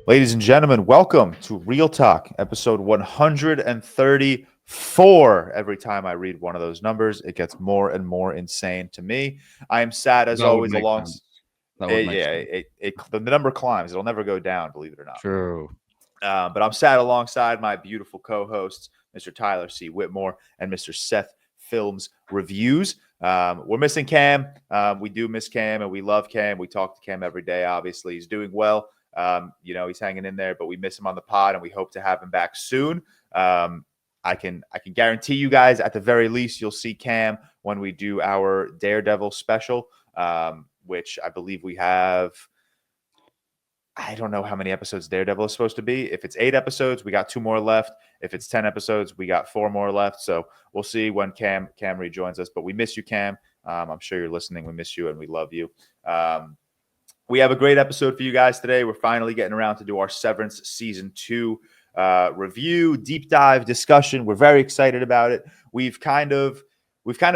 Ladies and gentlemen, welcome to ReelTok, episode 134. Every time I read one of those numbers, it gets more and more insane to me. I am sad as always. The number climbs; it'll never go down, believe it or not. True. But I'm sad alongside my beautiful co-hosts, Mr. Tyler C. Whitmore and Mr. Seth Films Reviews. We're missing Cam. We do miss Cam, and we love Cam. We talk to Cam every day. Obviously, he's doing well. He's hanging in there, but we miss him on the pod, and we hope to have him back soon. I can guarantee you guys, at the very least, you'll see Cam when we do our Daredevil special, which I believe we have. I don't know how many episodes Daredevil is supposed to be. If it's 8 episodes, we got 2 more left. If it's 10 episodes, we got 4 more left. So we'll see when Cam rejoins us. But we miss you, Cam. I'm sure you're listening. We miss you and we love you. We have a great episode for you guys today. We're finally getting around to do our Severance Season 2 review, deep dive discussion. We're very excited about it. We've kind of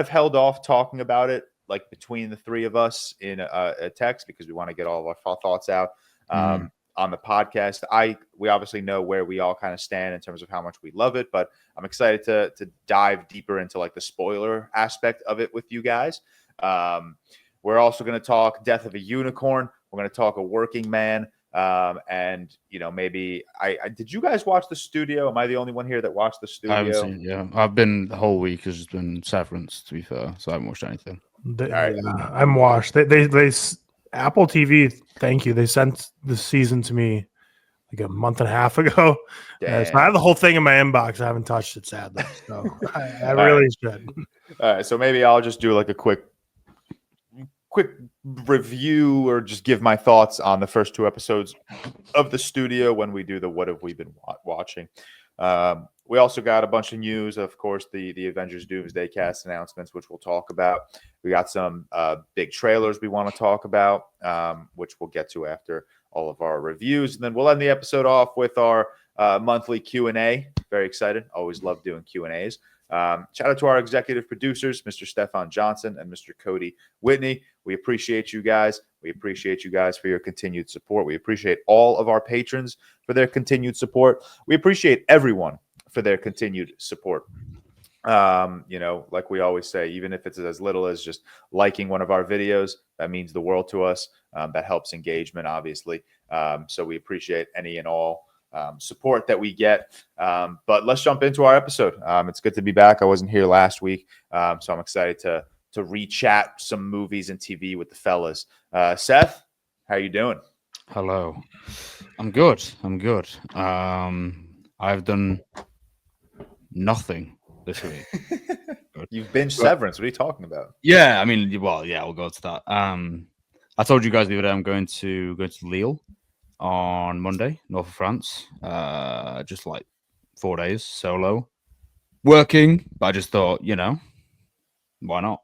held off talking about it, like between the three of us in a text, because we want to get all of our thoughts out on the podcast. We obviously know where we all kind of stand in terms of how much we love it, but I'm excited to dive deeper into like the spoiler aspect of it with you guys. We're also going to talk Death of a Unicorn. We're going to talk A Working Man. And maybe did you guys watch The Studio? Am I the only one here that watched The Studio? I haven't seen it, yeah. I've been the whole week has just been Severance, to be fair, so I haven't watched anything. I'm washed. They Apple TV, thank you. They sent the season to me like a month and a half ago. So I have the whole thing in my inbox. I haven't touched it, sadly. So I really should. All right, so maybe I'll just do like a quick review or just give my thoughts on the first 2 episodes of The Studio when we do the What Have We Been Watching. We also got a bunch of news, of course, the Avengers Doomsday Cast announcements, which we'll talk about. We got some big trailers we want to talk about, which we'll get to after all of our reviews. And then we'll end the episode off with our monthly Q&A. Very excited. Always love doing Q&As. Shout out to our executive producers, Mr. Stefan Johnson and Mr. Cody Whitney. We appreciate you guys. We appreciate you guys for your continued support. We appreciate all of our patrons for their continued support. We appreciate everyone for their continued support. Like we always say, even if it's as little as just liking one of our videos, that means the world to us. That helps engagement, obviously. So we appreciate any and all support that we get. But let's jump into our episode. It's good to be back. I wasn't here last week, so I'm excited to re-chat some movies and TV with the fellas. Seth, how you doing? Hello. I'm good. I've done nothing this week. You've binged Severance. What are you talking about? Yeah, I mean, well, yeah, we'll go to that. I told you guys the other day I'm going to Lille on Monday, north of France. Just like 4 days solo working, but I just thought, why not?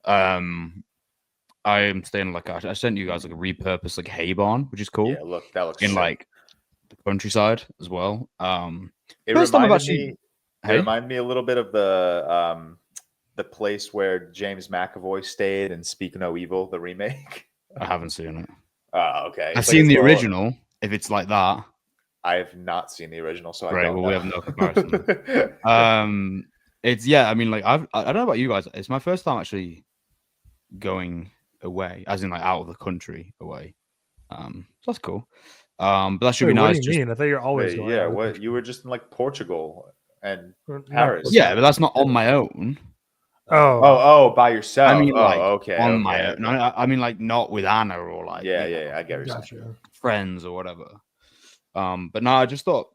I am staying I sent you guys like a repurposed like hay barn, which is cool. Yeah, look, that looks in sick. Like the countryside as well. It reminded me a little bit of the place where James McAvoy stayed in Speak No Evil, the remake. I haven't seen it. Oh, okay. I've seen the original. If it's like that, I have not seen the original, so great. I don't know. We have no comparison. It's I mean, like I don't know about you guys. It's my first time actually going away, as in like out of the country away. So that's cool. But that should be nice. What do you mean? I thought you're always going. Yeah, what you were just in like Portugal and Paris. Yeah, but that's not on my own. Oh, by yourself. I mean, like okay, on my own. No, I mean, like not with Anna or like yeah, I get what you're saying. Friends or whatever. But no, I just thought,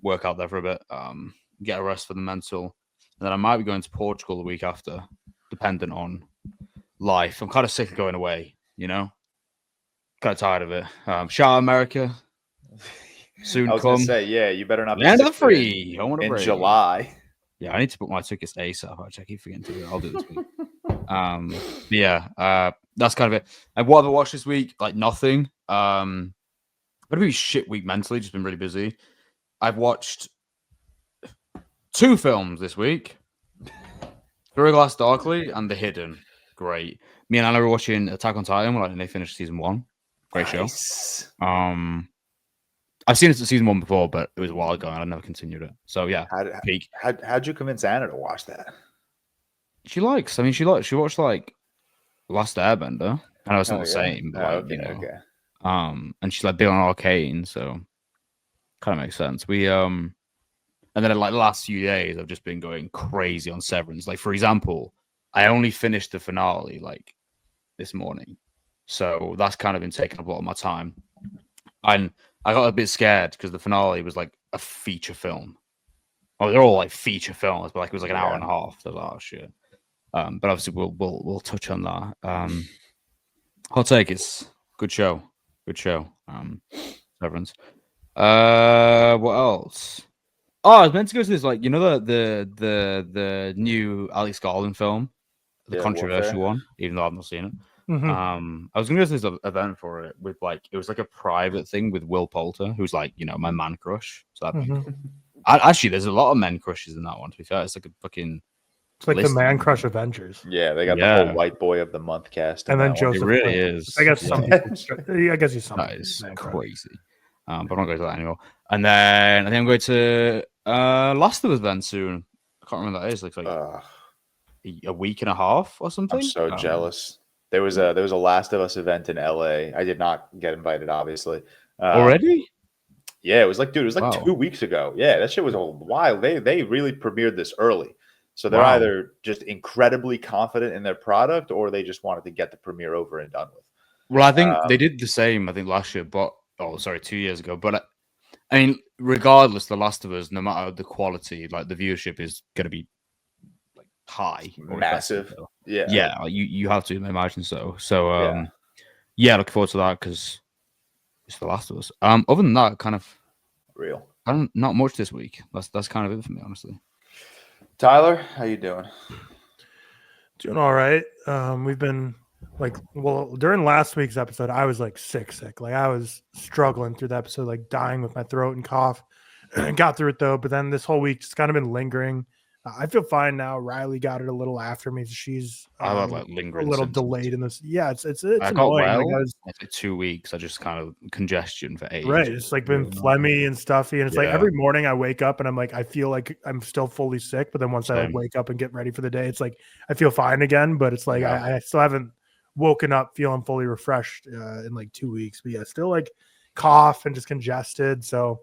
work out there for a bit, get a rest for the mental, and then I might be going to Portugal the week after, dependent on life. I'm kind of sick of going away, kind of tired of it. Shout out America. Soon I was come. Gonna say, yeah, you better not be land of the free. I want to in July. Yeah, I need to book my tickets ASAP. I keep forgetting to do it. I'll do it this week. But yeah, that's kind of it. And what have I watched this week? Like nothing. But a shit week mentally. Just been really busy. I've watched 2 films this week: Through a Glass Darkly and The Hidden. Great. Me and Anna were watching Attack on Titan when they finished season 1. Great show. I've seen it at season 1 before, but it was a while ago and I never continued it. So yeah, peak. How'd you convince Anna to watch that? She likes. I mean, she watched like Last Airbender. I know it's not the same, but okay. And she's like big on Arcane, so kind of makes sense. We and then like the last few days, I've just been going crazy on Severance. Like for example, I only finished the finale like this morning, so that's kind of been taking up a lot of my time. And I got a bit scared because the finale was like a feature film. Oh, they're all like feature films, but like it was like an hour and a half. So I was like, oh shit. But obviously we'll touch on that. Hot take, it's good show. Severance. What else? Oh, I was meant to go to this, like, you know, the new Alex Garland film, the controversial one, even though I've not seen it. Mm-hmm. I was gonna go to this event for it with like it was like a private thing with Will Poulter, who's like, you know, my man crush. So actually, there's a lot of men crushes in that one. To be fair, it's like a fucking. It's like the Man Crush Avengers. Yeah, they got the whole White Boy of the Month cast, and then Joseph. It really is. I guess some people. I guess he's that is crazy. But I'm not going to that anymore. And then I think I'm going to Last of Us then soon. I can't remember what that is. Like a week and a half or something. I'm so jealous. There was a Last of Us event in LA. I did not get invited, obviously. Already? Yeah, it was like 2 weeks ago. Yeah, that shit was a while. They really premiered this early. So they're either just incredibly confident in their product or they just wanted to get the premiere over and done with. Well, I think they did the same, I think, last year, 2 years ago. But I mean, regardless, The Last of Us, no matter the quality, like the viewership is going to be like high. Massive. Yeah. Yeah, you have to imagine so. So, yeah, looking forward to that because it's The Last of Us. Other than that, kind of real. Not much this week. That's kind of it for me, honestly. Tyler, how you doing? Doing all right. We've been during last week's episode, I was like sick. Like I was struggling through the episode, like dying with my throat and cough. Got through it though, but then this whole week it's kind of been lingering. I feel fine now. Riley got it a little after me. So she's lingering a little symptoms. Delayed in this. Yeah, it's I got well. Like 2 weeks. I just kind of congestion for ages. Right. It's like been phlegmy and stuffy. And it's like every morning I wake up and I'm like, I feel like I'm still fully sick. But then once I wake up and get ready for the day, it's like I feel fine again. But it's like I still haven't woken up feeling fully refreshed in like 2 weeks. But yeah, still like cough and just congested. So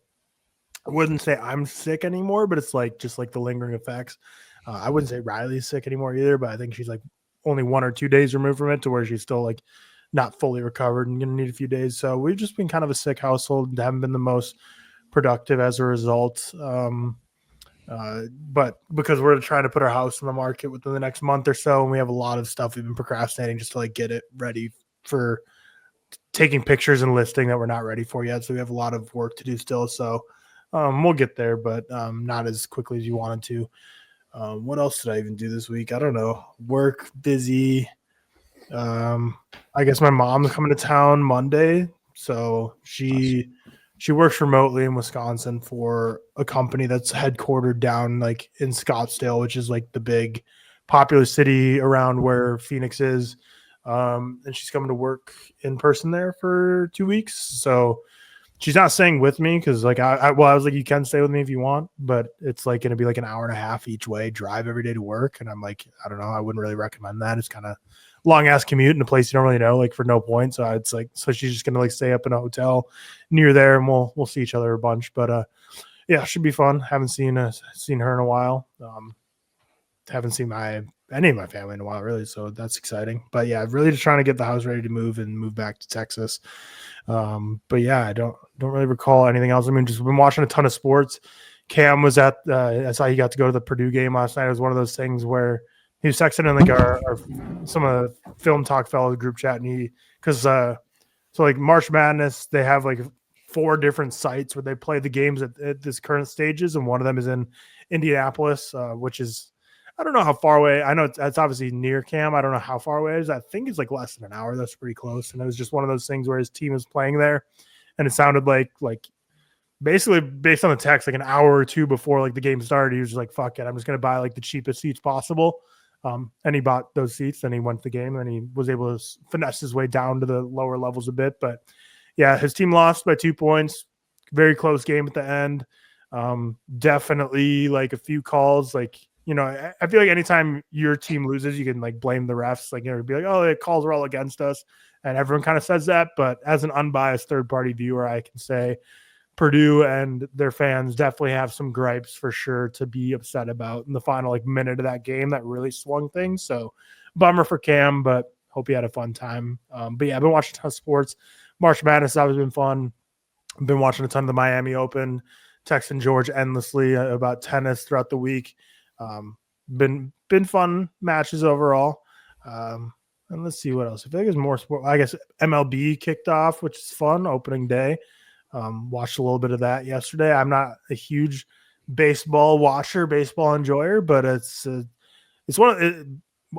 I wouldn't say I'm sick anymore, but it's like just like the lingering effects. I wouldn't say Riley's sick anymore either, but I think she's like only 1 or 2 days removed from it to where she's still like not fully recovered and going to need a few days. So we've just been kind of a sick household and haven't been the most productive as a result. But because we're trying to put our house in the market within the next month or so, and we have a lot of stuff we've been procrastinating just to like get it ready for taking pictures and listing that we're not ready for yet. So we have a lot of work to do still. So we'll get there, but not as quickly as you wanted to. What else did I even do this week? I don't know. Work, busy. I guess my mom's coming to town Monday. So she works remotely in Wisconsin for a company that's headquartered down like in Scottsdale, which is like the big popular city around where Phoenix is. And she's coming to work in person there for 2 weeks. So she's not staying with me because like I was like, you can stay with me if you want, but it's like going to be like an hour and a half each way drive every day to work. And I'm like, I don't know. I wouldn't really recommend that. It's kind of long ass commute in a place you don't really know, like for no point. So it's like, so she's just going to like stay up in a hotel near there and we'll see each other a bunch, but yeah, should be fun. Haven't seen her in a while. Haven't seen any of my family in a while really. So that's exciting, but yeah, really just trying to get the house ready to move back to Texas. But yeah, I don't really recall anything else. I mean, just been watching a ton of sports. Cam was at I saw he got to go to the Purdue game last night. It was one of those things where he was texting in like our some of the Film Talk fellows group chat, and so like March Madness, they have like 4 different sites where they play the games at this current stages, and one of them is in Indianapolis, which is, I don't know how far away. I know it's obviously near Cam. I don't know how far away it is. I think it's like less than an hour. That's pretty close. And it was just one of those things where his team was playing there, and it sounded like basically based on the text, like an hour or 2 before like the game started, he was just like, "Fuck it, I'm just gonna buy like the cheapest seats possible." And he bought those seats. Then he went to the game, and then he was able to finesse his way down to the lower levels a bit. But yeah, his team lost by 2 points. very close game at the end. Definitely like a few calls. Like, you know, I feel like anytime your team loses, you can like blame the refs. Like, you know, be like, oh, the calls are all against us. And everyone kind of says that. But as an unbiased third-party viewer, I can say Purdue and their fans definitely have some gripes for sure to be upset about in the final like minute of that game that really swung things. So bummer for Cam, but hope he had a fun time. But yeah, I've been watching a ton of sports. March Madness has always been fun. I've been watching a ton of the Miami Open, texting George endlessly about tennis throughout the week. Been fun matches overall. And let's see what else. I feel like there's more sport. I guess MLB kicked off, which is fun, opening day. Watched a little bit of that yesterday. I'm not a huge baseball watcher, baseball enjoyer, but it's one of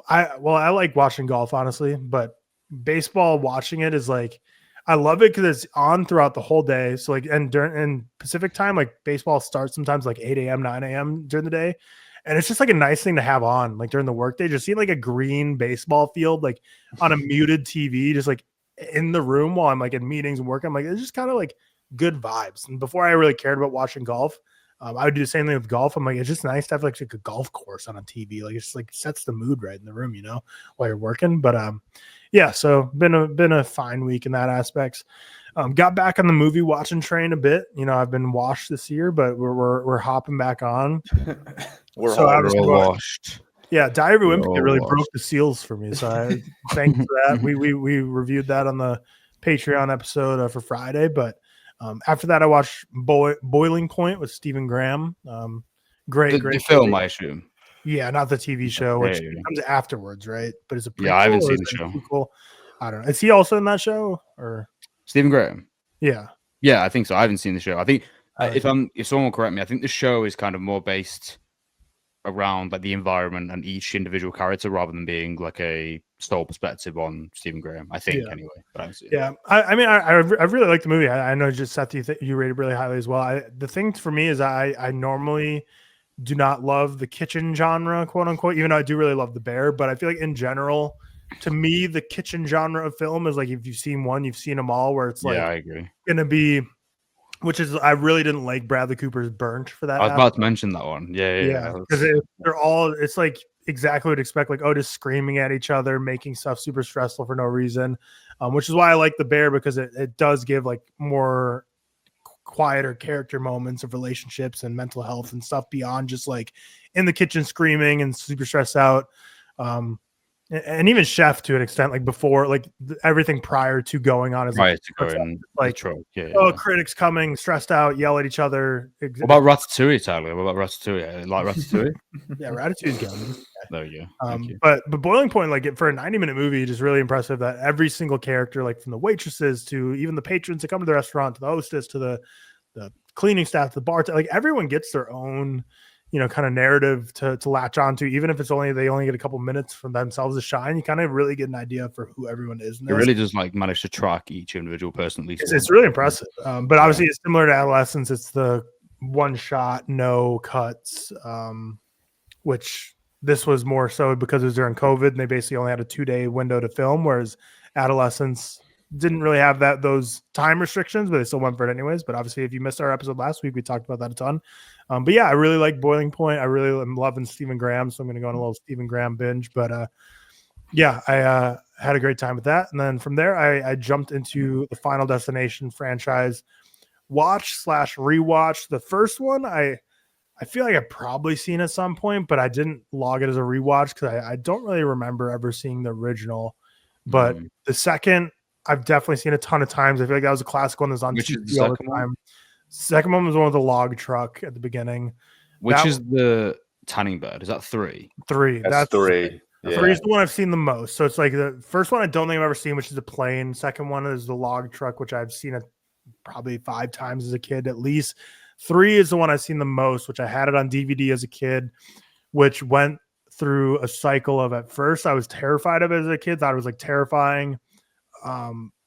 I like watching golf, honestly, but baseball watching it is like, I love it because it's on throughout the whole day. So like, and during Pacific time, like baseball starts sometimes like 8 a.m., 9 a.m. during the day. And it's just like a nice thing to have on, like during the workday, just seeing like a green baseball field, like on a muted TV, just like in the room while I'm like in meetings and working. I'm like, it's just kind of like good vibes. And before I really cared about watching golf, I would do the same thing with golf. I'm like, it's just nice to have like a golf course on a TV. Like it's just like sets the mood right in the room, you know, while you're working. But yeah, so been a fine week in that aspects. Got back on the movie watching train a bit. You know, I've been washed this year, but we're hopping back on. We're so all washed. Yeah, Diary of a Wimpy really washed. broke the seals for me. So I thank you for that. We reviewed that on the Patreon episode for Friday, but after that I watched Boiling Point with Stephen Graham. Great film, movie. I assume. Yeah, not the TV show, which Yeah. comes afterwards, right? But it's a prequel. Yeah, I haven't seen the show. Prequel? I don't know. Is he also in that show or Stephen Graham? Yeah, I think so. I haven't seen the show. I think if someone will correct me, I think the show is kind of more based around like the environment and each individual character rather than being like a sole perspective on Stephen Graham. I think anyway. But I mean, I really like the movie. I know just Seth, you rated really highly as well. The thing for me is I normally do not love the kitchen genre, quote unquote, even though I do really love The Bear. But I feel like in general, to me, the kitchen genre of film is like, if you've seen one, you've seen them all, where it's like, I agree. Gonna be, which is, I really didn't like Bradley Cooper's Burnt for that. I was about to mention that one. Yeah. Because they're all, it's like exactly what you'd expect, like, oh, just screaming at each other, making stuff super stressful for no reason, which is why I like The Bear, because it does give like more quieter character moments of relationships and mental health and stuff beyond just like in the kitchen screaming and super stressed out. And even Chef to an extent, like before, like everything prior to going on is prior to going like, critics coming, stressed out, yell at each other. What about Ratatouille, Tyler? What about Ratatouille? Like Ratatouille? Yeah, Ratatouille's good. There you go. But Boiling Point, like for a 90-minute movie, just really impressive that every single character, like from the waitresses to even the patrons that come to the restaurant, to the hostess, to the cleaning staff, to the bar, like everyone gets their own, you know, kind of narrative to latch onto, even if it's they only get a couple minutes for themselves to shine. You kind of really get an idea for who everyone is. It really does like manage to track each individual person at least. It's really impressive. But obviously it's similar to Adolescence. It's the one shot, no cuts, which this was more so because it was during COVID and they basically only had a 2-day window to film, whereas Adolescence didn't really have those time restrictions, but they still went for it anyways. But obviously, if you missed our episode last week, we talked about that a ton. But yeah, I really like Boiling Point. I really am loving Stephen Graham, so I'm going to go on a little Stephen Graham binge. But yeah, I had a great time with that. And then from there, I jumped into the Final Destination franchise watch/rewatch. The first one, I feel like I've probably seen at some point, but I didn't log it as a rewatch because I don't really remember ever seeing the original. But the second, I've definitely seen a ton of times. I feel like that was a classic one that's on TV all the time. Second one was one with the log truck at the beginning. Which is the tanning bed? Is that 3? 3. That's 3. Yeah. 3 is the one I've seen the most. So it's like the first one I don't think I've ever seen, which is the plane. Second one is the log truck, which I've seen it probably 5 times as a kid at least. 3 is the one I've seen the most, which I had it on DVD as a kid, which went through a cycle of, at first I was terrified of it as a kid, thought it was like terrifying.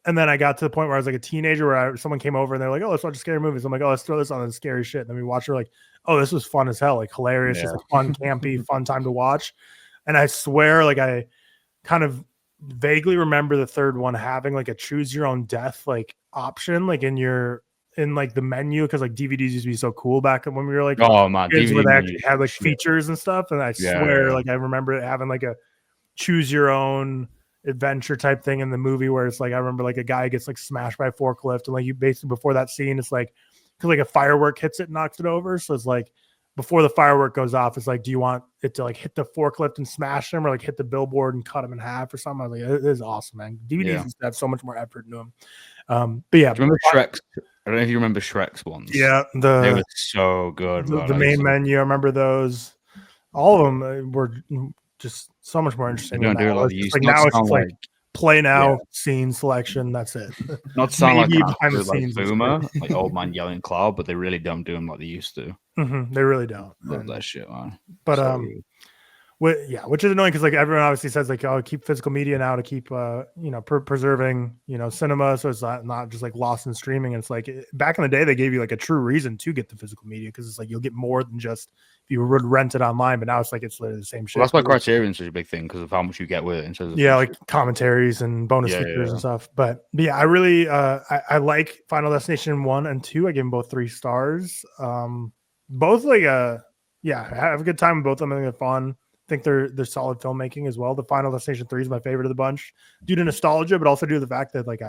And then I got to the point where I was like a teenager where someone came over and they're like, oh, let's watch a scary movie. So I'm like, oh, let's throw this on and scary shit. And then we watch it, like, oh, this was fun as hell, like hilarious, just like fun, campy, fun time to watch. And I swear, like I kind of vaguely remember the third one having like a choose your own death like option, like in your in like the menu because like DVDs used to be so cool back when we were like Oh man, kids where DVD they menu actually had like shit. features and stuff. And I swear, like I remember it having like a choose your own adventure type thing in the movie where it's like I remember like a guy gets like smashed by a forklift and like you basically before that scene it's like because like a firework hits it and knocks it over. So it's like before the firework goes off, it's like, do you want it to like hit the forklift and smash them or like hit the billboard and cut them in half or something? I was like, it is awesome, man. DVDs used to have so much more effort into them. But yeah, do you remember Shrek's? I don't know if you remember Shrek's ones. Yeah, they were so good. The main menu, I remember those. All of them were just so much more interesting. They don't do a lot of use. Like now it's just like play now, scene selection. That's it. Not to sound Maybe like behind the like scenes boomer, like old man yelling cloud, but they really don't do them like they used to. They really don't. Love that shit, man. But which is annoying because like everyone obviously says like, oh, keep physical media now to keep preserving cinema, so it's not just like lost in streaming. And it's like back in the day they gave you like a true reason to get the physical media because it's like you'll get more than just if you would rent it online. But now it's like it's literally the same shit. Well, that's why Criterion's such a big thing because of how much you get with it. In terms of like commentaries and bonus features and stuff. But yeah, I really I like Final Destination 1 and 2. I gave them both 3 stars. Both like I have a good time with both of them. I think they're fun. I think they're solid filmmaking as well. The Final Destination 3 is my favorite of the bunch due to nostalgia, but also due to the fact that like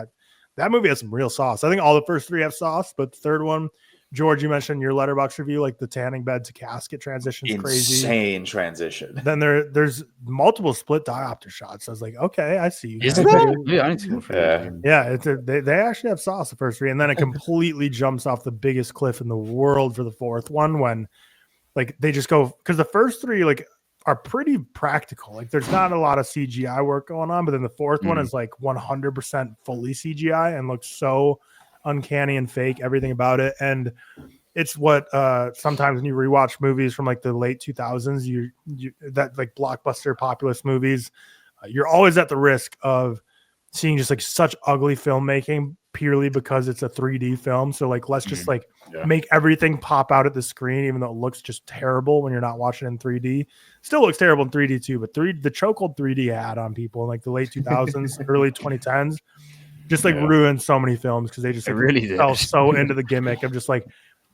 that movie has some real sauce. I think all the first 3 have sauce, but the third one, George, you mentioned in your Letterboxd review, like the tanning bed to casket transition is crazy. Insane transition. Then there's multiple split diopter shots. I was like, okay, I see you. Is that? Yeah, I need to go they actually have sauce the first 3, and then it completely jumps off the biggest cliff in the world for the fourth one when like they just go because the first 3 like are pretty practical. Like there's not a lot of CGI work going on, but then the fourth one is like 100% fully CGI and looks so uncanny and fake, everything about it. And it's what sometimes when you rewatch movies from like the late 2000s, you that like blockbuster populist movies, you're always at the risk of seeing just like such ugly filmmaking purely because it's a 3D film. So like let's just like make everything pop out at the screen, even though it looks just terrible when you're not watching it in 3D. Still looks terrible in 3D too, but the chokehold 3D had on people in like the late 2000s, early 2010s, just like ruined so many films because they just like, really fell so into the gimmick of just like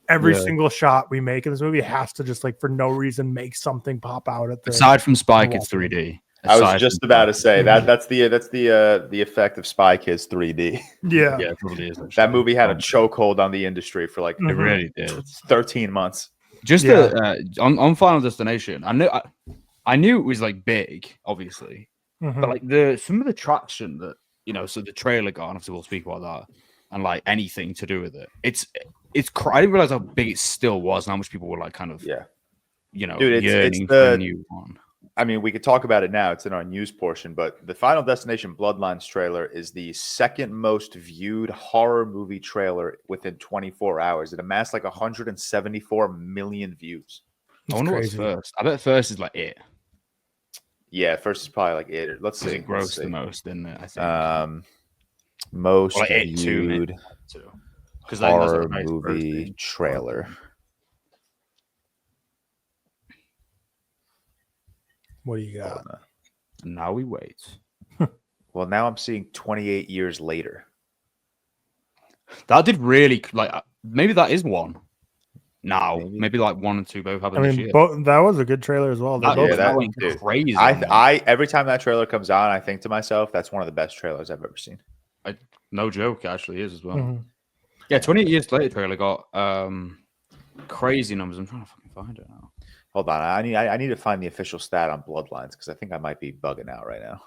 every single shot we make in this movie has to just like for no reason make something pop out at the aside from Spike, it's 3D. I was just about to say that's the effect of Spy Kids 3D. Yeah, it probably is. That movie had a chokehold on the industry for like it really did 13 months. Just on Final Destination, I knew it was like big, obviously, but like some of the traction that so the trailer got, and obviously we'll speak about that, and like anything to do with it, it's I didn't realize how big it still was, and how much people were like kind of dude, yearning for a new one. I mean, we could talk about it now. It's in our news portion, but the Final Destination Bloodlines trailer is the second most viewed horror movie trailer within 24 hours. It amassed like 174 million views. I wonder what's first. I bet first is like it. Yeah, first is probably like it. Let's see. It grossed the most, didn't it? I think. Most like viewed horror movie trailer. What do you got? Now we wait. Well, now I'm seeing 28 years later. That did really like maybe that is one. Now maybe like 1 and 2 both have. That was a good trailer as well. That went crazy. I every time that trailer comes on, I think to myself, that's one of the best trailers I've ever seen. No joke, it actually is as well. Yeah, 28 years later, trailer got crazy numbers. I'm trying to fucking find it now. Hold on, I need to find the official stat on Bloodlines because I think I might be bugging out right now.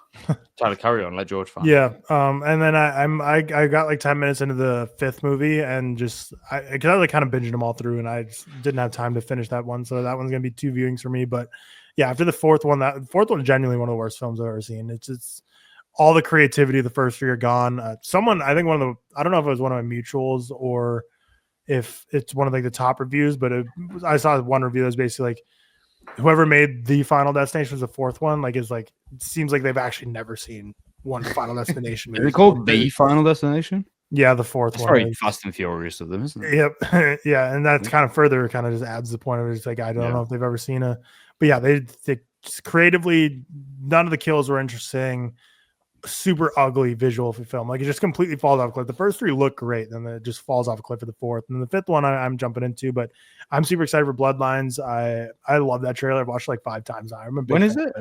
Try to carry on. Let George find. Yeah, and then I got like 10 minutes into the 5th movie and because I like kind of binging them all through and I just didn't have time to finish that one, so that one's gonna be 2 viewings for me. But yeah, after the fourth one is genuinely one of the worst films I've ever seen. It's all the creativity of the first 3 are gone. I think I don't know if it was one of my mutuals or if it's one of like the top reviews, but I saw one review that was basically like whoever made the Final Destination was the 4th one. Like it seems like they've actually never seen one Final Destination movie. Is it called the Final Destination? Yeah, the 4th That's one. very Fast and Furious of them, isn't it? Yep. Yeah, and that's kind of just adds the point of it. It's like I don't know if they've ever seen but yeah, they creatively none of the kills were interesting. super ugly visual for film. Like it just completely falls off a cliff. The first 3 look great, then it just falls off a cliff at the 4th. And then the 5th one I'm jumping into, but I'm super excited for Bloodlines. I love that trailer. I've watched it like 5 times now. When is it?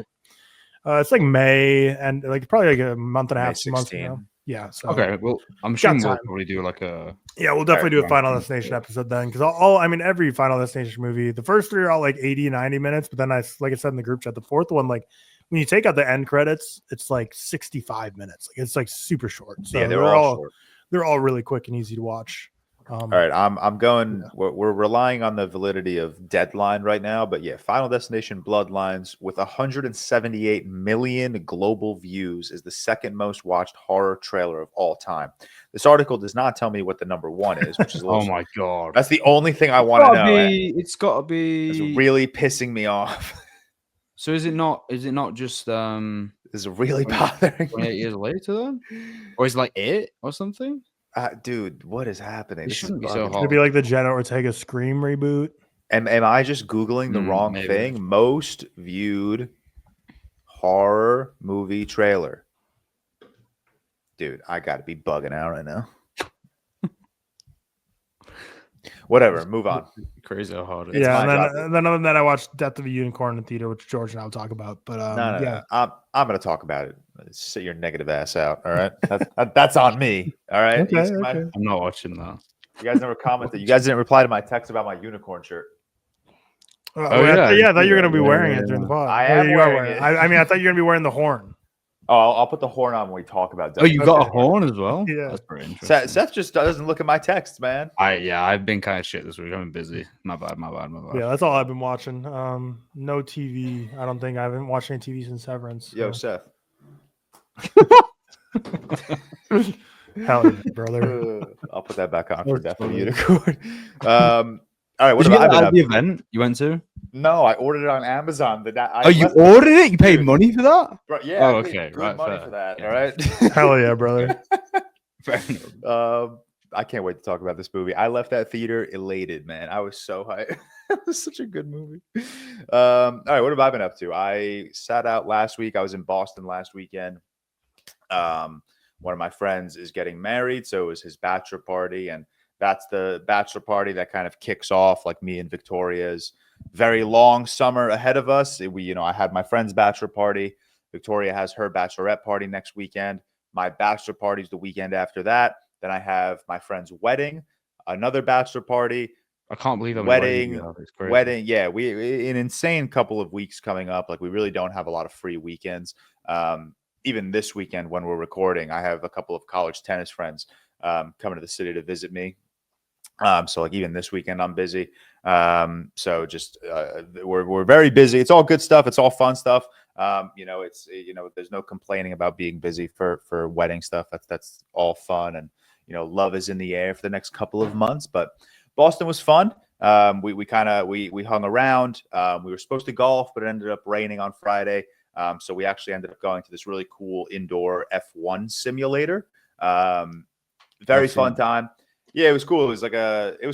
It's like May and like probably like a month and a May half, 2 months 16. ago. Yeah. So Okay. Well, I'm sure we'll time. probably do like a. Yeah, we'll definitely do a Final Right. Destination episode then, because I mean, every Final Destination movie, the first 3 are all like 80, 90 minutes, but then like I said in the group chat, the 4th one, like when you take out the end credits, it's like 65 minutes. Like it's like super short. So Yeah, they're all short. They're all really quick and easy to watch. All right, I'm going. We're relying on the validity of Deadline right now, but yeah, Final Destination Bloodlines with 178 million global views is the second most watched horror trailer of all time. This article does not tell me what the number 1 is, which is a little, Oh my god! that's the only thing I want to know. It's got to be. It's really pissing me off. So is it not? Is it not just This is really bothering 28 me. years later then, or is it like it or something? Dude, what is happening? It This is shouldn't be so bugging. It'd hard. be like the Jenna Ortega Scream reboot. Am I just Googling the wrong maybe. thing? Most viewed horror movie trailer. Dude, I got to be bugging out right now. Whatever, move on. Crazy how hard it is. Yeah, my job. and then other than that, I watched Death of a Unicorn in the theater, which George and I will talk about. But No, yeah, I'm going to talk about it. Sit your negative ass out. All right, that's on me. All right. Okay, You I'm not watching that. guys never commented. You guys didn't reply to my text about my unicorn shirt. Oh, yeah, yeah. I thought you were gonna be Yeah, wearing yeah, it during the yeah. pod. I Oh, am you are wearing it. I mean, I thought you were gonna be wearing the horn. Oh, I'll put the horn on when we talk about. Oh, you got a Okay. horn as well? Yeah. That's pretty interesting. Seth just doesn't look at my texts, man. I've been kind of shit this week. I've been busy. My bad. Yeah, that's all I've been watching. No TV. I don't think I haven't watched any TV since Severance. Yo, so. Seth. Hell yeah, brother. I'll put that back on Oh, for Death of a funny. Unicorn. All right, what Did you have get I that been at up the to? event you went to? No, I ordered it on Amazon. You ordered it? You paid Dude. money for that? Yeah. Oh, I paid okay, good right, money fair. for that. Yeah. All right. Hell yeah, brother. Fair enough. I can't wait to talk about this movie. I left that theater elated, man. I was so hyped. It was such a good movie. All right, what have I been up to? I sat out last week. I was in Boston last weekend. One of my friends is getting married, so it was his bachelor party, and that's the bachelor party that kind of kicks off like me and Victoria's very long summer ahead of us. I had my friend's bachelor party. Victoria has her bachelorette party next weekend. My bachelor party is the weekend after that. Then I have my friend's wedding, another bachelor party, I can't believe I'm wedding. It's crazy. Wedding. Yeah, we an insane couple of weeks coming up. Like we really don't have a lot of free weekends. Even this weekend when we're recording, I have a couple of college tennis friends coming to the city to visit me. So like even this weekend I'm busy. So just we're very busy. It's all good stuff. It's all fun stuff. There's no complaining about being busy for wedding stuff. That's all fun, and love is in the air for the next couple of months. But Boston was fun. We hung around. We were supposed to golf, but it ended up raining on Friday. So we actually ended up going to this really cool indoor F1 simulator. Very fun time. Yeah, it was cool. It was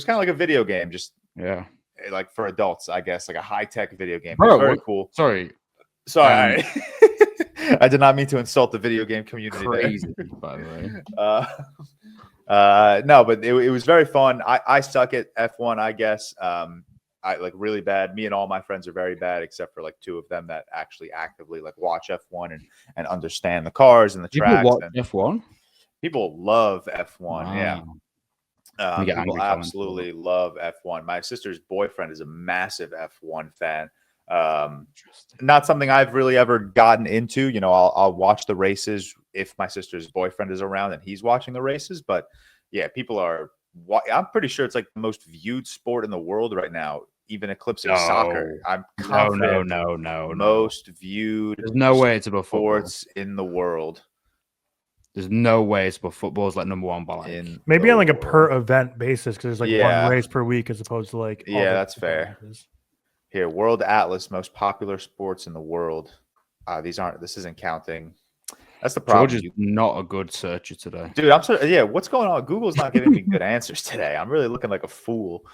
kind of like a video game, just Yeah. like for adults, I guess, like a high-tech video game. Bro, Very what- cool. Sorry. Sorry. I did not mean to insult the video game community. Crazy, by the way. No, but it was very fun. I suck at F1, I guess. I like really bad. Me and all my friends are very bad, except for like 2 of them that actually actively like watch F1 and understand the cars and the People tracks. watch And F1? people love F1. Yeah. Wow. We get People angry comments. absolutely love F1. My sister's boyfriend is a massive F1 fan. Not something I've really ever gotten into. I'll watch the races if my sister's boyfriend is around and he's watching the races. But yeah, people are. I'm pretty sure it's like the most viewed sport in the world right now, even eclipsing soccer. I'm confident. No. Most viewed. There's no way it's above football. sports in the world. There's no way it's above football. Is like number one by like. Maybe the on like a world. per event basis, because there's like Yeah. one race per week as opposed to like. all Yeah, the that's fair. races. Here, World Atlas, most popular sports in the world. This isn't counting. That's the problem. George is not a good searcher today. Dude, I'm sorry. Yeah, what's going on? Google's not giving me good answers today. I'm really looking like a fool.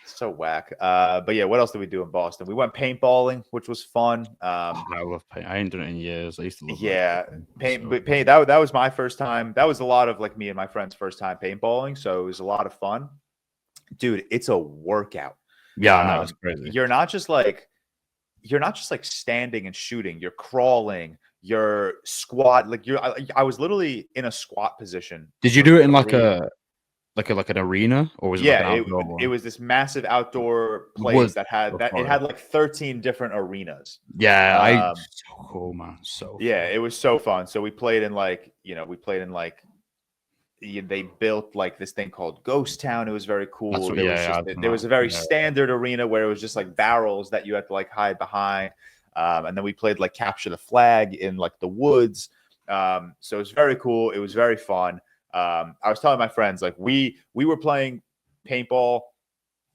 So whack. But yeah, what else did we do in Boston? We went paintballing, which was fun. I love paint. I ain't done it in years. I used to love Yeah, that. but paint that was my first time. That was a lot of like me and my friends' first time paintballing, so it was a lot of fun. Dude, it's a workout. Yeah, I know, it's crazy. You're not just like standing and shooting. You're crawling. You're squat. Like I was literally in a squat position. Did you do it in like an arena, or was it like an Yeah, outdoor one? it was this massive outdoor place that had it had like 13 different arenas. Yeah, so cool, man. So yeah, fun. it was so fun. So we played in they built like this thing called Ghost Town. It was very cool. There was a very standard arena where it was just like barrels that you had to like hide behind. And then we played like capture the flag in like the woods. So it was very cool. It was very fun. I was telling my friends, like we were playing paintball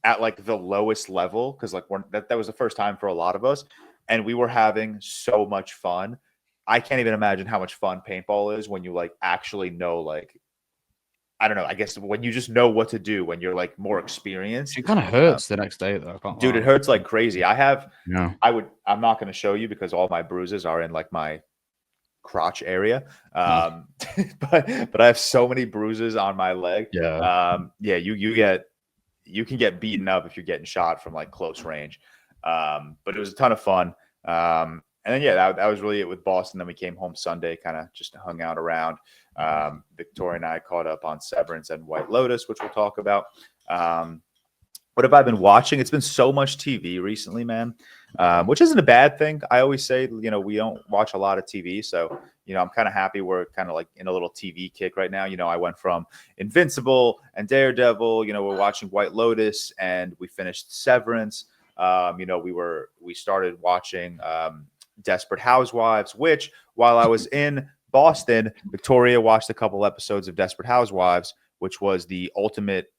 at like the lowest level because like that was the first time for a lot of us, and we were having so much fun. I can't even imagine how much fun paintball is when you like actually know, like, I don't know, I guess when you just know what to do, when you're like more experienced. It kind of hurts the next day though. Dude, it hurts like crazy. I'm not going to show you because all my bruises are in like my crotch area. But I have so many bruises on my leg. You can get beaten up if you're getting shot from like close range. But it was a ton of fun. And then that was really it with Boston. Then we came home Sunday, kind of just hung out around. Victoria and I caught up on Severance and White Lotus, which we'll talk about. What have I been watching? It's been so much TV recently, man, which isn't a bad thing. I always say, we don't watch a lot of TV. So, I'm kind of happy we're kind of like in a little TV kick right now. I went from Invincible and Daredevil, we're watching White Lotus, and we finished Severance. We started watching Desperate Housewives, which while I was in Boston, Victoria watched a couple episodes of Desperate Housewives, which was the ultimate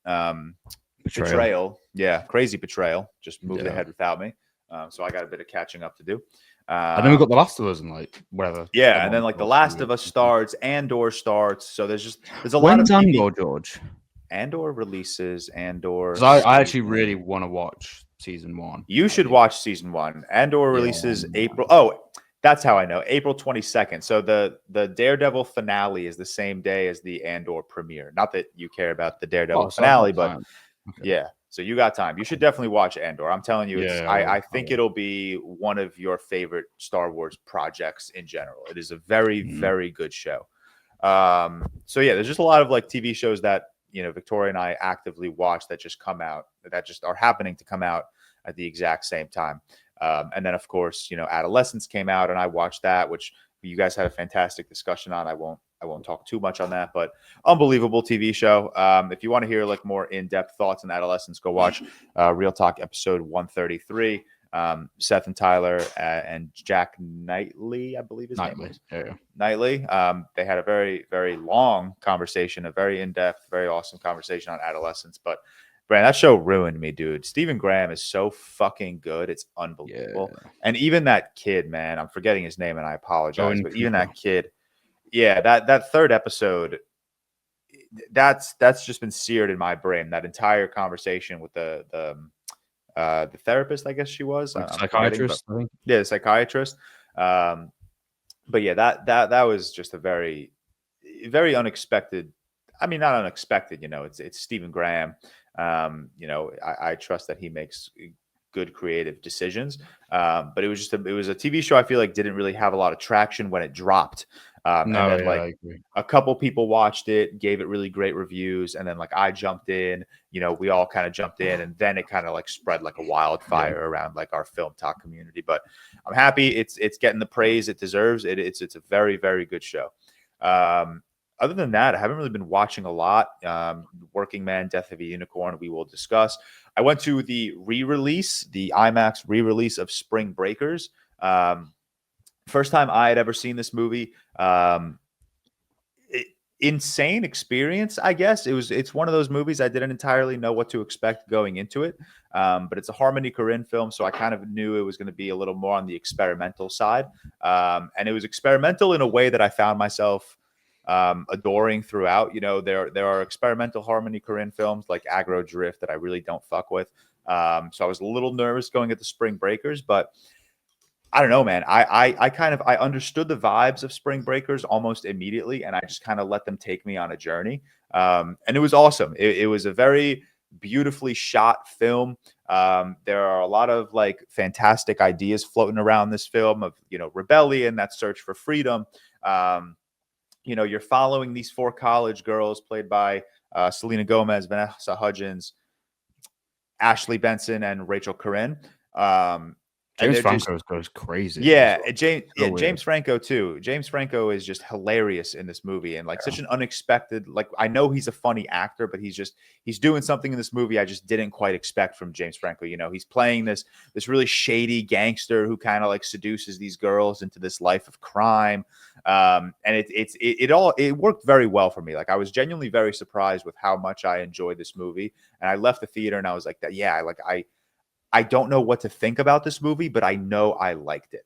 betrayal. Yeah, crazy betrayal. Just moved ahead without me. So I got a bit of catching up to do. And then we got The Last of Us and like whatever. Yeah, and then like The Last of Us starts, Andor starts. So there's a lot of TV. Andor, George? Andor releases. Andor. I actually really want to watch season 1. You should watch season 1. Andor releases April. Oh, that's how I know. April 22nd. So the Daredevil finale is the same day as the Andor premiere. Not that you care about the Daredevil finale, but yeah. So you got time. You should definitely watch Andor. I'm telling you, I think it'll be one of your favorite Star Wars projects in general. It is a very, very good show. So yeah, there's just a lot of like TV shows that Victoria and I actively watch that just come out, that just are happening to come out at the exact same time. And then of course, Adolescence came out and I watched that, which you guys had a fantastic discussion on. I won't talk too much on that, but unbelievable TV show. If you want to hear like more in-depth thoughts on Adolescence, go watch ReelTok episode 133. Seth and Tyler and Jack Knightley, I believe his name is. Yeah. Knightley. They had a very, very long conversation, a very in-depth, very awesome conversation on Adolescence. But Brand, that show ruined me, dude. Stephen Graham is so fucking good. It's unbelievable. Yeah. And even that kid, man, I'm forgetting his name and I apologize, but even that kid, that third episode, that's just been seared in my brain. That entire conversation with the therapist, I guess she was, psychiatrist. I think. Yeah, the psychiatrist. But yeah, that was just a very, very unexpected. I mean, not unexpected. It's Stephen Graham. I trust that he makes good creative decisions. But it was a TV show I feel like didn't really have a lot of traction when it dropped. And then like a couple people watched it, gave it really great reviews, and then like I jumped in. We all kind of jumped in, and then it kind of like spread like a wildfire around like our film talk community. But I'm happy it's getting the praise it deserves. It's a very, very good show. Other than that, I haven't really been watching a lot. Working Man, Death of a Unicorn, we will discuss. I went to the re-release, the IMAX re-release of Spring Breakers. First time I had ever seen this movie. Insane experience, I guess. It's one of those movies I didn't entirely know what to expect going into it. But it's a Harmony Korine film, so I kind of knew it was going to be a little more on the experimental side. And it was experimental in a way that I found myself adoring throughout. There are experimental Harmony Korine films like Aggro Drift that I really don't fuck with. So I was a little nervous going into Spring Breakers, but I don't know, man. I understood the vibes of Spring Breakers almost immediately, and I just kind of let them take me on a journey. And it was awesome. It was a very beautifully shot film. There are a lot of like fantastic ideas floating around this film of, rebellion, that search for freedom. You're following these 4 college girls played by Selena Gomez, Vanessa Hudgens, Ashley Benson, and Rachel Corinne. James Franco goes crazy. Yeah, well. James Franco too. James Franco is just hilarious in this movie, and like such an unexpected. Like, I know he's a funny actor, but he's doing something in this movie I just didn't quite expect from James Franco. He's playing this really shady gangster who kind of like seduces these girls into this life of crime, and it worked very well for me. Like, I was genuinely very surprised with how much I enjoyed this movie, and I left the theater and I was like, I don't know what to think about this movie, but I know I liked it.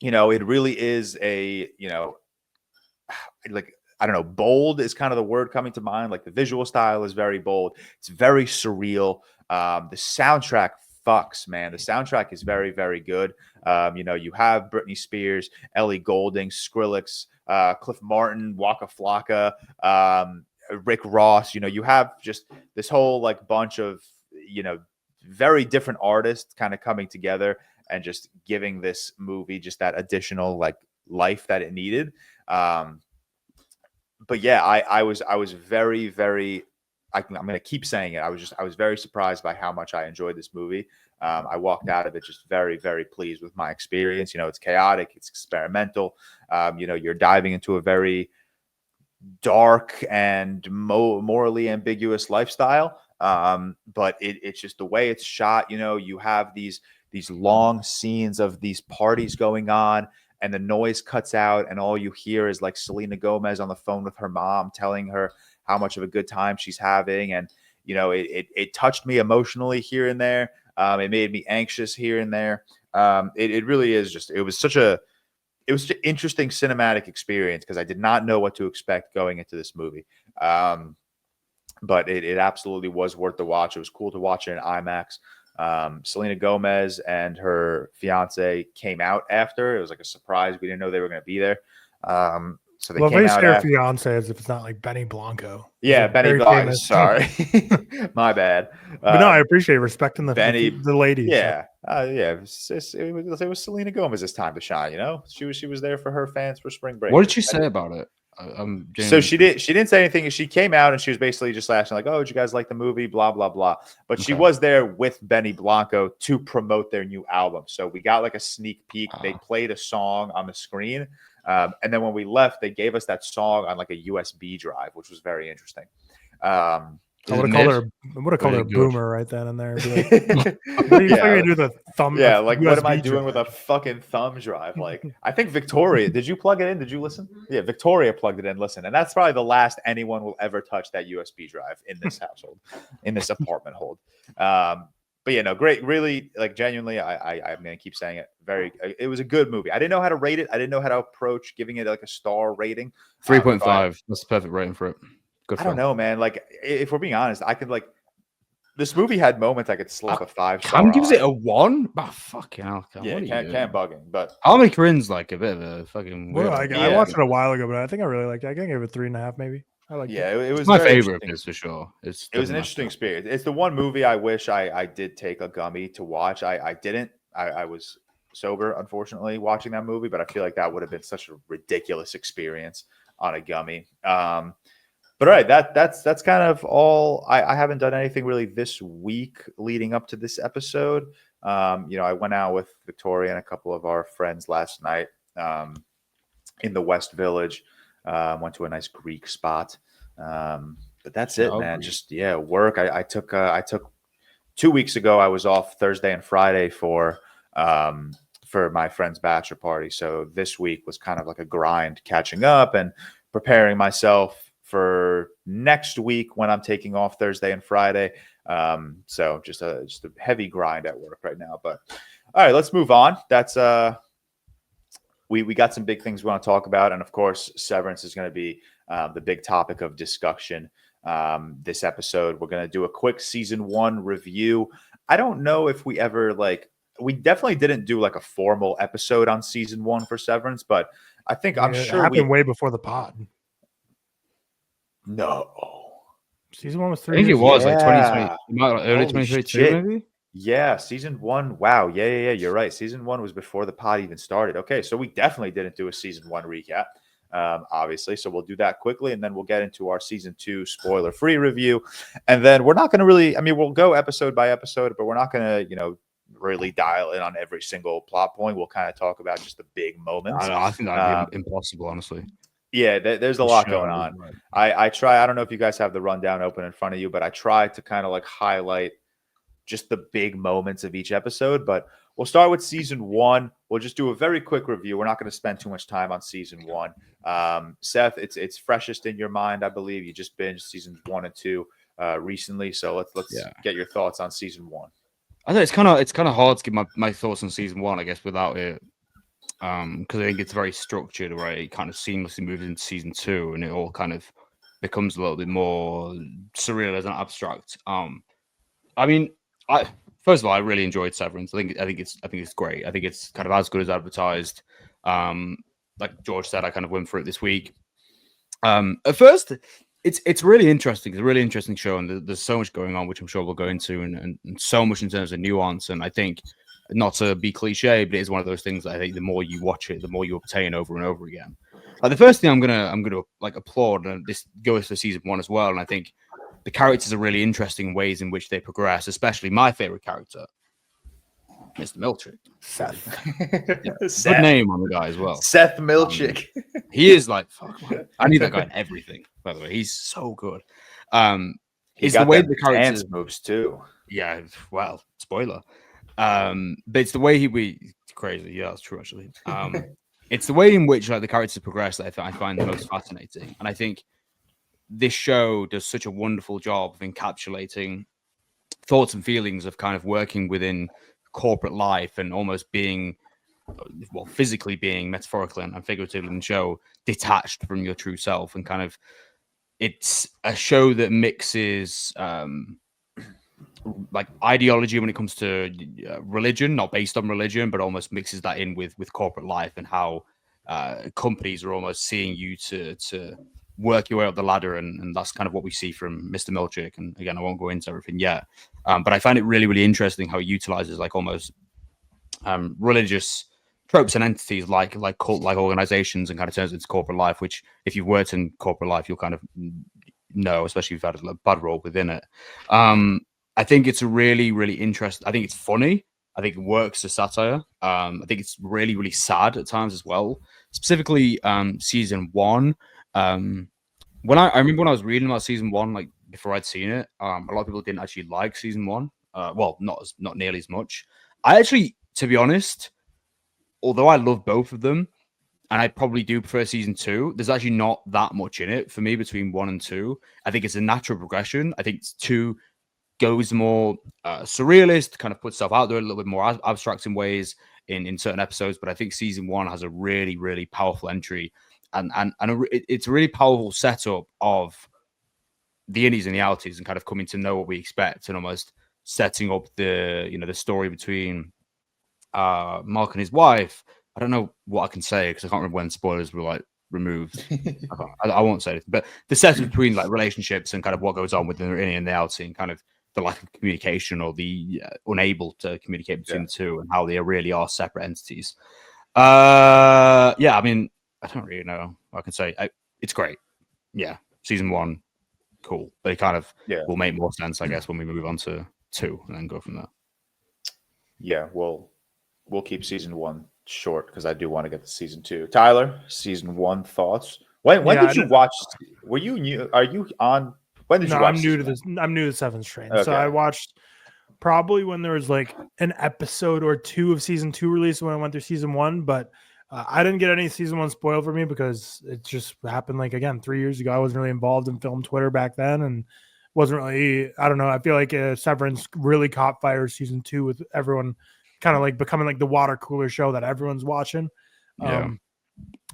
It really is like, I don't know, bold is kind of the word coming to mind. Like, the visual style is very bold. It's very surreal. The soundtrack fucks, man. The soundtrack is very, very good. You have Britney Spears, Ellie Goulding, Skrillex, Cliff Martin, Waka Flocka, Rick Ross. You have just this whole like bunch of, very different artists kind of coming together and just giving this movie just that additional like life that it needed. But yeah, I was very, very, I'm going to keep saying it. I was very surprised by how much I enjoyed this movie. I walked out of it just very, very pleased with my experience. It's chaotic, it's experimental. You're diving into a very dark and morally ambiguous lifestyle. But it's just the way it's shot. You have these long scenes of these parties going on, and the noise cuts out, and all you hear is like Selena Gomez on the phone with her mom telling her how much of a good time she's having. And it touched me emotionally here and there. It made me anxious here and there. It really is just, it was such an interesting cinematic experience, because I did not know what to expect going into this movie. But it absolutely was worth the watch. It was cool to watch it in IMAX. Selena Gomez and her fiance came out after. It was like a surprise. We didn't know they were going to be there. So they came out her fiance as if it's not like Benny Blanco. Yeah, Benny Blanco. Sorry, my bad. But no, I appreciate respecting the ladies. Yeah, it was Selena Gomez's time to shine. She was there for her fans for spring break. What did she say about it? So she didn't say anything. She came out and she was basically just asking like, "Oh, did you guys like the movie?" Blah blah blah. But she was there with Benny Blanco to promote their new album. So we got like a sneak peek. They played a song on the screen, and then when we left, they gave us that song on like a USB drive, which was very interesting. I would have called her a boomer right then and there. Like, what are you going to do the thumb? Yeah, like USB what am I doing with a fucking thumb drive? Like, I think Victoria, did you plug it in? Did you listen? Yeah, Victoria plugged it in. Listen, and that's probably the last anyone will ever touch that USB drive in this household, in this apartment hold. But yeah, no, great, really, like genuinely, I'm gonna keep saying it. It was a good movie. I didn't know how to rate it. I didn't know how to approach giving it like a star rating. 3.5. That's the perfect rating for it. I don't know, man. Like, if we're being honest, I could like this movie had moments I could slap a 5-star. Cam gives it a 1. Oh, fucking hell. Yeah, Cam bugging. But Harmony Corinne's like a bit of a fucking weird. I watched it a while ago, but I think I really liked it. I think I gave it 3.5 maybe. I like it was my favorite of his for sure. It was an interesting experience. It's the one movie I wish I did take a gummy to watch. I didn't. I was sober, unfortunately, watching that movie, but I feel like that would have been such a ridiculous experience on a gummy. But all right, that's kind of all. I haven't done anything really this week leading up to this episode. I went out with Victoria and a couple of our friends last night in the West Village. Went to a nice Greek spot. But that's it, man. Just work. I took 2 weeks ago. I was off Thursday and Friday for my friend's bachelor party. So this week was kind of like a grind, catching up and preparing myself for next week when I'm taking off Thursday and Friday. So just a heavy grind at work right now. But all right, let's move on. That's we got some big things we want to talk about, and of course, Severance is going to be the big topic of discussion this episode. We're going to do a quick season 1 review. I don't know if we ever we definitely didn't do like a formal episode on season 1 for Severance, but I think I'm sure it happened way before the pod. No. Season 1 was 3 I think years it was ago. like 2020, early 2022, shit. maybe. Yeah, season 1. Wow. Yeah. You're right. Season 1 was before the pod even started. Okay, so we definitely didn't do a season 1 recap, obviously. So we'll do that quickly, and then we'll get into our season 2 spoiler-free review. And then we're not going to really, we'll go episode by episode, but we're not going to, really dial in on every single plot point. We'll kind of talk about just the big moments. I think that'd be impossible, honestly. Yeah, there's a lot going on. Right. I try. I don't know if you guys have the rundown open in front of you, but I try to kind of like highlight just the big moments of each episode. But we'll start with season 1. We'll just do a very quick review. We're not going to spend too much time on season 1. Seth, it's freshest in your mind, I believe. You just binged seasons 1 and 2 recently, so let's get your thoughts on season 1. I think it's kind of hard to give my thoughts on season 1, I guess, without it, because I think it's very structured, right? It kind of seamlessly moves into season 2, and it all kind of becomes a little bit more surreal as an abstract. First of all, I really enjoyed Severance. I think it's great. I think it's kind of as good as advertised. Like George said, I kind of went for it this week. At first, it's really interesting. It's a really interesting show, and there's so much going on, which I'm sure we'll go into, and so much in terms of nuance. And I think, not to be cliche, but it is one of those things that I think the more you watch it, the more you obtain over and over again. Like the first thing I'm gonna like applaud, and this goes for season 1 as well. And I think the characters are really interesting ways in which they progress, especially my favorite character, Mr. Milchick. Seth. Good name on the guy as well. Seth Milchick. He is like, fuck, man. I need that guy in everything, by the way. He's so good. It's the way the characters dance moves too. Yeah, well, spoiler. But it's the way it's crazy. Yeah, that's true actually. It's the way in which like the characters progress that I find the most fascinating. And I think this show does such a wonderful job of encapsulating thoughts and feelings of kind of working within corporate life and almost being, well, physically being, metaphorically and figuratively in the show, detached from your true self. And kind of, it's a show that mixes like ideology when it comes to religion, not based on religion, but almost mixes that in with corporate life and how companies are almost seeing you to work your way up the ladder, and that's kind of what we see from Mr. Milchick. And again, I won't go into everything yet, but I find it really, really interesting how he utilizes like almost religious tropes and entities like cult-like organizations and kind of turns it into corporate life, which if you've worked in corporate life, you'll kind of know, especially if you've had a bad role within it. I think it's really, really interesting. I think it's funny. I think it works as satire. I think it's really, really sad at times as well. Specifically, season 1. When I remember when I was reading about season 1, like before I'd seen it, a lot of people didn't actually like season 1. Well, not nearly as much. I actually, to be honest, although I love both of them, and I probably do prefer season 2, there's actually not that much in it for me between 1 and 2. I think it's a natural progression. I think 2 goes more surrealist, kind of puts stuff out there a little bit more abstract in ways in certain episodes. But I think season 1 has a really, really powerful entry, and it's a really powerful setup of the innies and the outies, and kind of coming to know what we expect, and almost setting up the story between Mark and his wife. I don't know what I can say because I can't remember when spoilers were like removed. I won't say it, but the setup between like relationships and kind of what goes on within the innie and the outie, and kind of the lack of communication or the unable to communicate between the two, and how they really are separate entities. I mean, I don't really know what I can say. It's great. Yeah, season 1, cool. But it kind of will make more sense, I guess, when we move on to 2 and then go from there. Yeah, we'll keep season 1 short because I do want to get to season 2. Tyler, season 1 thoughts. When did you watch? Were you new? Are you on? When did you watch? I'm new to this. I'm new to Seventh Train. Okay. So I watched probably when there was like an episode or 2 of season 2 released when I went through season 1, but I didn't get any season 1 spoiled for me because it just happened like, again, 3 years ago. I wasn't really involved in film Twitter back then, and wasn't really, I don't know. I feel like Severance really caught fire season 2 with everyone kind of like becoming like the water cooler show that everyone's watching.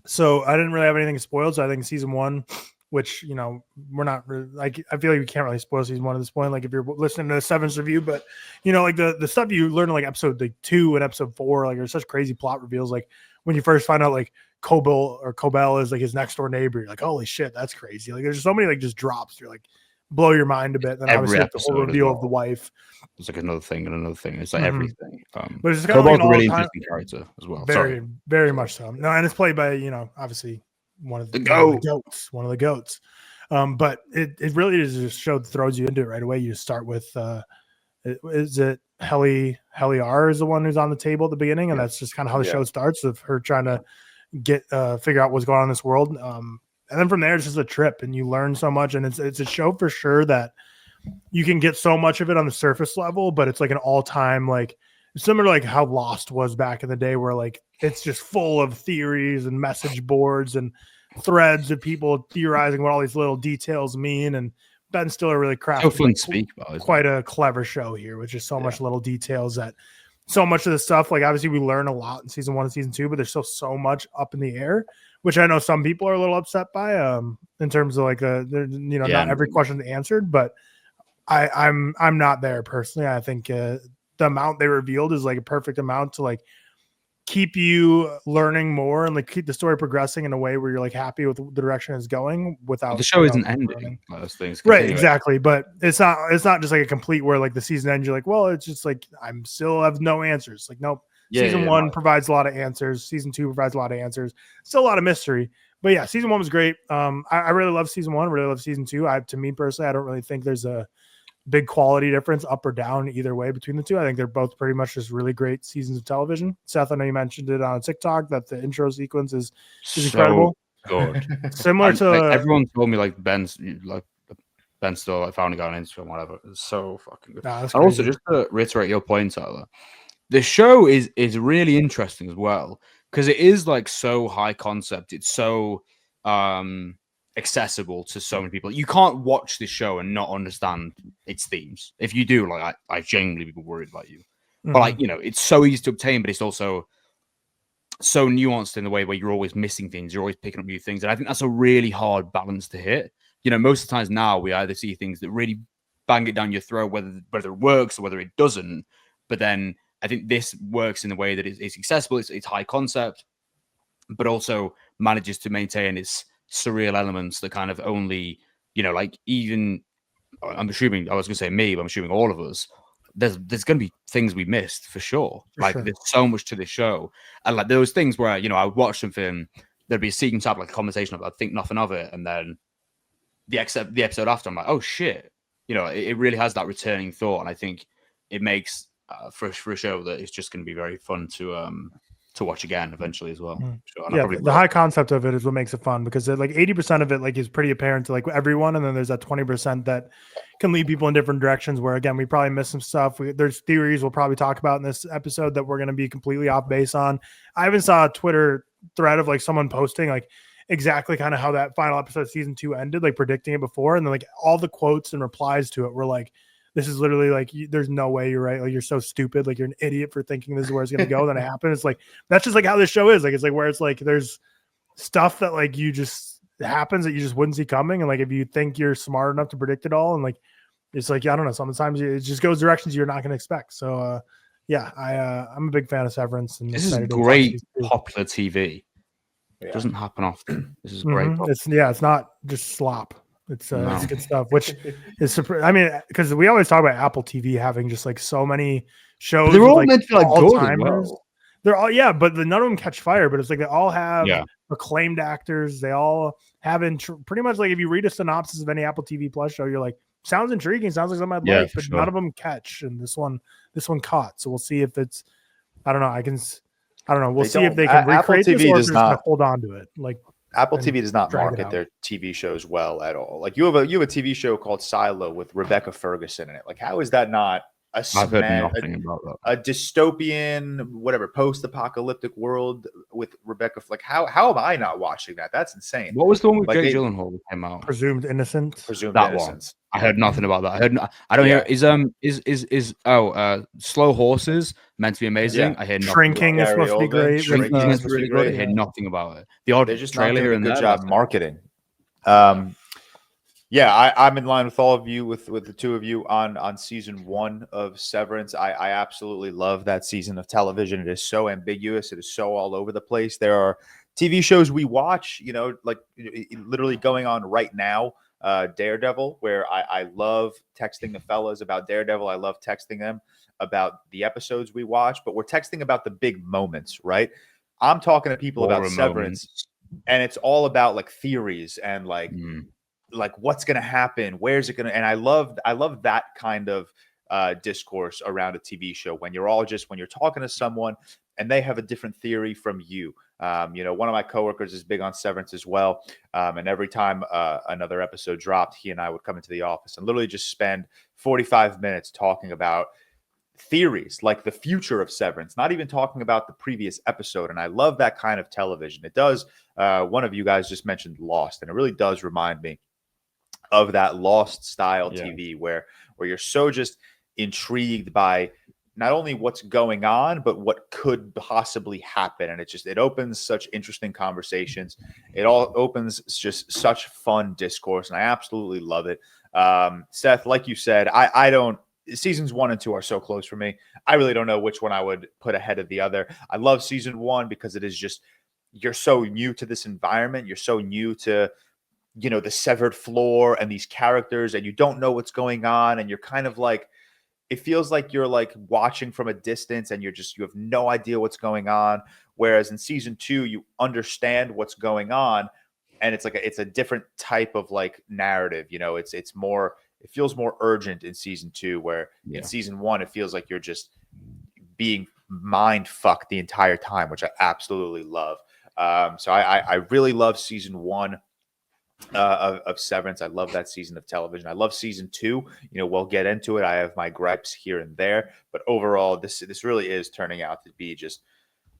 So I didn't really have anything spoiled. So I think season 1 which, you know, we're not like, I feel like we can't really spoil season 1 at this point. Like if you're listening to the Severance review, but you know, like the stuff you learn in like episode like 2 and episode 4, like there's such crazy plot reveals. Like when you first find out like Cobell is like his next door neighbor, you're like, holy shit, that's crazy. Like there's so many like just drops. You're like, blow your mind a bit. Then Every obviously like, the whole reveal of the wife. It's like another thing and another thing. It's like everything. But it's kind of like a really interesting character as well. Very, very much so. No, and it's played by, you know, obviously one of the goats. But it really is just a show that throws you into it right away. You just start with is it Helly R is the one who's on the table at the beginning, and that's just kind of how the show starts, of her trying to get figure out what's going on in this world. And then from there, it's just a trip, and you learn so much. And it's a show for sure that you can get so much of it on the surface level, but it's like an all-time, like similar to like how Lost was back in the day, where like it's just full of theories and message boards and threads of people theorizing what all these little details mean. And Ben Stiller really crafted so fun to speak about, quite a clever show here, with just so much little details that so much of the stuff, like obviously we learn a lot in season 1 and season 2, but there's still so much up in the air, which I know some people are a little upset by, in terms of like not every question answered, but I'm not there personally. I think the amount they revealed is like a perfect amount to like keep you learning more and like keep the story progressing in a way where you're like happy with the direction it's going without the show isn't ending. Those things right, exactly. But it's not just like a complete where like the season ends, you're like, well, it's just like I'm still have no answers. Like, nope. Season 1 provides a lot of answers. Season 2 provides a lot of answers. Still a lot of mystery. But yeah, season 1 was great. I really love season 1. Really love season 2. To me personally, I don't really think there's a big quality difference up or down either way between the two. I think they're both pretty much just really great seasons of television. Seth, I know you mentioned it on TikTok that the intro sequence is incredible. Good. Similar to everyone told me like Ben Stiller, I found a guy on Instagram, whatever. It's so fucking good. And also, just to reiterate your point, Tyler, the show is really interesting as well, because it is like so high concept. It's so accessible to so many people. You can't watch this show and not understand its themes. If you do, like I genuinely be worried about you. But like, you know, it's so easy to obtain, but it's also so nuanced in the way where you're always missing things, you're always picking up new things. And I think that's a really hard balance to hit. You know, most of the times now we either see things that really bang it down your throat, whether it works or whether it doesn't. But then I think this works in the way that it's accessible, it's high concept, but also manages to maintain its surreal elements that kind of only, you know, like even, I'm assuming, I was going to say me, but I'm assuming all of us, there's going to be things we missed for sure. There's so much to this show. And like those things where, you know, I would watch something, there'd be a sequence up, like a conversation about, I'd think nothing of it. And then the episode after, I'm like, oh shit. You know, it really has that returning thought. And I think it makes for a show that is just going to be very fun to watch again eventually as well. Sure. The high concept of it is what makes it fun, because like 80% of it like is pretty apparent to like everyone, and then there's that 20% that can lead people in different directions where, again, we probably miss some stuff. There's theories we'll probably talk about in this episode that we're going to be completely off base on. I even saw a Twitter thread of like someone posting like exactly kind of how that final episode of season 2 ended, like predicting it before, and then like all the quotes and replies to it were like, this is literally like, there's no way you're right. Like, you're so stupid. Like, you're an idiot for thinking this is where it's going to go. Then it happened. It's like, that's just like how this show is. Like, it's like where it's like, there's stuff that like you just happens that you just wouldn't see coming. And like, if you think you're smart enough to predict it all, and like, it's like, I don't know, sometimes it just goes directions you're not going to expect. So I'm a big fan of Severance. And this is great popular TV. It doesn't happen often. This is great. It's not just slop. It's good stuff, which is, I mean, because we always talk about Apple TV having just like so many shows. They're all like meant to be like all-timers. They're all, but none of them catch fire. But it's like they all have acclaimed actors. They all have pretty much like if you read a synopsis of any Apple TV Plus show, you're like, sounds intriguing, sounds like something I'd like, but none of them catch. And this one caught. So we'll see if it's, I don't know. We'll see if they can recreate this, or if they're going to hold on to it. Like, Apple TV does not market their TV shows well at all. Like you have a TV show called Silo with Rebecca Ferguson in it. Like, how is that not a dystopian, whatever, post-apocalyptic world with Rebecca? Like, how am I not watching that? That's insane. What was the one with Jake Gyllenhaal that came out? Presumed Innocence. Presumed Innocence. I heard nothing about that. I don't hear. Is Slow Horses meant to be amazing? I hear nothing. Shrinking is supposed to be great. Shrinking is really great. I hear nothing about it. The odd they're just trailer not doing here a and good there. job marketing. Yeah, I'm in line with all of you, with the two of you on season 1 of Severance. I absolutely love that season of television. It is so ambiguous. It is so all over the place. There are TV shows we watch, like literally going on right now. Daredevil, where I love texting the fellas about Daredevil. I love texting them about the episodes we watch, but we're texting about the big moments, right? I'm talking to people about Severance, and it's all about like theories and like what's going to happen, where's it going to, and I love that kind of discourse around a TV show when you're talking to someone and they have a different theory from you. One of my coworkers is big on Severance as well, and every time another episode dropped, he and I would come into the office and literally just spend 45 minutes talking about theories, like the future of Severance, not even talking about the previous episode. And I love that kind of television. It does. One of you guys just mentioned Lost, and it really does remind me of that Lost style TV where you're so just intrigued by not only what's going on, but what could possibly happen. And it opens such interesting conversations. It all opens just such fun discourse. And I absolutely love it. Seth, like you said, I don't, seasons 1 and 2 are so close for me. I really don't know which one I would put ahead of the other. I love season 1 because it is just, you're so new to this environment. You're so new to, the severed floor and these characters, and you don't know what's going on. And you're kind of like, it feels like you're like watching from a distance and you have no idea what's going on. Whereas in season 2, you understand what's going on. And it's a different type of like narrative. It's more, it feels more urgent in season 2, where in season 1, it feels like you're just being mind fucked the entire time, which I absolutely love. So I really love season 1 of Severance. I love that season of television. I love season 2. We'll get into it. I have my gripes here and there, but overall, this really is turning out to be just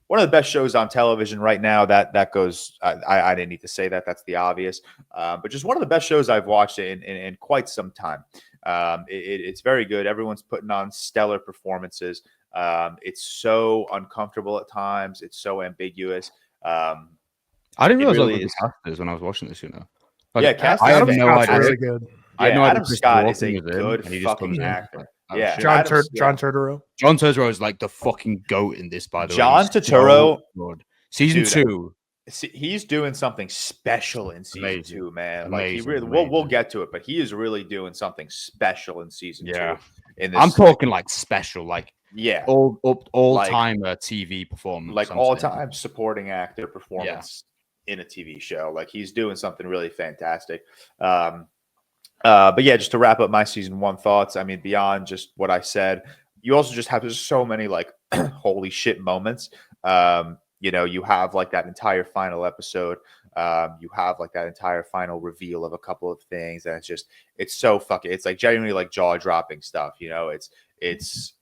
one of the best shows on television right now. That goes. I didn't need to say that. That's the obvious. But just one of the best shows I've watched in quite some time. It's very good. Everyone's putting on stellar performances. It's so uncomfortable at times. It's so ambiguous. I didn't realize really what the cast is when I was watching this. Cast I have Adam no Scott's idea. really good. I know Adam Scott is a good fucking actor. Yeah, John Turturro. John Turturro is like the fucking goat in this, by the way. John Turturro, season 2. He's doing something special in season 2, man. Amazing, like we'll get to it, but he is really doing something special in season 2. In this, I'm talking like special, like all like, time TV performance, like all time supporting actor performance in a TV show. Like he's doing something really fantastic. But yeah, just to wrap up my season 1 thoughts, I mean, beyond just what I said, you also just have so many like holy shit moments. You have like that entire final episode. You have like that entire final reveal of a couple of things, and it's so fucking, it's like genuinely like jaw dropping stuff. It's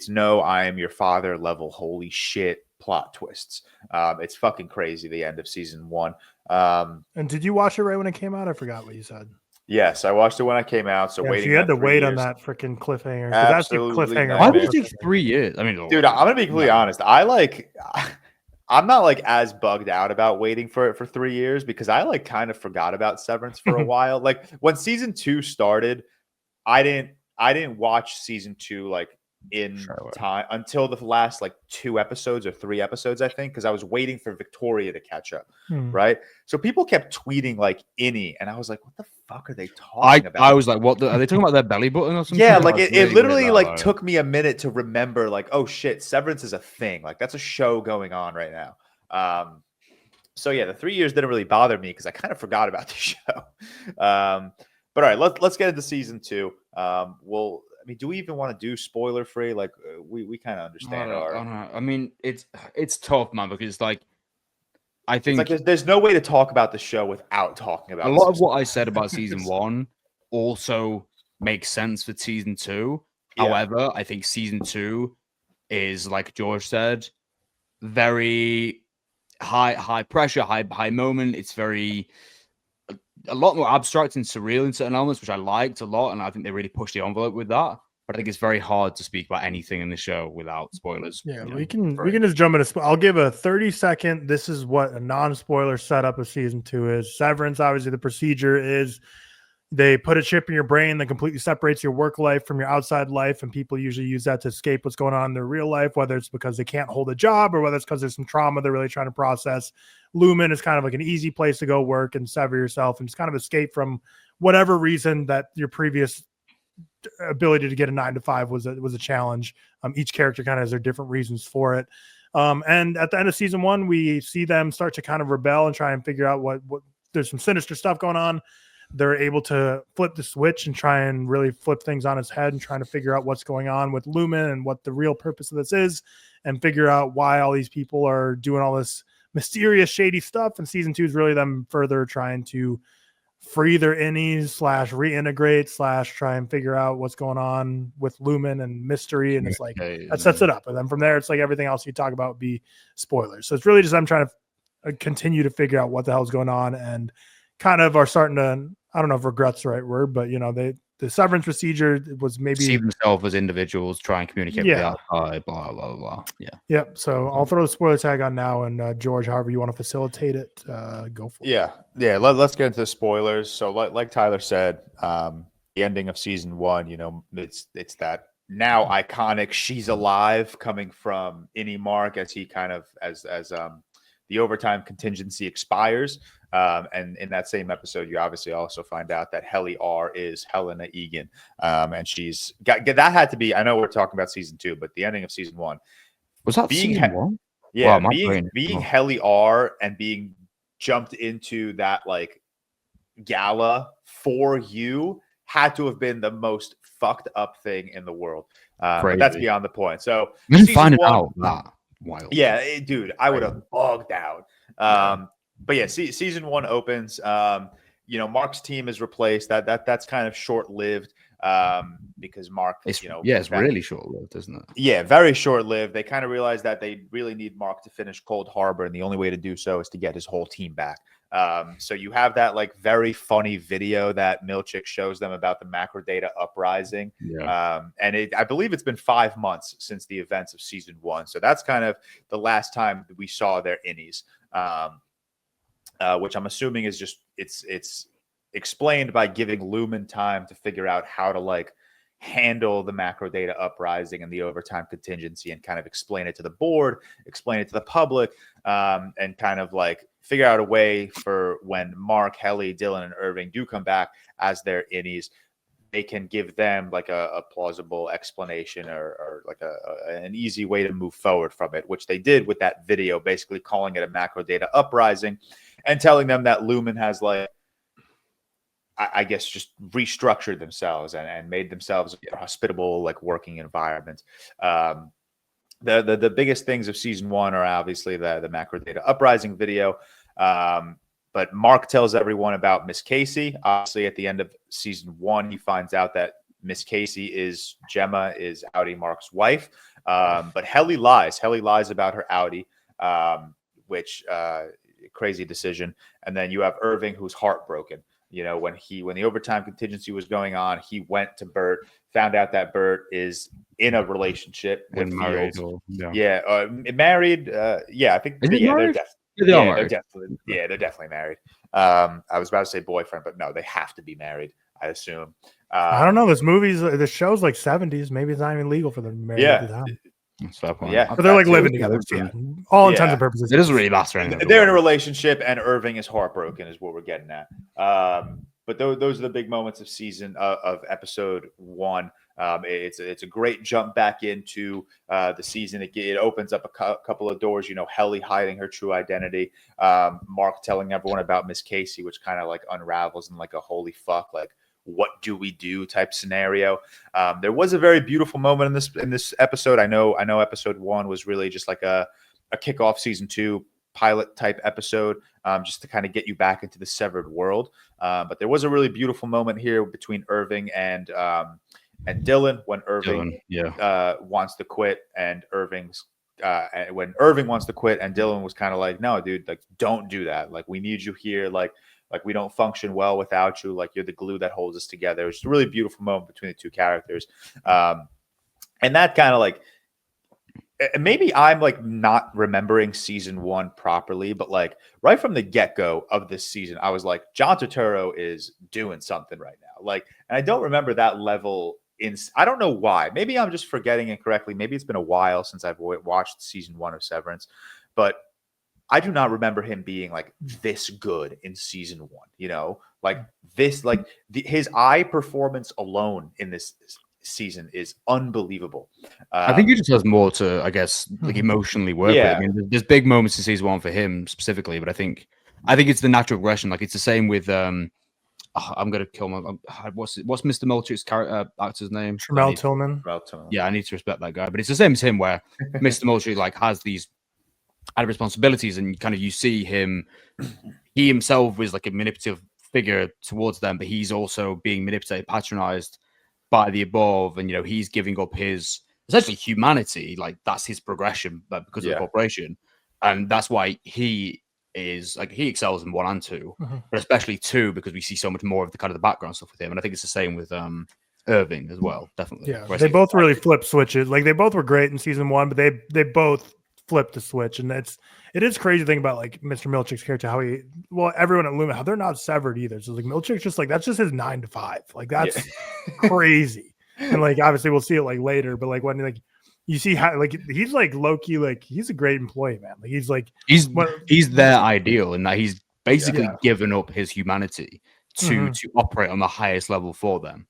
no I am your father level holy shit plot twists. It's fucking crazy. The end of season 1. And did you watch it right when it came out? I forgot what you said. Yes, I watched it when I came out. So waiting. You had to wait years. on that freaking cliffhanger. Absolutely. That's the cliffhanger. Why would it take 3 years? I mean, dude, I'm gonna be completely honest. I'm not like as bugged out about waiting for it for 3 years, because I like kind of forgot about Severance for a while. Like when season 2 started, I didn't watch season 2 like in time until the last like 2 episodes or 3 episodes, I think, because I was waiting for Victoria to catch up. Right. So people kept tweeting like Innie, and I was like, what the fuck are they talking about? I was like, what are they talking about, their belly button or something? Yeah, like it literally like took me a minute to remember, like, oh shit, Severance is a thing. Like that's a show going on right now. So yeah, the 3 years didn't really bother me because I kind of forgot about the show. But all right, let's get into season 2. I mean, do we even want to do spoiler free? Like we kind of understand. I mean, it's tough, man, because like I think it's like there's no way to talk about the show without talking about a lot of what I said about season 1 also makes sense for season 2. Yeah. However, I think season 2 is, like George said, very high pressure, high moment. It's very a lot more abstract and surreal in certain elements, which I liked a lot, and I think they really pushed the envelope with that. but I think it's very hard to speak about anything in the show without spoilers. Yeah, you know, we can for it. just jump into. I'll give a 30-second. This is what a non-spoiler setup of season 2 is. Severance, obviously, the procedure is they put a chip in your brain that completely separates your work life from your outside life, and people usually use that to escape what's going on in their real life, whether it's because they can't hold a job or whether it's because there's some trauma they're really trying to process. Lumen is kind of like an easy place to go work and sever yourself and just kind of escape from whatever reason that your previous ability to get a 9 to 5 was a challenge. Each character kind of has their different reasons for it. And at the end of season 1, we see them start to kind of rebel and try and figure out what there's some sinister stuff going on. They're able to flip the switch and try and really flip things on its head and trying to figure out what's going on with Lumen and what the real purpose of this is, and figure out why all these people are doing all this mysterious, shady stuff. And season 2 is really them further trying to free their innies / reintegrate / try and figure out what's going on with Lumen and mystery. And it's like, that sets it up. And then from there, it's like everything else you talk about would be spoilers. So it's really just, I'm trying to continue to figure out what the hell's going on, and kind of are starting to, I don't know if regret's the right word, but the severance procedure was maybe see themselves as individuals, try and communicate with the outside, blah, blah, blah. Yeah. Yep. So I'll throw the spoiler tag on now, and George, however you want to facilitate it, go for it. Yeah. Let's get into the spoilers. So like Tyler said, the ending of season 1, it's that now iconic "she's alive" coming from Innie Mark as he kind of as the overtime contingency expires. And in that same episode, you obviously also find out that Helly R is Helena Egan. And she's got that had to be, I know we're talking about season 2, but the ending of season 1. Was that season 1? Yeah, wow, being Helly R and being jumped into that like gala for you had to have been the most fucked up thing in the world. But that's beyond the point. So you didn't find out that wild. Yeah, dude, I would have bugged out. But yeah, season 1 opens. Mark's team is replaced. That's kind of short-lived because Mark, it's really short-lived, isn't it? Yeah, very short-lived. They kind of realize that they really need Mark to finish Cold Harbor, and the only way to do so is to get his whole team back. So you have that like very funny video that Milchick shows them about the macrodata uprising. Yeah. And I believe it's been 5 months since the events of season 1. So that's kind of the last time that we saw their innies. Which I'm assuming is just it's explained by giving Lumen time to figure out how to like handle the macro data uprising and the overtime contingency, and kind of explain it to the board, explain it to the public, and kind of like figure out a way for when Mark, Helly, Dylan, and Irving do come back as their innies, they can give them like a plausible explanation or like an easy way to move forward from it, which they did with that video, basically calling it a macro data uprising and telling them that Lumen has like, I guess, just restructured themselves and made themselves a hospitable, like working environment. The biggest things of season 1 are obviously the macro data uprising video. But Mark tells everyone about Miss Casey. Obviously, at the end of season 1, he finds out that Miss Casey Gemma is Outie Mark's wife. But Helly lies. Helly lies about her Outie, which crazy decision. And then you have Irving, who's heartbroken. When the overtime contingency was going on, he went to Bert, found out that Bert is in a relationship with Fields. Married. I think. They're definitely married. I was about to say boyfriend, but no, they have to be married, I assume. I don't know. This show's like 70s. Maybe it's not even legal for them to be married at the time. Yeah, but they're like living together. All intents and purposes. It doesn't really last for anything. They're in a relationship, and Irving is heartbroken, is what we're getting at. But those are the big moments of episode 1. It's a great jump back into the season. It opens up a couple of doors. Helly hiding her true identity. Mark telling everyone about Miss Casey, which kind of like unravels in like a holy fuck, like what do we do type scenario. There was a very beautiful moment in this episode. I know episode 1 was really just like a kickoff season 2 pilot type episode, just to kind of get you back into the severed world. But there was a really beautiful moment here between Irving and Dylan when Irving wants to quit, and when Irving wants to quit, and Dylan was kind of like, no, dude, like don't do that. Like we need you here. Like Like, we don't function well without you. Like, you're the glue that holds us together. It's a really beautiful moment between the two characters. And that kind of like, maybe I'm like not remembering season 1 properly, but like right from the get-go of this season, I was like, John Turturro is doing something right now. Like, and I don't remember that level I don't know why. Maybe I'm just forgetting incorrectly. Maybe it's been a while since I've watched season 1 of Severance, but I do not remember him being like this good in season 1, you know, like this, like his eye performance alone in this season is unbelievable. I think he just has more to, I guess, like emotionally work with. I mean, there's big moments in season 1 for him specifically, but I think it's the natural progression. Like, it's the same with I'm gonna kill my what's Mr. Milchick's actor's name? Tramel Tillman. Yeah, I need to respect that guy, but it's the same as him, where Mr. Milchick like has these added responsibilities, and kind of you see him. He himself is like a manipulative figure towards them, but he's also being manipulated, patronized by the above, and he's giving up his essentially humanity. Like, that's his progression, but because of the corporation, and that's why he is like, he excels in 1 and 2, but especially 2, because we see so much more of the kind of the background stuff with him. And I think it's the same with Irving as well. Definitely, they both really flip switches. Like, they both were great in season 1, but they both flipped the switch. And it is crazy thing about like Mr. Milchick's character, how everyone at Lumen, how they're not severed either. So like Milchick's just like, that's just his 9 to 5. Like, that's crazy. And like, obviously we'll see it like later, but like when like you see how like he's like low-key, like he's a great employee, man. Like, he's their ideal, in that he's basically given up his humanity to operate on the highest level for them.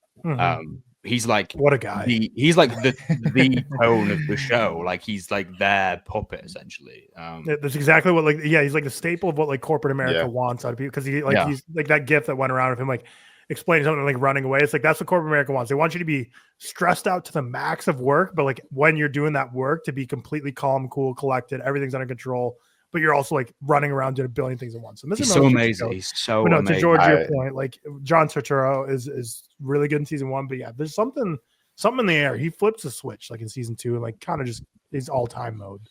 He's like, what a guy. He's like the tone of the show. Like, he's like their puppet essentially. That's exactly what he's like the staple of what like corporate America wants out of people, because he's like that gif that went around of him like explaining something, like running away. It's like, that's what corporate America wants. They want you to be stressed out to the max of work, but like when you're doing that work, to be completely calm, cool, collected, everything's under control, but you're also like running around doing a billion things at once. And he's so amazing. He's so amazing. To George, your point, like John Turturro is really good in season 1, but there's something in the air. He flips the switch like in season 2, and like kind of just is all-time mode.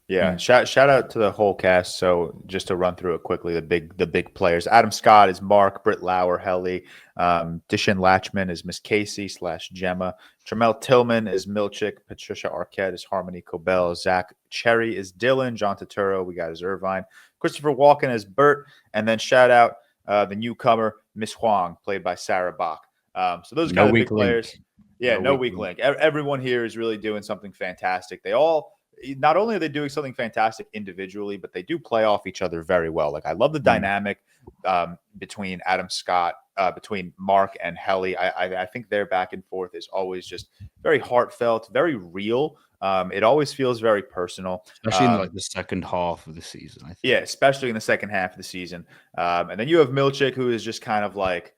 Yeah, shout out to the whole cast. So just to run through it quickly, the big players. Adam Scott is Mark, Britt Lauer, Helly. Dishin Latchman is Miss Casey / Gemma. Tramel Tillman is Milchick. Patricia Arquette is Harmony Cobell. Zach Cherry is Dylan. John Turturro, we got his Irvine. Christopher Walken is Bert. And then shout out the newcomer, Miss Huang, played by Sarah Bach. So those are kind of big players. Yeah, no weak link. Everyone here is really doing something fantastic. They all, not only are they doing something fantastic individually, but they do play off each other very well. Like, I love the dynamic between Adam Scott, between Mark and Helly. I think their back and forth is always just very heartfelt, very real. It always feels very personal, especially in like the second half of the season. I think. Yeah, especially in the second half of the season. And then you have Milchick, who is just kind of like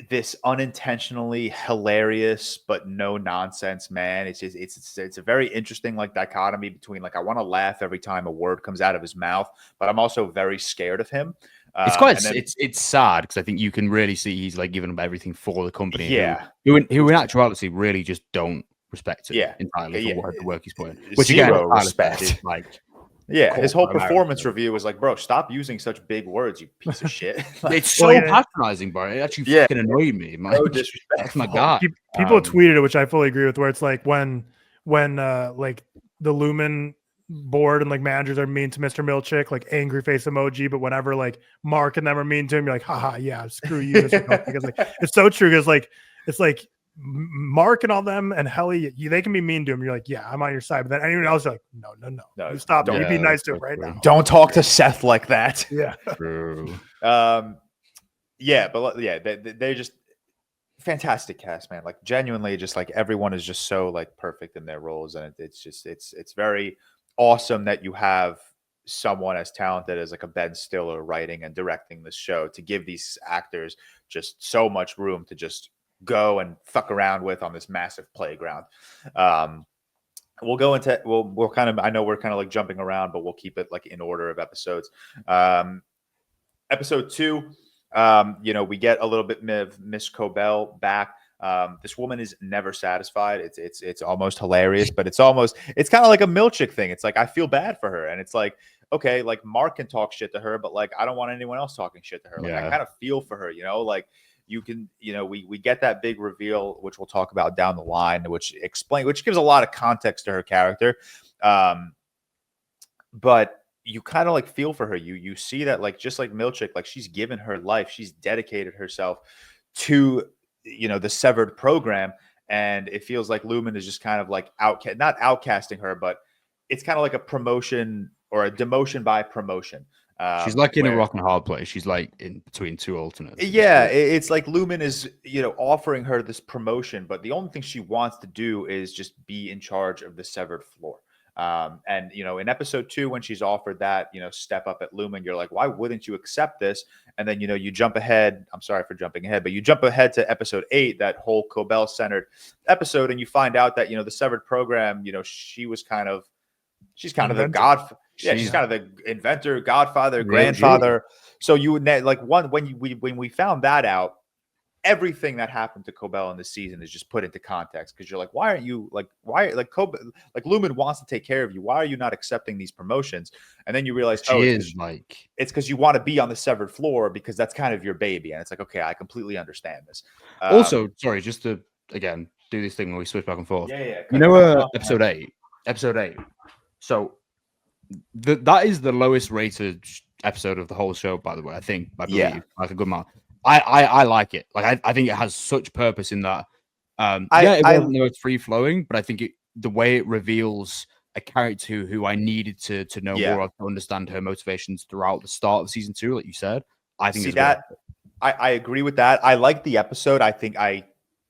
this unintentionally hilarious but no nonsense man. It's just it's a very interesting like dichotomy between like, I want to laugh every time a word comes out of his mouth, but I'm also very scared of him. It's quite it's sad, because I think you can really see he's like giving up everything for the company. Who in actuality really just don't respect it entirely for the work he's putting. Which again, respect is like. Yeah, his whole performance review was like, bro, stop using such big words, you piece of shit. Like, it's so patronizing, bro. It actually fucking annoyed me. No disrespect. That's my God. People tweeted it, which I fully agree with, where it's like when like the Lumen board and like managers are mean to Mr. Milchick, like angry face emoji, but whenever like Mark and them are mean to him, you're like, haha, yeah, screw you, Mr. Milchick. Because like it's so true, because like it's like Mark and all them and Helly, they can be mean to him. You're like, yeah, I'm on your side. But then anyone else, you're like, no, you stop it. You be nice to him right now. Don't talk to Seth like that. Yeah. True. They're just fantastic cast, man. Like, genuinely, just like everyone is just so like perfect in their roles, and it's very awesome that you have someone as talented as like a Ben Stiller writing and directing this show, to give these actors just so much room to just go and fuck around with on this massive playground. We'll go into we'll kind of, I know we're kind of like jumping around, but we'll keep it like in order of episodes. Episode 2, we get a little bit of Miss Cobell back. This woman is never satisfied. It's almost hilarious, but it's kind of like a Milchick thing. It's like I feel bad for her, and it's like, okay, like Mark can talk shit to her, but like I don't want anyone else talking shit to her. Like I kind of feel for her, like you can, we get that big reveal, which we'll talk about down the line, which gives a lot of context to her character. But you kind of like feel for her. You see that, like, just like Milchick, like she's given her life, she's dedicated herself to, the severed program. And it feels like Lumen is just kind of like not outcasting her, but it's kind of like a promotion or a demotion by promotion. She's like in a rock and hard place. She's like in between two alternates. Yeah, it's like Lumen is, offering her this promotion, but the only thing she wants to do is just be in charge of the severed floor. And in episode 2, when she's offered that, step up at Lumen, you're like, why wouldn't you accept this? And then, you jump ahead. I'm sorry for jumping ahead, but you jump ahead to episode 8, that whole Cobell centered episode. And you find out that, the severed program, she's kind of the god. Yeah, she's kind of the inventor, godfather, grandfather. So you would like when we found that out, everything that happened to Cobell in this season is just put into context, because you're like, why aren't you like Lumen wants to take care of you? Why are you not accepting these promotions? And then you realize, it's because you want to be on the severed floor, because that's kind of your baby. And it's like, okay, I completely understand this. Also, sorry, just to again do this thing where we switch back and forth. Yeah. Episode 8. So that is the lowest rated episode of the whole show, by the way. I believe like a good amount. I like it. Like I think it has such purpose in that. It's free flowing, but I think the way it reveals a character who I needed to know more of, to understand her motivations throughout the start of season 2, like you said. I think I agree with that. I like the episode. I think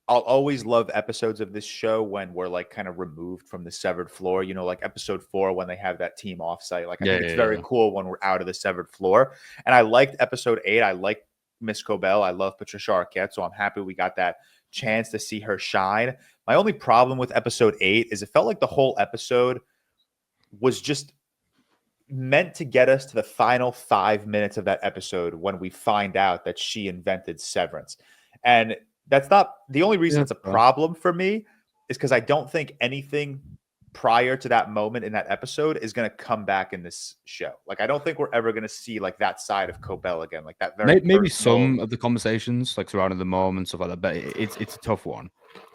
I'll always love episodes of this show when we're like kind of removed from the severed floor, like episode 4, when they have that team offsite. Like I think it's very cool when we're out of the severed floor. And I liked episode 8. I like Miss Cobell. I love Patricia Arquette, so I'm happy we got that chance to see her shine. My only problem with episode 8 is it felt like the whole episode was just meant to get us to the final 5 minutes of that episode when we find out that she invented Severance. And that's not the only reason it's a problem for me, is because I don't think anything prior to that moment in that episode is going to come back in this show. Like, I don't think we're ever going to see like that side of Cobell again. Like that very maybe some of the conversations like surrounding the mom and stuff like that, but it's a tough one.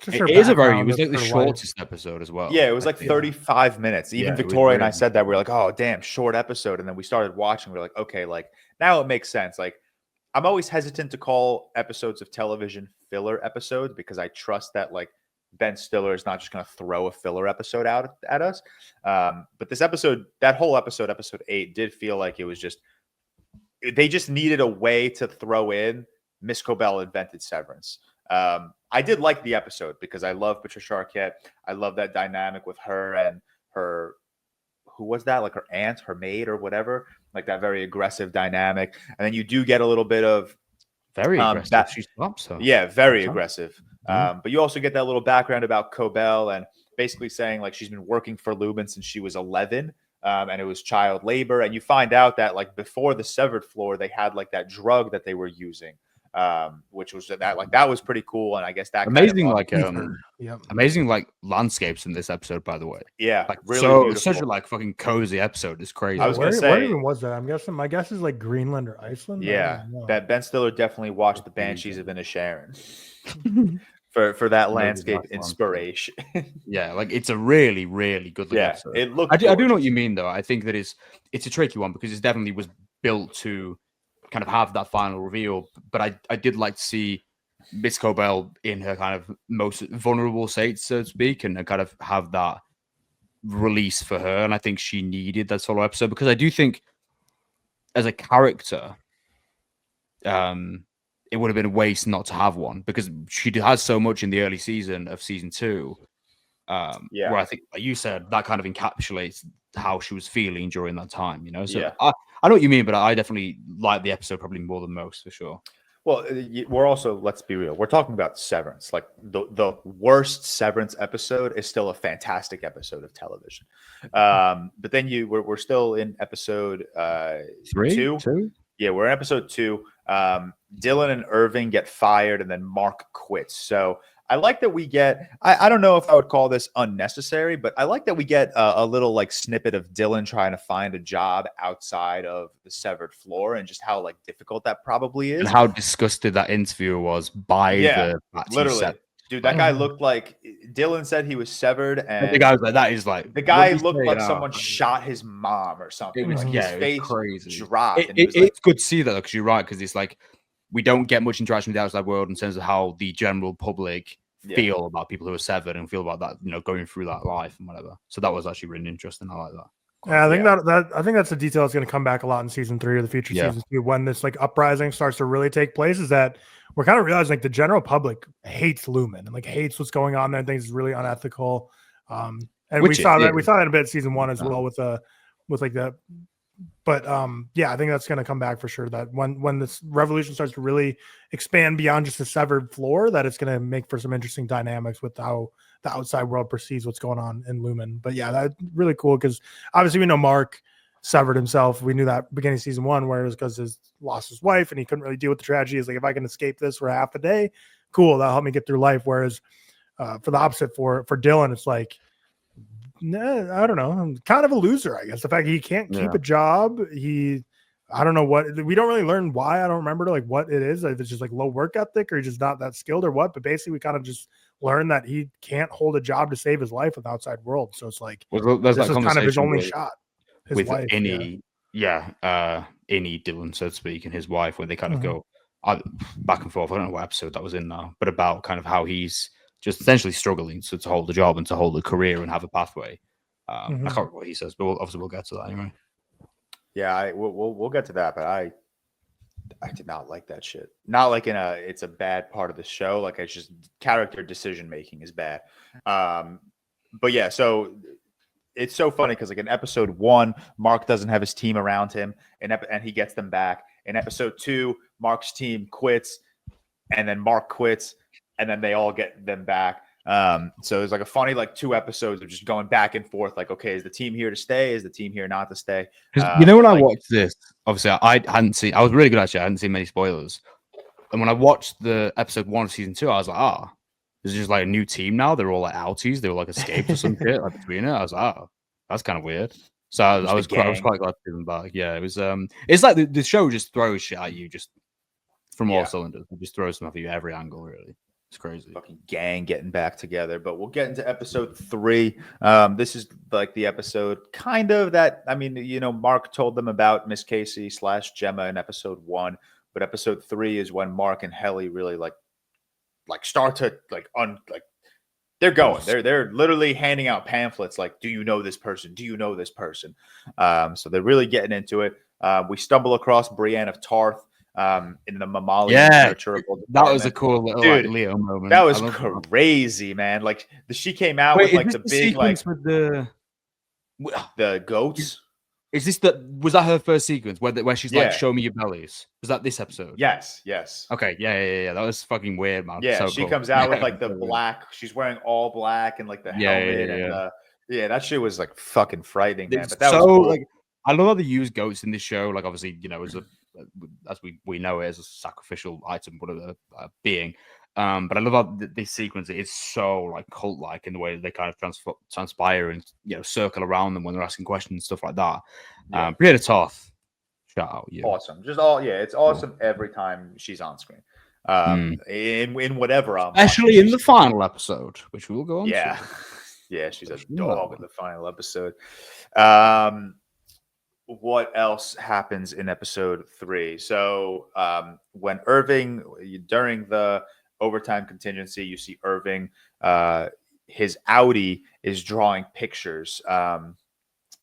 It was like the shortest episode as well. Yeah, it was like 35 minutes. Even Victoria and I said that. We were like, oh damn, short episode. And then we started watching. We were like, okay, like now it makes sense. Like, I'm always hesitant to call episodes of television filler episodes, because I trust that like Ben Stiller is not just going to throw a filler episode out at us. But this episode, that whole episode, episode 8, did feel like it was just, they just needed a way to throw in Miss Cobell invented Severance. I did like the episode because I love Patricia Arquette. I love that dynamic with her and her, who was that? Like her aunt, her maid or whatever, like that very aggressive dynamic. And then you do get a little bit of very aggressive. She stops her. Yeah, very aggressive. But you also get that little background about Cobell and basically saying like she's been working for Lumen since she was 11, and it was child labor. And you find out that like before the severed floor, they had like that drug that they were using, which was that was pretty cool. And I guess that amazing amazing like landscapes in this episode, by the way. Yeah, like really so beautiful. Such a like fucking cozy episode. It's crazy. I was gonna say, where even was that? I'm guessing my guess is like Greenland or Iceland. Yeah, that Ben Stiller definitely watched the Banshees of Inisherin for that landscape inspiration. Yeah, like it's a really, really good episode. It looked. I do know what you mean though. I think that it's a tricky one because it definitely was built to kind of have that final reveal. But I did like to see Miss Cobell in her kind of most vulnerable state, so to speak, and kind of have that release for her. And I think she needed that solo episode because I do think as a character, it would have been a waste not to have one because she has so much in the early season of season 2. Where I think, like you said, that kind of encapsulates how she was feeling during that time, you know? So I know what you mean, but I definitely like the episode probably more than most for sure. Well, we're also, let's be real, we're talking about Severance. Like the worst Severance episode is still a fantastic episode of television. But then we're still in episode 2. Yeah, we're in episode 2. Dylan and Irving get fired, and then Mark quits. So I like that we get, I don't know if I would call this unnecessary, but I like that we get a little like snippet of Dylan trying to find a job outside of the severed floor and just how like difficult that probably is. And how disgusted that interviewer was by the literally. Dude, that guy looked like Dylan said he was severed, and the guy was like, "That is like." The guy looked like someone shot his mom or something. It was, like his face crazy. Dropped. It's good to see that because you're right, because it's like we don't get much interaction with the outside world in terms of how the general public feel about people who are severed and feel about that, going through that life and whatever. So that was actually really interesting. I like that. Yeah, I think that's a detail that's going to come back a lot in season 3 or the future seasons too. When this like uprising starts to really take place, is that we're kind of realizing like the general public hates Lumen and like hates what's going on there and thinks it's really unethical. And we saw that a bit in season 1 as well with like the. But I think that's going to come back for sure. That when this revolution starts to really expand beyond just the severed floor, that it's going to make for some interesting dynamics with how the outside world perceives what's going on in Lumen. But yeah, that's really cool because obviously we know Mark severed himself. We knew that beginning of season 1, where it was because he lost his wife and he couldn't really deal with the tragedy. He's like, if I can escape this for half a day, cool, that'll help me get through life. Whereas for the opposite, for Dylan, it's like, nah, I don't know. I'm kind of a loser, I guess. The fact he can't keep a job, I don't know what, we don't really learn why. I don't remember like what it is. If it's just like low work ethic or he's just not that skilled or what. But basically, we kind of just learn that he can't hold a job to save his life with the outside world. So it's like this is kind of his only shot. His wife, any Dylan, so to speak, and his wife, where they kind of go back and forth. I don't know what episode that was in now, but about kind of how he's just essentially struggling to hold a job and to hold a career and have a pathway. I can't remember what he says, but obviously we'll get to that anyway. Yeah, we'll get to that, but I did not like that shit. Not like it's a bad part of the show. Like it's just character decision making is bad. But yeah, so it's so funny because like in episode 1, Mark doesn't have his team around him, and he gets them back. In episode 2, Mark's team quits, and then Mark quits, and then they all get them back. So it's like a funny like 2 episodes of just going back and forth. Like, okay, is the team here to stay? Is the team here not to stay? When I watched this, obviously I hadn't seen. I was really good actually. I hadn't seen many spoilers, and when I watched the episode 1 of season 2, I was like, this is just like a new team now. They're all like outies. They were like escaped or some shit like between it. I was like, that's kind of weird. So I was quite glad to see them back. Yeah, it was. It's like the show just throws shit at you just from all cylinders. It just throws stuff at you every angle. Really, it's crazy. Fucking gang getting back together. But we'll get into episode 3. This is like the episode kind of that. I mean, Mark told them about Miss Casey / Gemma in episode 1, but episode 3 is when Mark and Helly really like start to they're going. They're literally handing out pamphlets like, do you know this person? Do you know this person? So they're really getting into it. We stumble across Brienne of Tarth in the Mammalian nurturable department. That was a cool little Leo moment. That was crazy, man. Like she came out with like the big like with the goats. Was that her first sequence where she's like, show me your bellies? Was that this episode? Yes. Okay, yeah. That was fucking weird, man. Yeah, so she cool. comes out with like the black. She's wearing all black and like the helmet and that shit was like fucking frightening, man. But that was cool. Like, I love how they use goats in this show. Like, obviously, as we know it as a sacrificial item, whatever being. But I love how this sequence is so like cult-like in the way that they kind of transpire and circle around them when they're asking questions and stuff like that. Brienne Tarth, shout out, awesome. Just it's awesome every time she's on screen. In whatever, especially in the final episode, which we will go on. Yeah, she's a dog in the final episode. What else happens in episode 3? So when Irving, during the overtime contingency, you see Irving, his Audi is drawing pictures.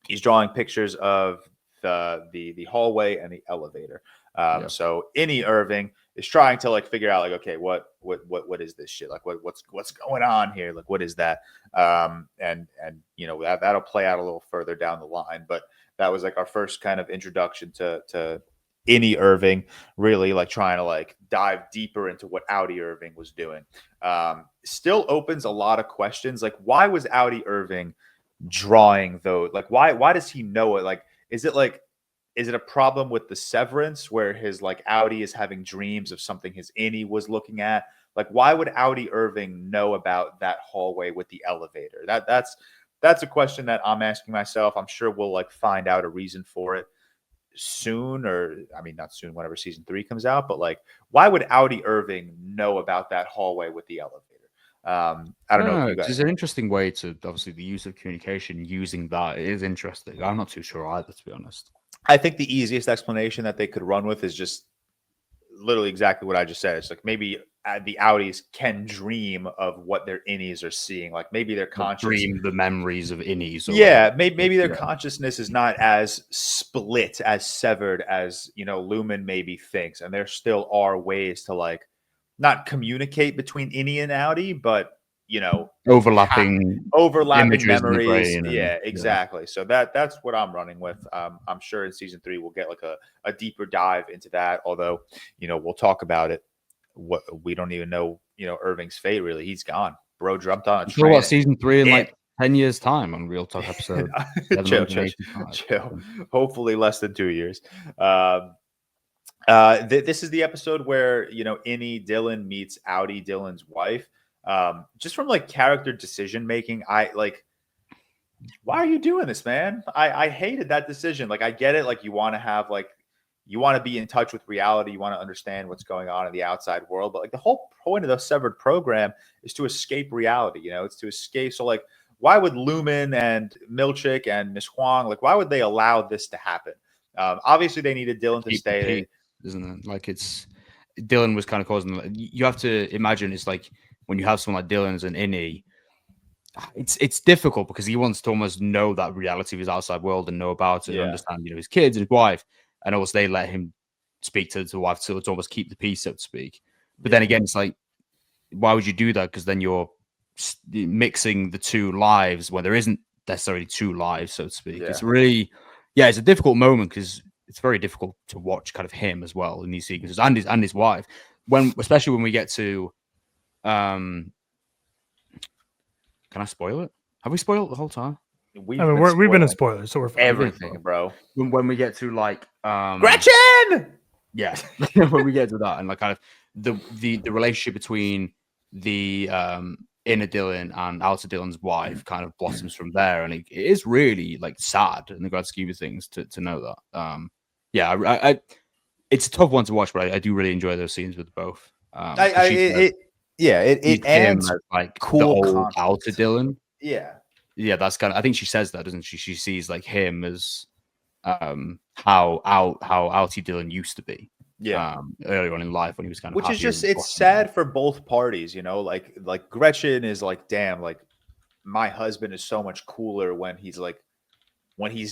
He's drawing pictures of the hallway and the elevator. So Irving is trying to like figure out like, okay, what is this shit? Like what's going on here? Like what is that? And that'll play out a little further down the line, but that was like our first kind of introduction to Irving, really like trying to like dive deeper into what Audi Irving was doing. Still opens a lot of questions. Like, why was Audi Irving drawing those? Like, why does he know it? Like, is it a problem with the severance where his like Audi is having dreams of something his innie was looking at? Like, why would Audi Irving know about that hallway with the elevator? That's a question that I'm asking myself. I'm sure we'll like find out a reason for it soon, or I mean, not soon, whenever season 3 comes out. But like, why would Audi Irving know about that hallway with the elevator? I don't know if you guys. It's an interesting way to obviously the use of communication using that. It is interesting. I'm not too sure either, to be honest. I think the easiest explanation that they could run with is just literally exactly what I just said. It's like maybe the Audis can dream of what their innies are seeing. Like maybe their conscious dream the memories of innies. Yeah, maybe their consciousness is not as split, as severed as Lumen maybe thinks, and there still are ways to like not communicate between Innie and Audi, but overlapping memories. Yeah, exactly. So that's what I'm running with. I'm sure in season 3 we'll get like a deeper dive into that. Although, we'll talk about it. What we don't even know, Irving's fate really. He's gone. Bro jumped on a train. What season 3 in like 10 years time on ReelTok episode? Chill. Hopefully less than 2 years. This is the episode where Innie Dylan meets Audi Dylan's wife. Just from like character decision making, I like, why are you doing this, man? I hated that decision. Like, I get it. Like, you want to be in touch with reality. You want to understand what's going on in the outside world. But like, the whole point of the severed program is to escape reality. It's to escape. So like, why would Lumen and Milchick and Miss Huang, like, why would they allow this to happen? Obviously they needed Dylan to stay. Isn't it? Like, Dylan was kind of causing. You have to imagine it's like when you have someone like Dylan as an innie, it's difficult because he wants to almost know that reality of his outside world and know about it and understand, his kids and his wife, and also they let him speak to the wife to almost keep the peace, so to speak. But then again, it's like, why would you do that? Because then you're mixing the two lives when there isn't necessarily two lives, so to speak. It's really, it's a difficult moment because it's very difficult to watch kind of him as well in these sequences and his wife, especially when we get to can I spoil it? Have we spoiled it the whole time? We've been in spoilers, so we're fine. Everything, bro. When we get to like Gretchen, when we get to that and like kind of the relationship between the inner Dylan and outer Dylan's wife kind of blossoms from there, and it is really like sad in the grand scheme of things to know that. It's a tough one to watch, but I do really enjoy those scenes with both. It adds like cool the old outer Dylan. Yeah, that's kind of. I think she says that, doesn't she? She sees like him as how outy Dylan used to be. Earlier on in life when he was kind of, which is just, it's sad for both parties, like Gretchen is like, damn, like my husband is so much cooler when he's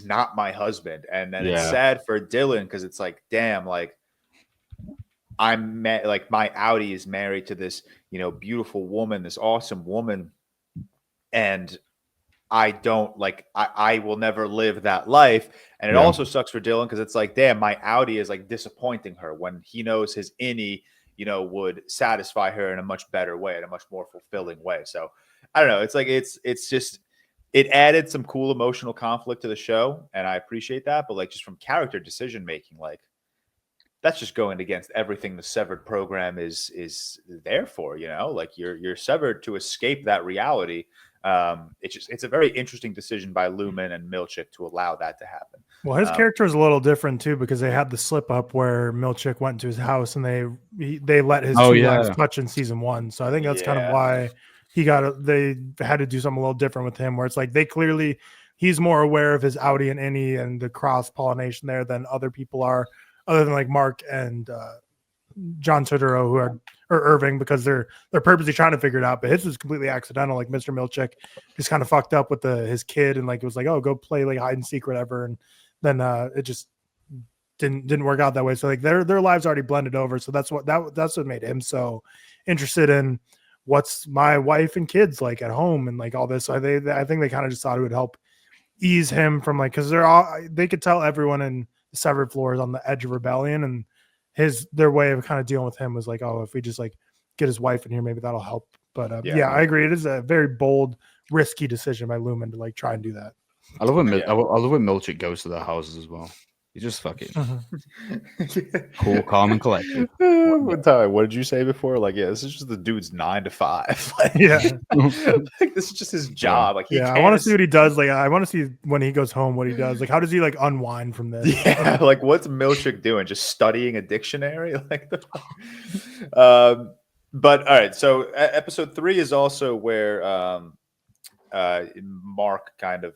not my husband, and then it's sad for Dylan because it's like, damn, like like my Audi is married to this beautiful woman, this awesome woman, and I don't like, I will never live that life. And it also sucks for Dylan because it's like, damn, my Audi is like disappointing her when he knows his innie, would satisfy her in a much better way, in a much more fulfilling way. So I don't know. It's like, it's just, it added some cool emotional conflict to the show, and I appreciate that. But like, just from character decision making, like that's just going against everything the severed program is there for, like you're severed to escape that reality. It's a very interesting decision by Lumen and Milchick to allow that to happen. Well, his character is a little different too, because they had the slip up where Milchick went to his house and they let his two lives touch in season 1. So I think that's kind of why they had to do something a little different with him, where it's like he's more aware of his Audi and Innie and the cross pollination there than other people are, other than like Mark and John Turturro, who are Irving, because they're purposely trying to figure it out. But his was completely accidental. Like Mr. Milchick just kind of fucked up with his kid, and like it was like, oh, go play like hide and seek, whatever. And then it just didn't work out that way. So like their lives already blended over. So that's what made him so interested in what's my wife and kids like at home and like all this. So I think they kind of just thought it would help ease him from like, because they could tell everyone in the severed floor is on the edge of rebellion, and their way of kind of dealing with him was like, oh, if we just like get his wife in here, maybe that'll help. But I agree. It is a very bold, risky decision by Lumen to like try and do that. I love when Milchick goes to their houses as well. He's just fucking cool, calm, and collected. What did you say before? Like, yeah, this is just the dude's 9 to 5. Like, like, this is just his job. Like, I want to see what he does. Like, I want to see when he goes home what he does. Like, how does he like unwind from this? Yeah, like, what's Milchick doing? Just studying a dictionary? Like, but all right. So, episode 3 is also where Mark kind of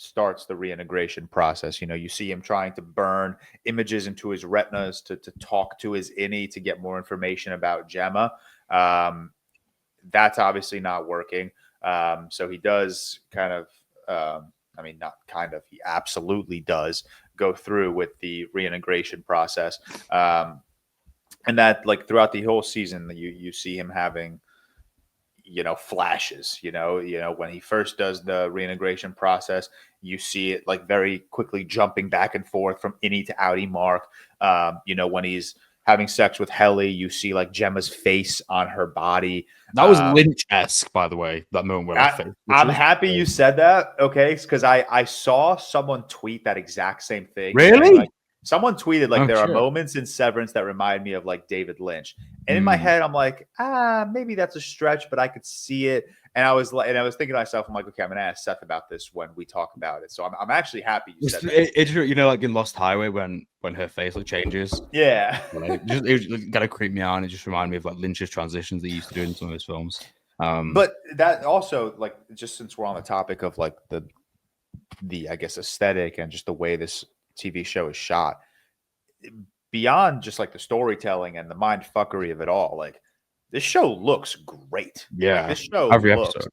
starts the reintegration process. You know, you see him trying to burn images into his retinas to talk to his innie to get more information about Gemma. That's obviously not working. So he does kind of, not kind of, he absolutely does go through with the reintegration process. And that, like, throughout the whole season, you see him having, flashes, when he first does the reintegration process, you see it like very quickly jumping back and forth from innie to outie Mark. When he's having sex with Helly, you see like Gemma's face on her body. That was Lynch-esque, by the way, that moment where I'm happy you said that. Okay. Cause I saw someone tweet that exact same thing. Really? Like, someone tweeted like there are moments in Severance that remind me of like David Lynch. And in my head, I'm like, maybe that's a stretch, but I could see it. And I was thinking to myself, I'm like, okay, I'm gonna ask Seth about this when we talk about it. So I'm actually happy you said that. It's like in Lost Highway when her face like changes. Yeah. It kind of creeped me out, and it just reminded me of like Lynch's transitions that he used to do in some of his films. But that also, like, just since we're on the topic of like the I guess aesthetic and just the way this TV show is shot, beyond just like the storytelling and the mind fuckery of it all, like, this show looks great. Yeah, like, this show every looks episode.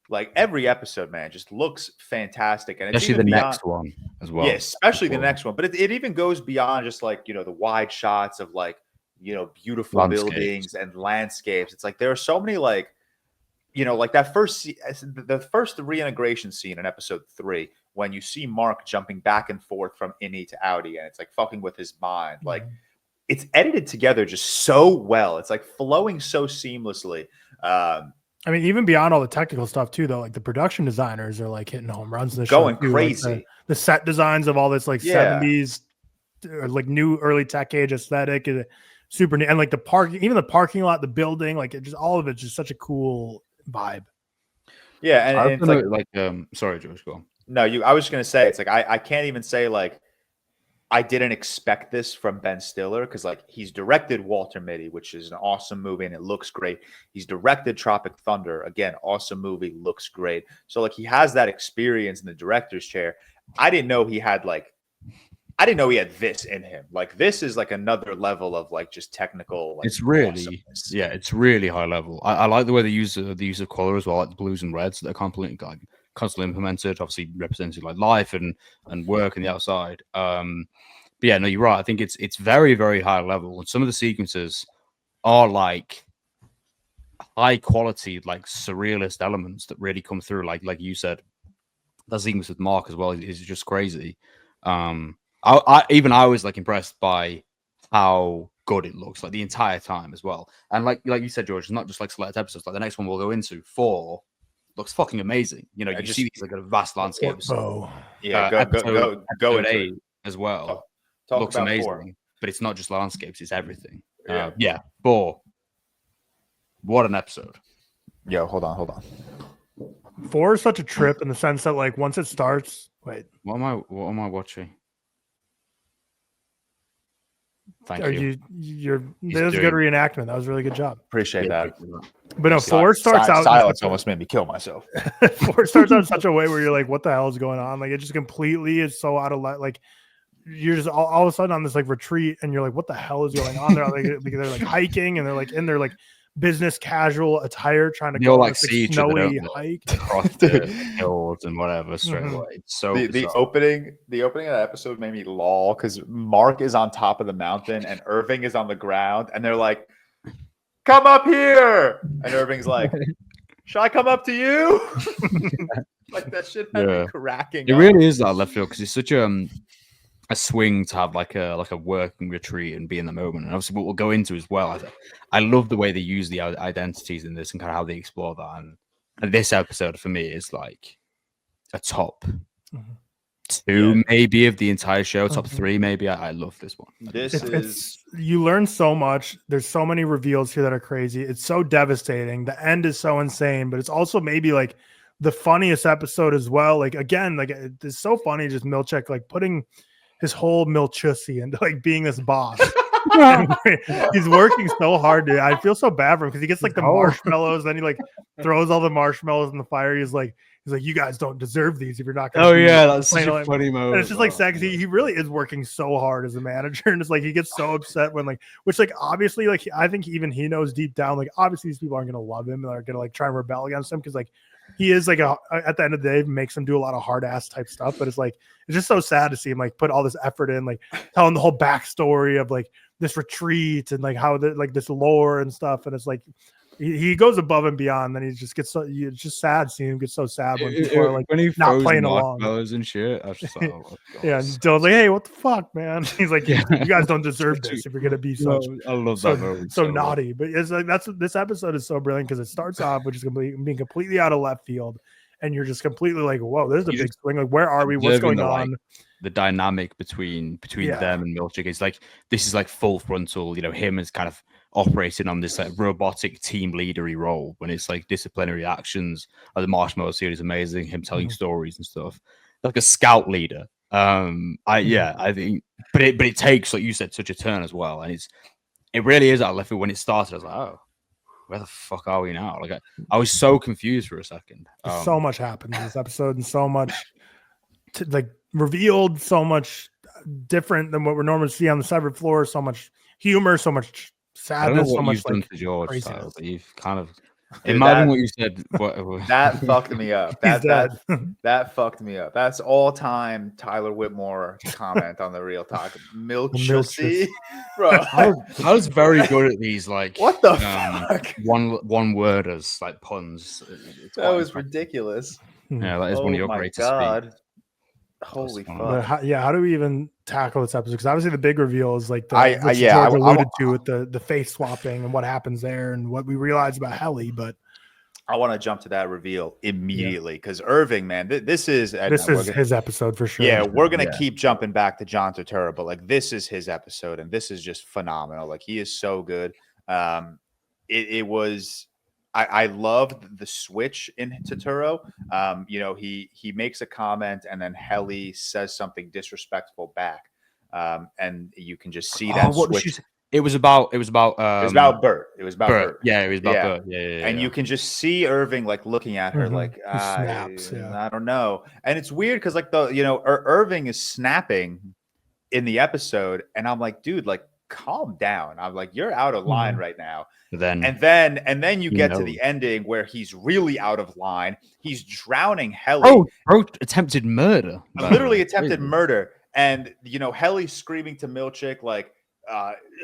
Like every episode, man, just looks fantastic. And it's especially the beyond, next one as well. Yeah, especially the next one. But it even goes beyond just like, the wide shots of like, beautiful buildings and landscapes. It's like there are so many like, like that the first reintegration scene in episode 3, when you see Mark jumping back and forth from innie to outie, and it's like fucking with his mind. Like, it's edited together just so well. It's like flowing so seamlessly. Even beyond all the technical stuff too, though, like the production designers are like hitting home runs in the going show too. crazy. Like the set designs of all this like 70s or like new early tech age aesthetic is super neat. And like the parking lot, the building, like it just, all of it's just such a cool vibe. Yeah, and it's like sorry, George, go on. No, I was just gonna say, it's like I can't even say like I didn't expect this from Ben Stiller, because like he's directed Walter Mitty, which is an awesome movie and it looks great. He's directed Tropic Thunder, again, awesome movie, looks great. So like he has that experience in the director's chair. I didn't know he had this in him. Like, this is like another level of like just technical. Like, it's really awesomeness. It's really high level. I like the way they use the use of color as well, like the blues and reds that are constantly implemented, obviously represented like life and work and the outside. But yeah, no, you're right. I think it's very, very high level, and some of the sequences are like high quality, like surrealist elements that really come through. Like you said, that sequence with Mark as well is just crazy. I was like impressed by how good it looks, like the entire time as well. And like you said, George, it's not just like select episodes. Like the next one we'll go into 4 looks fucking amazing. You see these like a vast landscapes. Yeah, go into 8 as well. Looks amazing, 4. But it's not just landscapes; it's everything. 4. What an episode! Yo, hold on. 4 is such a trip in the sense that like once it starts, wait, what am I watching? Thank you. That was a good reenactment. That was a really good job. Appreciate that. But no, 4 starts out. Silence almost made me kill myself. 4 starts out in such a way where you're like, "What the hell is going on?" Like, it just completely is so out of like. You're just all of a sudden on this like retreat, and you're like, "What the hell is going on?" They're like hiking, and they're like in their like business casual attire, trying to go like see each snowy other hike across the hills and whatever straight away. So the opening of that episode made me lol, because Mark is on top of the mountain and Irving is on the ground, and they're like, "Come up here," and Irving's like, "Should I come up to you?" Like, that shit had me cracking. It really is that left field, because it's such a swing to have like a working retreat and be in the moment. And obviously what we'll go into as well. I love the way they use the identities in this and kind of how they explore that. And this episode for me is like a top 2 maybe of the entire show, top 3 maybe. I love this one. It's you learn so much. There's so many reveals here that are crazy. It's so devastating. The end is so insane, but it's also maybe like the funniest episode as well. Like again, like it's so funny just Milchek like putting his whole Milchussy into like being this boss. He's working so hard, dude. I feel so bad for him because he gets like the marshmallows, then he like throws all the marshmallows in the fire. He's like, you guys don't deserve these if you're not gonna that's such a funny moment. And it's just like sad because he really is working so hard as a manager, and it's like he gets so upset when like, which like obviously like I think even he knows deep down like obviously these people aren't gonna love him and are gonna like try and rebel against him because like he is like at the end of the day makes him do a lot of hard ass type stuff, but it's like it's just so sad to see him like put all this effort in, like telling the whole backstory of like this retreat and like how the like this lore and stuff, and it's like he goes above and beyond. Then he just gets so it's just sad seeing him get so sad when people are like when he not playing along and shit. I was just like, oh, yeah, and Dylan's like, hey, what the fuck, man? He's like, you guys don't deserve this if you're gonna be so I love that moment so naughty. But it's like this episode is so brilliant because it starts off with just being completely out of left field, and you're just completely like, whoa, there's a big swing. Like, where are we? What's going on? The dynamic between them and Milchek is like this is like full frontal. You know, him as kind of operating on this like robotic team leadery role when it's like disciplinary actions. Like the Marshmallow series is amazing. Him telling stories and stuff, like a scout leader. I think, but it takes, like you said, such a turn as well, and it really is out of left field. When it started, I was like, oh, where the fuck are we now? Like I was so confused for a second. So much happened in this episode, and so much like revealed, so much different than what we normally see on the Severed Floor. So much humor, so much sadness, so much like to George, Tyler, but you've kind of imagine what you said. That fucked me up. That fucked me up. That's all time Tyler Whitmore comment on the ReelTok. Milchussy, bro. I was very good at these. Like what the fuck? One worders like puns. That was ridiculous. Yeah, that is one of your greatest. God. Holy fuck! How do we even tackle this episode? Because obviously the big reveal is like George alluded to with the face swapping and what happens there and what we realize about Helly. But I want to jump to that reveal immediately because Irving, man, this is his episode for sure. Yeah, we're gonna keep jumping back to John Turturro, but like this is his episode, and this is just phenomenal. Like he is so good. It was. I loved the switch in Turturro. You know, he makes a comment and then Helly says something disrespectful back. And you can just see that switch. It was about Bert. It was about Bert. Yeah, it was about Bert. Yeah. And you can just see Irving like looking at her like snaps, I don't know. And it's weird because like Irving is snapping in the episode, and I'm like, dude, like calm down. I'm like, you're out of line right now. And then you get to the ending where he's really out of line. He's drowning Helly. Bro attempted murder. Literally attempted murder. And Helly's screaming to Milchek like,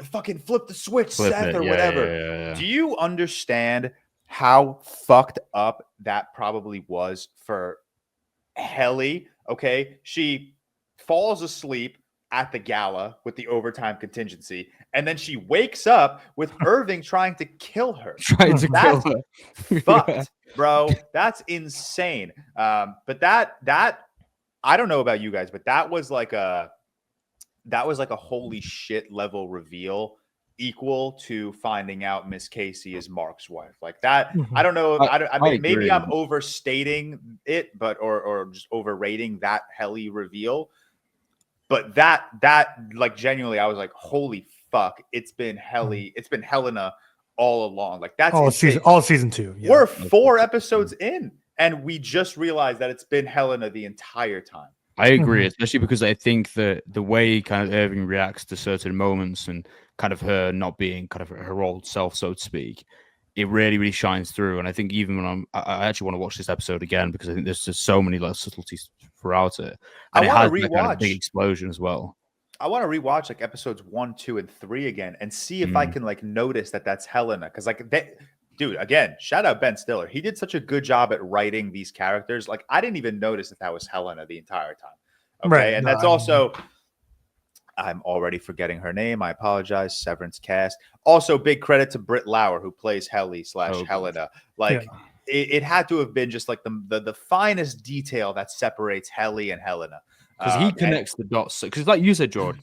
fucking flip the switch, Seth, or whatever. Yeah. Do you understand how fucked up that probably was for Helly? Okay, she falls asleep at the gala with the overtime contingency, and then she wakes up with Irving trying to kill her. Fucked, bro. That's insane. But that I don't know about you guys, but that was like a holy shit level reveal, equal to finding out Miss Casey is Mark's wife. Like that, I don't know. I mean, maybe I'm overstating it, but or just overrating that Helly reveal. But that like genuinely, I was like, holy fuck, it's been Helly, it's been Helena all along. Like that's all season 2. Yeah. We're 4 episodes in, and we just realized that it's been Helena the entire time. I agree, especially because I think that the way kind of Irving reacts to certain moments and kind of her not being kind of her old self, so to speak, it really, really shines through. And I think even when I actually want to watch this episode again because I think there's just so many like subtleties throughout it. And it has that kind of big explosion as well. I want to rewatch like episodes 1, 2, and 3 again and see if I can like notice that that's Helena. Because like dude, again, shout out Ben Stiller. He did such a good job at writing these characters. Like I didn't even notice that was Helena the entire time. Okay, right. And that's also. I'm already forgetting her name. I apologize. Severance cast. Also, big credit to Britt Lauer, who plays Helly / Helena. Like, it had to have been just like the finest detail that separates Helly and Helena. because he connects the dots. Because like you said, George,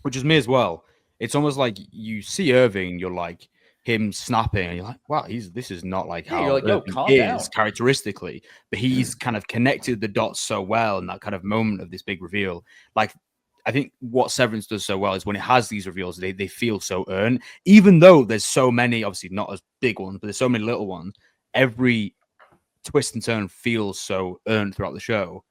which is me as well. It's almost like you see Irving, you're like him snapping, and you're like, wow, this is not like how you're like, yo, Irving calm is down. characteristically, but he's kind of connected the dots so well in that kind of moment of this big reveal. Like, I think what Severance does so well is when it has these reveals, they feel so earned, even though there's so many, obviously not as big ones, but there's so many little ones. Every twist and turn feels so earned throughout the show.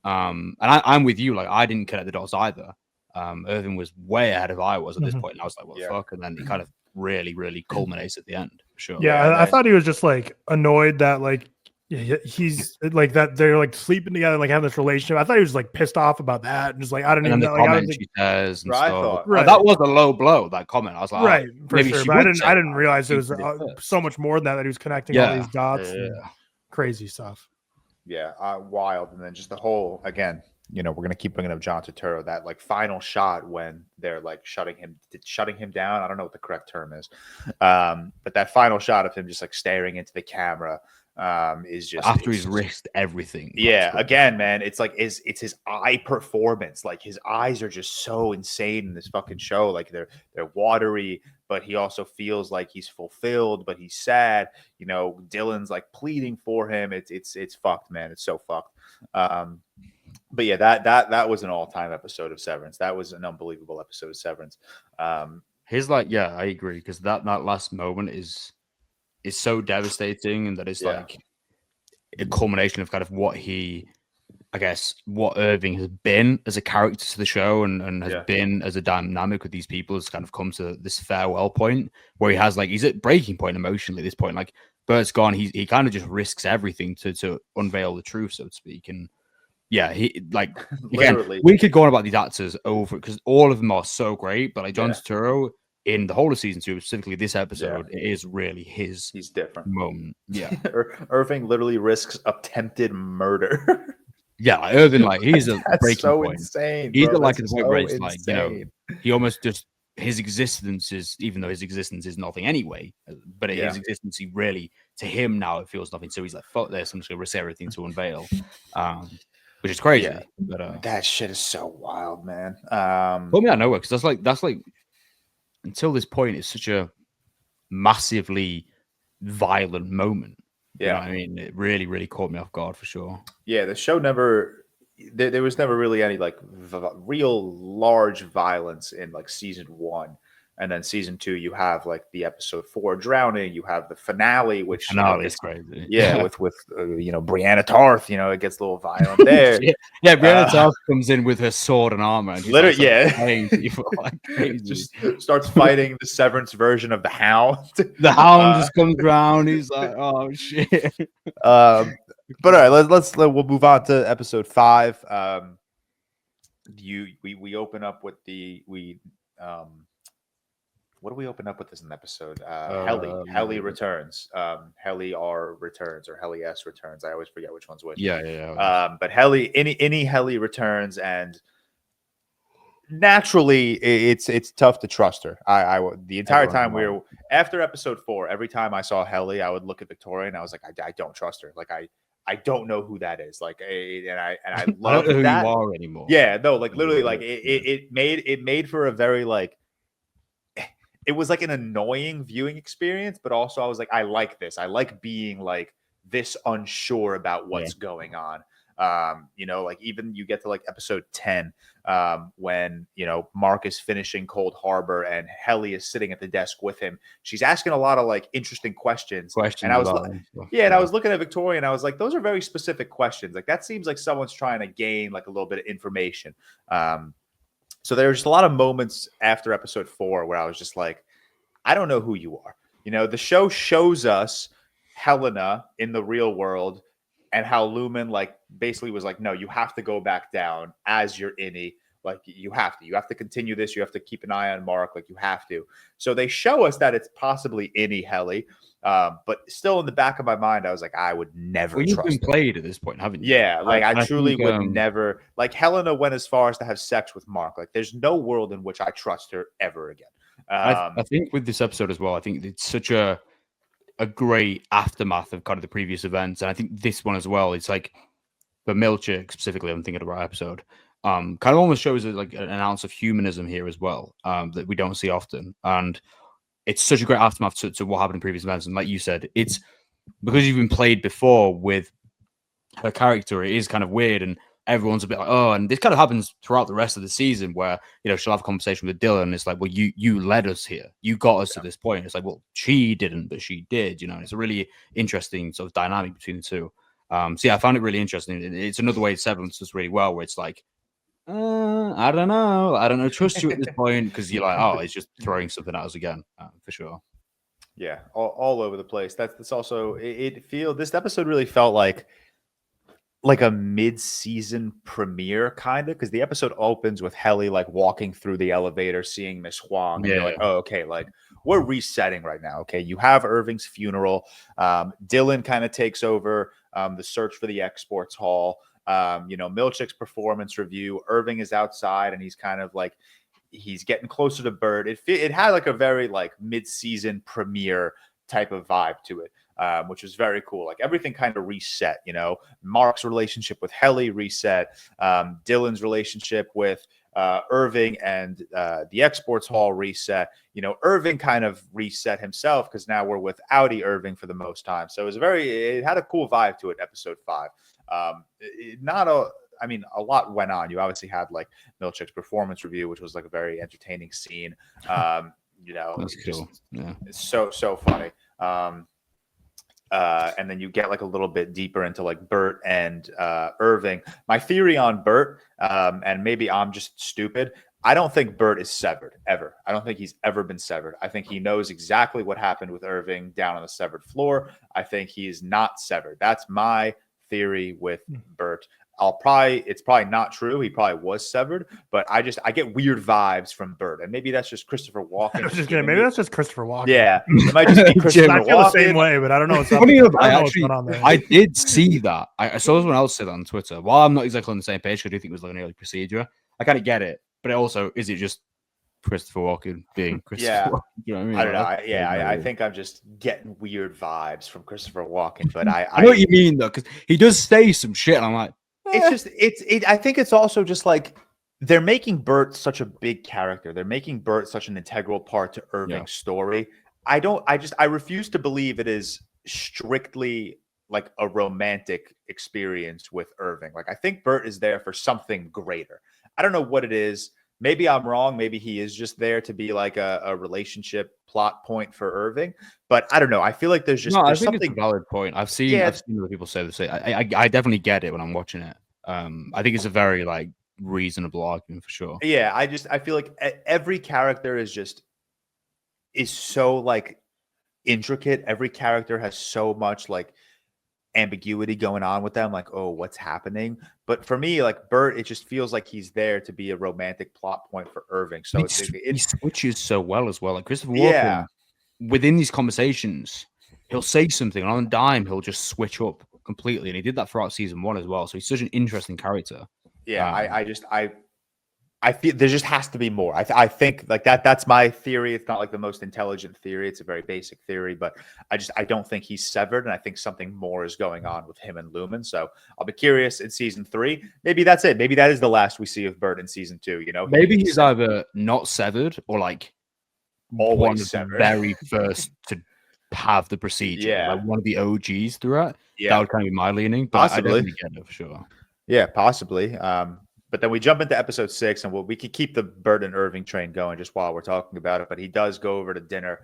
And I'm with you. Like, I didn't connect the dots either. Irving was way ahead of I was at this point, and I was like, what the fuck? And then he kind of really, really culminates at the end, for sure. Yeah, I thought he was just like annoyed that like he's like that they're like sleeping together, like having this relationship. I thought he was like pissed off about that, and just like I don't even know. Like, comment she says and Right, I stuff. thought. Right. That was a low blow. That comment, I was like, right, oh, for maybe sure. she But would I say didn't realize it was She did it first. so much more than that he was connecting all these dots. And crazy stuff. Yeah, wild. And then just the whole, again, you know, we're gonna keep bringing up John Turturro, that like final shot when they're like shutting him down. I don't know what the correct term is, but that final shot of him just like staring into the camera is just after he's risked everything. Yeah, again, man, it's like it's his eye performance. Like his eyes are just so insane in this fucking show. Like they're watery, but he also feels like he's fulfilled, but he's sad. You know, Dylan's like pleading for him. It's fucked, man. It's so fucked. But yeah, that was an all-time episode of Severance. That was an unbelievable episode of Severance. His like, yeah, I agree, because that last moment is so devastating, and that is like a culmination of kind of what Irving has been as a character to the show and has been as a dynamic with these people, has kind of come to this farewell point where he has like, he's at breaking point emotionally at this point. Like Bert's gone, he kind of just risks everything to unveil the truth, so to speak. And yeah, he like again, we could go on about these actors over because all of them are so great, but like John Turturro in the whole of season 2, specifically this episode, it is really he's different moment. Yeah, Irving literally risks attempted murder. Yeah, like Irving, like he's a breaking so point. Insane. He's bro. like a That's point so where it's like, you know, insane. he almost just his existence is, even though his existence is nothing anyway, but his existence, he really, to him now it feels nothing. So he's like, fuck this, I'm just gonna risk everything to unveil. Which is crazy. Yeah. But that shit is so wild, man. Put me out of nowhere, because that's like until this point it's such a massively violent moment. You know what I mean, it really, really caught me off guard for sure. Yeah, the show never. There was never really any like real large violence in like season 1, and then season 2 you have like the episode 4 drowning. You have the finale, which is crazy. Yeah, with you know, Brianna Tarth. You know, it gets a little violent there. Yeah, Brianna Tarth comes in with her sword and armor. And literally, crazy. Just starts fighting the Severance version of the Hound. The Hound just comes round. He's like, oh shit. But all right, we'll move on to episode 5. We open up with what do we open up with this in the episode? Helly returns. Helly R returns, or Helly S returns. I always forget which one's which. Yeah. But Helly, any Helly returns, and naturally it's tough to trust her. The entire time we were after episode 4, every time I saw Helly, I would look at Victoria and I was like, I don't trust her. Like I don't know who that is. Like, and I love I don't know who that. you are anymore. Yeah, no, like literally, like it made for a very like, it was like an annoying viewing experience, but also I was like, I like this. I like being like this unsure about what's going on. You know, like even you get to like episode 10, when, you know, Mark is finishing Cold Harbor and Helly is sitting at the desk with him. She's asking a lot of like interesting questions. And I was and I was looking at Victoria and I was like, those are very specific questions. Like that seems like someone's trying to gain like a little bit of information. So there was just a lot of moments after episode 4 where I was just like, I don't know who you are. You know, the show shows us Helena in the real world, and how Lumen like basically was like, no, you have to go back down as your innie. Like you have to continue this. You have to keep an eye on Mark. Like you have to. So they show us that it's possibly innie Helly. But still in the back of my mind, I was like, I would never trust her. You've been played at this point, haven't you? Yeah. Like I truly would never, like Helena went as far as to have sex with Mark. Like there's no world in which I trust her ever again. I think with this episode as well, I think it's such a great aftermath of kind of the previous events. And I think this one as well, it's like for Milchick specifically, I'm thinking of the right episode. kind of almost shows like an ounce of humanism here as well, that we don't see often. And it's such a great aftermath to what happened in previous events. And like you said, it's because you've been played before with her character, it is kind of weird, and everyone's a bit like, oh, and this kind of happens throughout the rest of the season where, you know, she'll have a conversation with Dylan, and it's like, well, you led us here. You got us to this point. It's like, well, she didn't, but she did, you know. It's a really interesting sort of dynamic between the two. So yeah, I found it really interesting. It's another way Severance does really well, where it's like, I don't know, trust you at this point, because you're like, oh, it's just throwing something at us again, for sure. Yeah, all over the place. That's also this episode really felt like a mid-season premiere kind of, because the episode opens with Helly like walking through the elevator, seeing Miss Huang, and you're like, oh, okay, like we're resetting right now. Okay, you have Irving's funeral. Dylan kind of takes over the search for the exports hall. You know, Milchick's performance review. Irving is outside, and he's kind of like, he's getting closer to Bert. It had like a very like mid-season premiere type of vibe to it, which was very cool. Like everything kind of reset, you know. Mark's relationship with Helly reset. Dylan's relationship with Irving and the exports hall reset. You know, Irving kind of reset himself because now we're with Audi Irving for the most time. So it had a cool vibe to it, episode 5. A lot went on. You obviously had like Milchick's performance review, which was like a very entertaining scene. You know, that's cool. Yeah, it's so funny. And then you get like a little bit deeper into like Bert and Irving. My theory on Bert, and maybe I'm just stupid, I don't think Bert is severed ever. I don't think he's ever been severed. I think he knows exactly what happened with Irving down on the severed floor. I think he's not severed. That's my theory with Bert. It's probably not true. He probably was severed, but I get weird vibes from Bert, and maybe that's just Christopher Walken. I was just kidding. Maybe that's just Christopher Walken. Yeah, it might just be Christopher I feel Walken. the same way, but I don't know. I did see that. I saw someone else say that on Twitter. While I'm not exactly on the same page, I do think it was like an early procedure. I kind of get it, but also, is it just Christopher Walken being Christopher Walken? You know what I mean? I don't know. I think I'm just getting weird vibes from Christopher Walken, but I know what you mean though, because he does say some shit, and I'm like, I think it's also just like they're making Bert such a big character. They're making Bert such an integral part to Irving's story. I refuse to believe it is strictly like a romantic experience with Irving. Like I think Bert is there for something greater. I don't know what it is. Maybe I'm wrong. Maybe he is just there to be like a relationship plot point for Irving. But I don't know. I feel like there's something. It's a valid point. I've seen other people say the same. I definitely get it when I'm watching it. I think it's a very like reasonable argument for sure. Yeah, I feel like every character is so like intricate. Every character has so much like ambiguity going on with them, like, oh, what's happening? But for me, like Bert, it just feels like he's there to be a romantic plot point for Irving. So he switches so well as well. Like Christopher Walken, within these conversations, he'll say something, and on a dime, he'll just switch up completely. And he did that throughout season 1 as well. So he's such an interesting character. Yeah, I feel there just has to be more. I think like that's my theory. It's not like the most intelligent theory. It's a very basic theory, but I don't think he's severed, and I think something more is going on with him and Lumen. So I'll be curious in season 3. Maybe that's it. Maybe that is the last we see of Bert in season 2. You know, maybe he's either not severed or like always one of severed. The very first to have the procedure. Yeah, like one of the OGs throughout. Yeah, that would kind of be my leaning. But possibly. I definitely get it for sure. Yeah, possibly. But then we jump into episode 6, and we could keep the Bert and Irving train going just while we're talking about it. But he does go over to dinner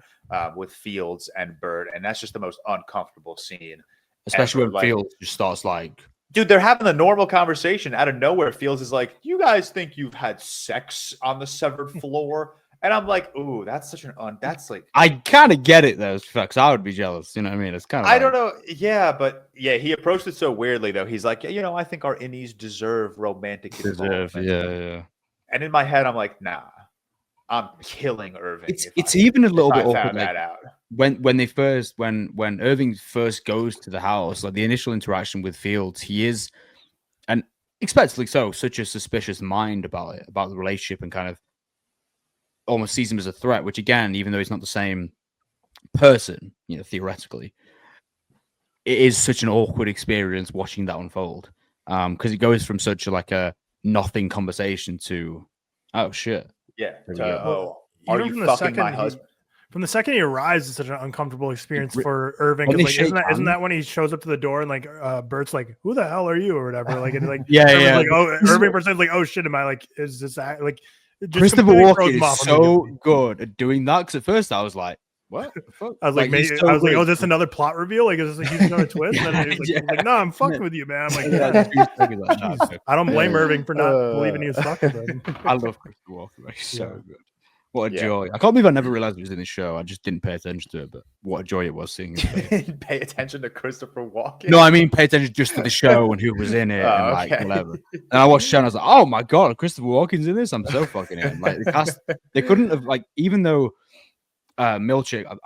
with Fields and Bert, and that's just the most uncomfortable scene. Especially when Fields just starts like, dude, they're having a normal conversation. Out of nowhere, Fields is like, you guys think you've had sex on the severed floor? And I'm like, ooh, that's such that's like. I kind of get it though, because I would be jealous. You know what I mean? It's kind of. I don't know. Yeah, but he approached it so weirdly though. He's like, you know, I think our innies deserve romantic involvement. Yeah. And in my head, I'm like, nah, I'm killing Irving. It's even a little bit awkward. Found that out. When Irving first goes to the house, like the initial interaction with Fields, he is, and expectedly so, such a suspicious mind about it, about the relationship, and kind of almost sees him as a threat, which again, even though he's not the same person, you know, theoretically, it is such an awkward experience watching that unfold. Because it goes from such a nothing conversation to, oh shit. Yeah. There we To, go. are you fucking my husband? From the second he arrives, it's such an uncomfortable experience for Irving. When they Like, shake isn't that hands? when he shows up to the door and like Bert's like, "Who the hell are you?" or whatever. Like, and like Yeah. Like, oh, Irving pretends like, "Oh shit, am I like? Is this like?" It just Christopher completely throws Walken him off is so immediately. good at doing that. Because at first I was like, what the fuck? I was like, he's maybe, so I was like, good. "Oh, is this another plot reveal? Like, is this a huge another twist?" And then he's like, "No, I'm fucking with you, man." I'm like, Yeah, yeah. jeez. I don't blame Irving for not believing he was fucking with him. I love Christopher Walken. He's so good. What a Yeah. joy. I can't believe I never realized it was in the show. I just didn't pay attention to it, but what a joy it was seeing his face. Pay attention to Christopher Walken. No, I mean pay attention just to the show and who was in it and like whatever. And I watched the show and I was like, oh my god, Christopher Walken's in this. I'm so fucking in. Like the cast, they couldn't have like, even though Milchick, and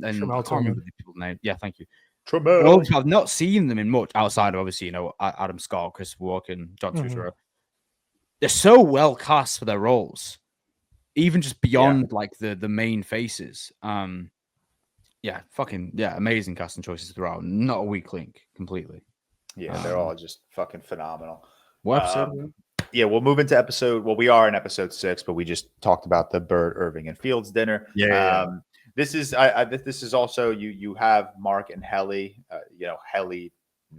I can't remember the people's name. Yeah, thank you. Well, I've not seen them in much outside of obviously, Adam Scott, Christopher Walken, John Turturro. They're so well cast for their roles, even just beyond like the main faces. Amazing casting choices throughout. Not a weak link completely. Yeah, they're all just fucking phenomenal. What episode? We'll move into episode. Well, we are in episode 6, but we just talked about the Burt, Irving, and Fields dinner. This is this is also you have Mark and Helly. Helly,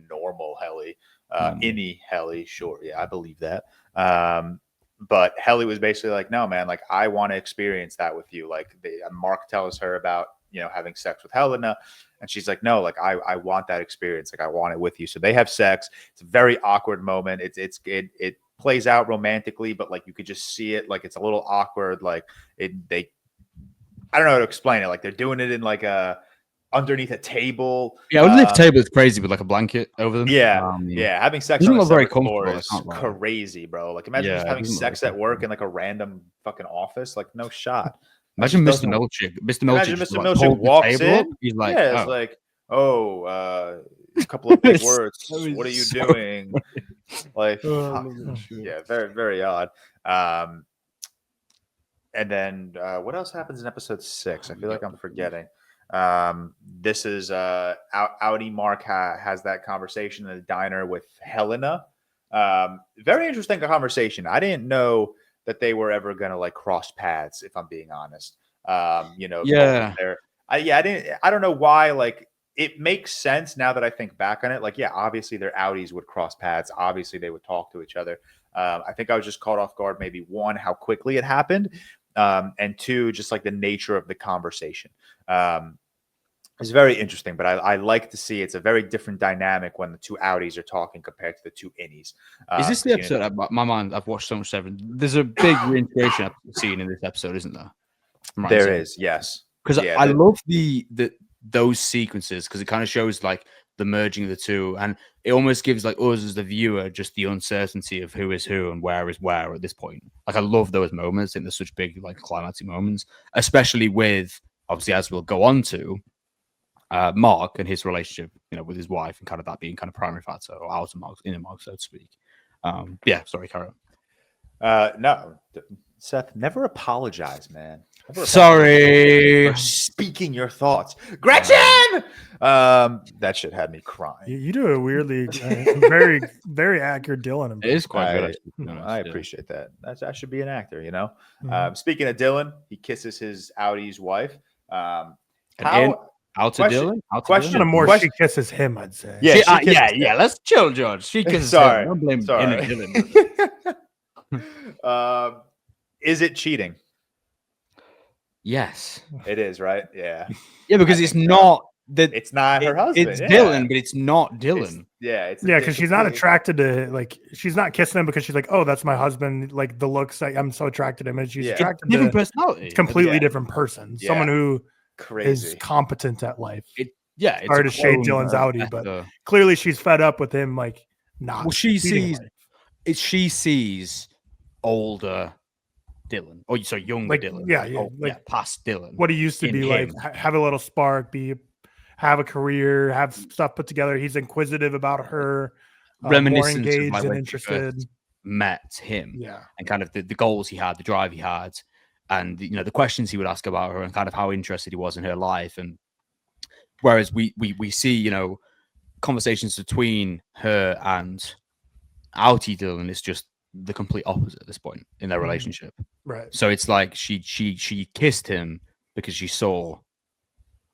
normal Helly, Innie Helly. Sure, yeah, I believe that. But Helly was basically like, no, man, like I want to experience that with you. Like Mark tells her about having sex with Helena, and she's like, no, like I want that experience. Like I want it with you. So they have sex. It's a very awkward moment. It plays out romantically, but like you could just see it. Like it's a little awkward. Like I don't know how to explain it. Like they're doing it in like underneath a table. Yeah, underneath a table is crazy with like a blanket over them. Having sex on a very floor is comfortable. crazy, bro. Like imagine just having sex at work in like a random fucking office. Like no shot. Imagine Mr. Milchick. Imagine Mr. Milchick walks in. He's like, it's like, a couple of big words. What are you doing? Like, very, very odd. And then what else happens in episode 6? I feel like I'm forgetting. This is Outie Mark has that conversation in the diner with Helena. Very interesting conversation. I didn't know that they were ever gonna like cross paths, if I'm being honest. I don't know why. Like it makes sense now that I think back on it. Like, yeah, obviously their Outies would cross paths. Obviously they would talk to each other. I think I was just caught off guard. Maybe 1, how quickly it happened. And 2, just like the nature of the conversation. It's very interesting, but I like to see it's a very different dynamic when the 2 Outies are talking compared to the 2 Innies. Is this the episode? My mind, I've watched so much Severance. There's a big reintegration scene in this episode, isn't there? There is, yes. Because I love those sequences because it kind of shows like the merging of the 2, and it almost gives like us as the viewer just the uncertainty of who is who and where is where at this point. Like I love those moments. I think they're such big like climactic moments, especially with obviously as we'll go on to Mark and his relationship, with his wife and kind of that being kind of primary factor or outer Mark, inner Mark, so to speak. Sorry, carry on. No, Seth, never apologize, man. Sorry. For speaking your thoughts. Gretchen! That shit had me crying. You do a weirdly very, very accurate Dylan. It is quite good. I appreciate that. I should be an actor, Speaking of Dylan, he kisses his Outie's wife. Question: more she kisses him, I'd say. Yeah, let's chill, George. She kisses him. Don't blame Dylan. Is it cheating? Yes, it is, right? Yeah, because it's not that. It's not her husband. It's Dylan, but it's not Dylan. Because she's not attracted to she's not kissing him because she's like, oh, that's my husband. Like the looks, like I'm so attracted to him, and she's attracted different to personality, completely different person, someone who is competent at life. It's hard to shade Dylan's Outie, but clearly she's fed up with him. Like, not. Well, she sees older Dylan, younger Dylan, past Dylan, what he used to be him. Like, have a little spark, have a career, have stuff put together. He's inquisitive about her, reminiscent more engaged of and interested. Met him, and kind of the goals he had, the drive he had, and the questions he would ask about her, and kind of how interested he was in her life. And whereas we see conversations between her and Outie Dylan, it's just the complete opposite at this point in their relationship. Right. So it's like she kissed him because she saw.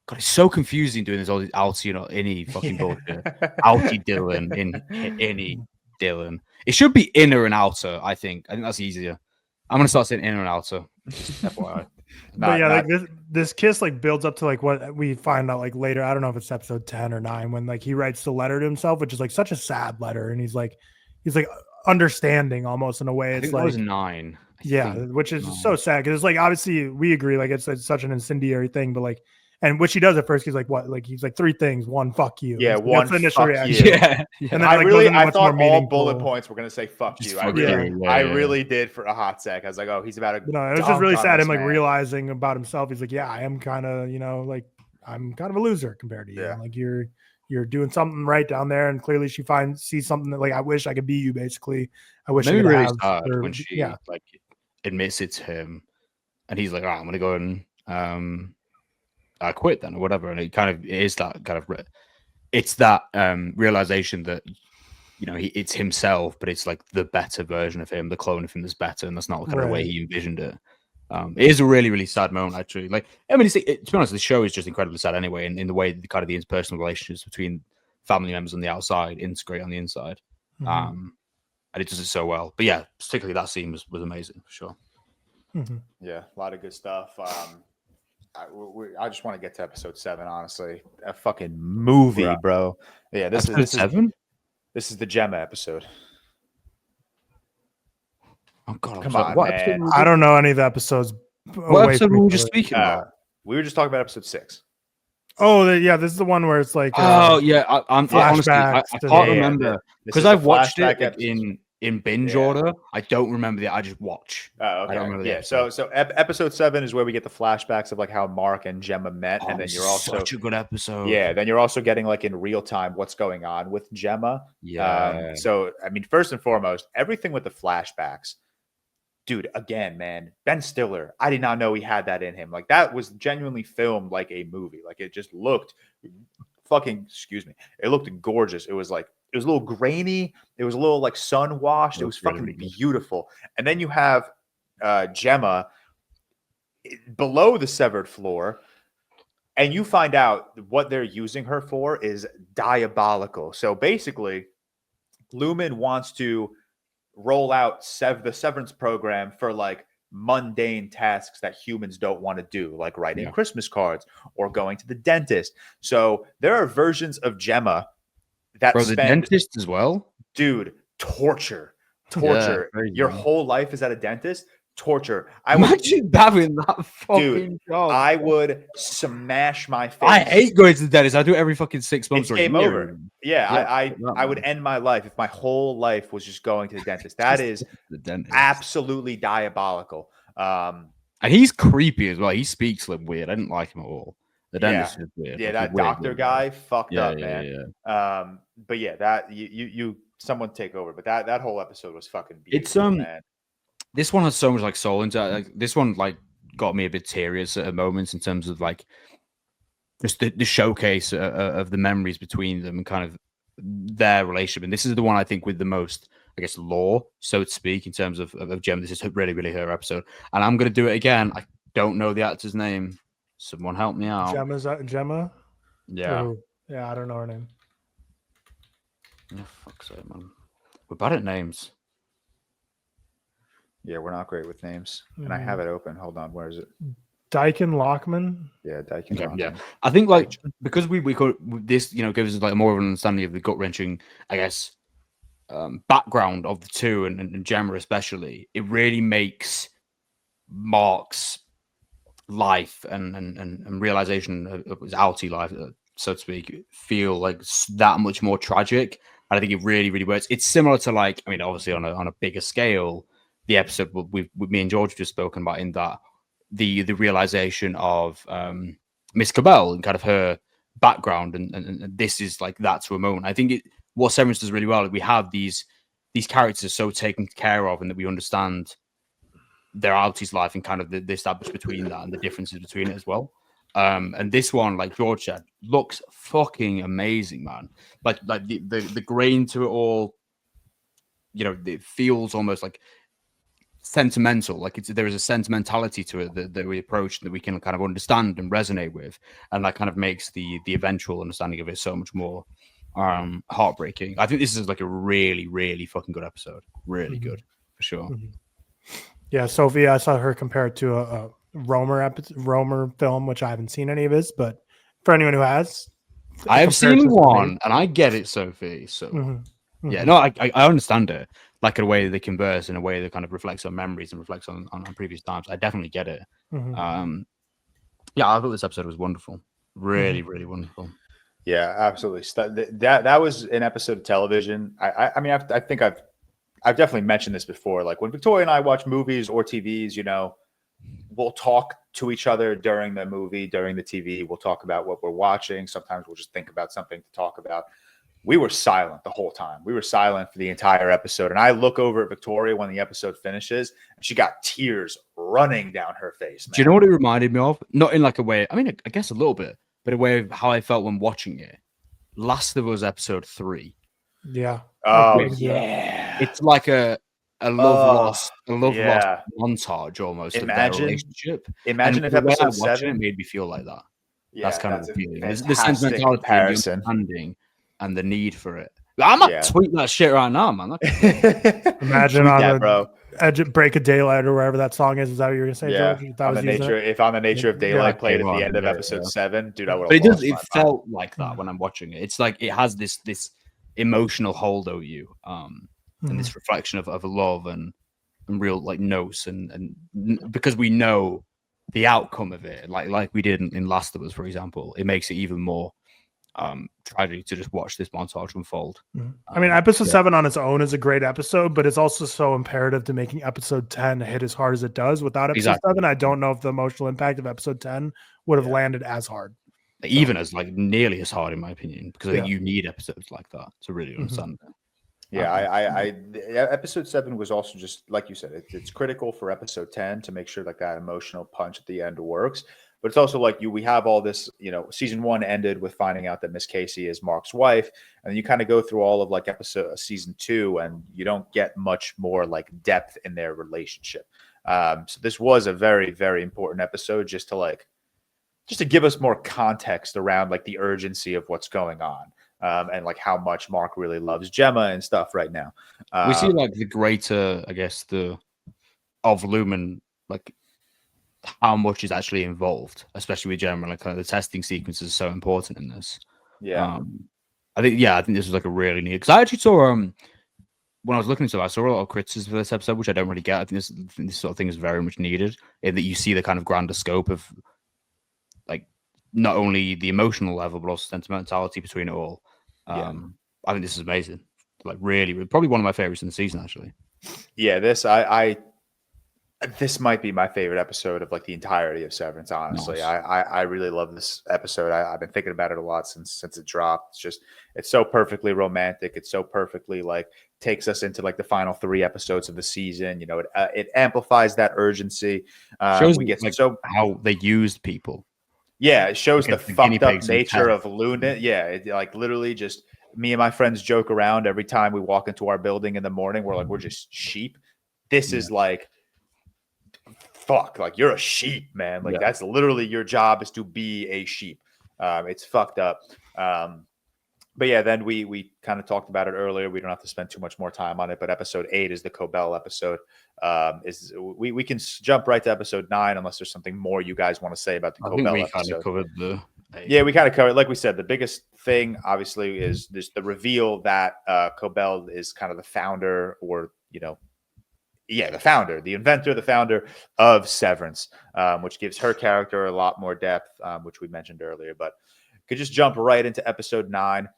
God, it's so confusing doing this all these outy, any fucking bullshit. Outy Dylan in any Dylan. It should be inner and outer. I think that's easier. I'm gonna start saying inner and outer. FYI. But yeah, like this kiss like builds up to like what we find out like later. I don't know if it's episode 10 or 9 when like he writes the letter to himself, which is like such a sad letter, and he's like understanding almost in a way. I It's think like that was 9. Which is so sad because it's like obviously we agree like it's such an incendiary thing, but like. And what she does at first, he's like, "What?" Like he's like 3 things. 1, fuck you. Yeah, That's one the initial fuck reaction. you. Yeah. And then I thought all bullet points were gonna say "fuck Just you." fuck I really did for a hot sec. I was like, "Oh, he's about to." No, it was just really dunk on sad this him like man. realizing about himself. He's like, "Yeah, I am kind of, like I'm kind of a loser compared to you. Yeah. Like you're doing something right down there, and clearly she sees something that like I wish I could be you. Basically, I wish I could really have." sad when she like admits it to him, and he's like, "Oh, I'm gonna go and I quit then or whatever," and it is that kind of it's that realization that it's himself, but it's like the better version of him, the clone of him that's better, and that's not the kind of way he envisioned it. It is a really, really sad moment, actually. Like, I mean, to be honest, the show is just incredibly sad anyway, in the way the kind of the interpersonal relationships between family members on the outside integrate on the inside, and it does it so well. But yeah, particularly that scene was amazing for sure. Yeah, a lot of good stuff. I just want to get to episode 7. Honestly, a fucking movie, bro. Yeah, this is 7. This is the Gemma episode. Oh god, Come on, what man. episode I don't know any of the episodes. What episode were we just speaking about? We were just talking about episode 6. Oh, yeah, this is the one where it's like I'm honestly, I can't remember because I've watched it in binge order. I don't remember that. I just watch. Oh, okay. Yeah. So episode 7 is where we get the flashbacks of like how Mark and Gemma met, and then you're also such a good episode. Yeah. Then you're also getting like in real time what's going on with Gemma. Yeah. So I mean, first and foremost, everything with the flashbacks, dude. Again, man, Ben Stiller. I did not know he had that in him. Like that was genuinely filmed like a movie. Like it just looked It looked gorgeous. It was a little grainy. It was a little like sun washed. It was fucking beautiful. And then you have Gemma below the severed floor, and you find out what they're using her for is diabolical. So basically, Lumen wants to roll out the severance program for like mundane tasks that humans don't want to do, like writing Christmas cards or going to the dentist. So there are versions of Gemma the dentist as well, dude. Torture. Your whole life is at a dentist. Torture. Imagine having that fucking job. I would smash my face. I hate going to the dentist. I do it every fucking 6 months. It's game over. I would end my life if my whole life was just going to the dentist. That is absolutely diabolical. And he's creepy as well. He speaks like weird. I didn't like him at all. The dentist is weird. Yeah, that doctor guy fucked up, man. But yeah, that you someone take over. But that whole episode was fucking beautiful, man. This one has so much like soul into it. Like, this one like got me a bit teary at moments in terms of like just the showcase of the memories between them and kind of their relationship. And this is the one I think with the most, I guess, lore, so to speak, in terms of Gemma. This is really, really her episode. And I'm going to do it again. I don't know the actor's name. Someone help me out. Gemma? Yeah. Oh, yeah, I don't know her name. Oh, fuck's sake, man. We're bad at names. Yeah, we're not great with names. And I have it open. Hold on. Where is it? Dyken Lockman? Yeah, Dyken Lockman. Yeah. I think like because we could this, gives us like more of an understanding of the gut-wrenching, I guess, background of the two and Gemma especially. It really makes Mark's life and realization of his outie life, so to speak, feel like that much more tragic. And I think it really, really works. It's similar to like, I mean, obviously on a bigger scale, the episode with me and George have just spoken about, in that the realization of Miss Cabell and kind of her background, and this is like that to a moment. I think what Severance does really well, we have these characters so taken care of, and that we understand their outie's life and kind of the established between that and the differences between it as well. And this one, like George said, looks fucking amazing, man. Like the grain to it all. it feels almost like sentimental, like there is a sentimentality to it that we approach, that we can kind of understand and resonate with, and that kind of makes the eventual understanding of it so much more heartbreaking. I think this is like a really, really fucking good episode. Really good, for sure. Yeah, Sophie, I saw her compare it to a Romer film, which I haven't seen any of his, but for anyone who has, I have seen one, and I get it, Sophie. So yeah, no, I understand it. Like in a way that they converse, in a way that kind of reflects on memories and reflects on previous times. I definitely get it. Yeah, I thought this episode was wonderful. Really, really wonderful. Yeah, absolutely. That was an episode of television. I mean, I think I've definitely mentioned this before. Like when Victoria and I watch movies or TVs, we'll talk to each other during the movie, during the TV. We'll talk about what we're watching. Sometimes we'll just think about something to talk about. We were silent the whole time. We were silent for the entire episode. And I look over at Victoria when the episode finishes, and she got tears running down her face. Man. Do you know what it reminded me of? Not in like a way, I mean, I guess a little bit, but a way of how I felt when watching it. Last of Us episode 3. Yeah. Oh, yeah. It's like a love lost montage almost of their relationship. Imagine if episode 7 it made me feel like that. Yeah, that's kind of the feeling. The sentimentality, the understanding, and the need for it. I'm not tweeting that shit right now, man. Imagine on bro. Break of Daylight or wherever that song is. Is that what you were gonna say, yeah. George? If On the Nature of Daylight played at the end of episode 7, dude, I would have. It felt like that when I'm watching it. It's like it has this emotional hold over you, and this reflection of love and real like notes and because we know the outcome of it, like we did in Last of Us, for example, it makes it even more tragic to just watch this montage unfold. I mean, episode 7 on its own is a great episode, but it's also so imperative to making episode 10 hit as hard as it does. Without episode 7, I don't know if the emotional impact of episode 10 would have landed as as as like nearly as hard, in my opinion, because I think you need episodes like that to really understand it. Yeah, episode 7 was also just like you said, it's critical for episode 10 to make sure like that emotional punch at the end works. But it's also like we have all this, season 1 ended with finding out that Miss Casey is Mark's wife. And then you kind of go through all of like season 2 and you don't get much more like depth in their relationship. So this was a very, very important episode just to give us more context around like the urgency of what's going on. And like how much Mark really loves Gemma and stuff right now. We see like the greater, I guess, of Lumen, like how much is actually involved, especially with Gemma. Like kind of the testing sequences are so important in this. Yeah, I think this was like a really neat, because I actually saw when I was looking into it, I saw a lot of criticism for this episode, which I don't really get. I think this sort of thing is very much needed, in that you see the kind of grander scope of like not only the emotional level but also sentimentality between it all. I think this is amazing. Like really, probably one of my favorites in the season, actually. Yeah, this might be my favorite episode of like the entirety of Severance. Honestly, nice. I really love this episode. I've been thinking about it a lot since it dropped. It's so perfectly romantic. It's so perfectly like takes us into like the final 3 episodes of the season. It amplifies that urgency. Shows we get like how they used people. Yeah, it shows the fucked up nature of Luna. Yeah, it like literally just me and my friends joke around every time we walk into our building in the morning. We're like, we're just sheep. This is like, fuck, like you're a sheep, man. Like that's literally your job is to be a sheep. It's fucked up. But yeah, then we kind of talked about it earlier. We don't have to spend too much more time on it. But episode 8 is the Cobell episode. We can jump right to episode 9 unless there's something more you guys want to say about the Cobell episode. Kind of covered we kind of covered. Like we said, the biggest thing obviously is the reveal that Cobell is kind of the founder, or the founder, the inventor, the founder of Severance, which gives her character a lot more depth, which we mentioned earlier. But could just jump right into episode 9.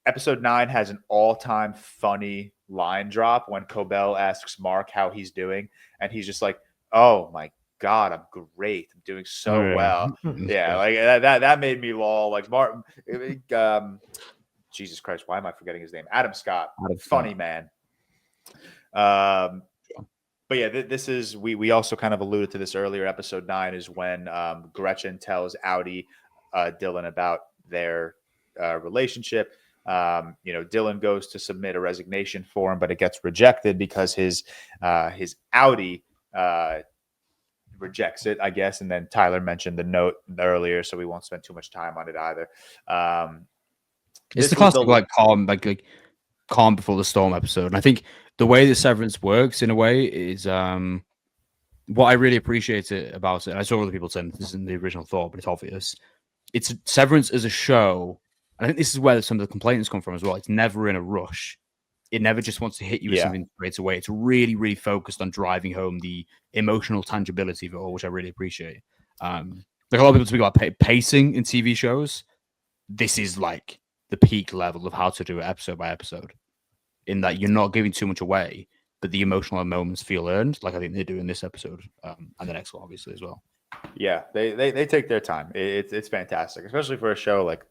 Episode 9 has an all-time funny line drop when Cobell asks Mark how he's doing, and he's just like, "Oh my God, I'm great. I'm doing so well." Yeah, like that made me lol. Like Martin, Jesus Christ, why am I forgetting his name? Adam Scott, funny man. But yeah, this is we also kind of alluded to this earlier. Episode 9 is when Gretchen tells Audi Dylan about their relationship. Dylan goes to submit a resignation form, but it gets rejected because his Audi rejects it, I guess. And then Tyler mentioned the note earlier, so we won't spend too much time on it either. It's the classic calm before the storm episode. And I think the way that Severance works in a way is what I really appreciate about it. And I saw other people saying this isn't the original thought, but it's obvious. It's Severance as a show. And I think this is where some of the complaints come from as well. It's never in a rush. It never just wants to hit you with something straight away. It's really, really focused on driving home the emotional tangibility of it all, which I really appreciate. Like a lot of people speak about pacing in TV shows. This is like the peak level of how to do it episode by episode, in that you're not giving too much away, but the emotional moments feel earned, like I think they do in this episode and the next one, obviously, as well. Yeah, they take their time. It's fantastic, especially for a show like,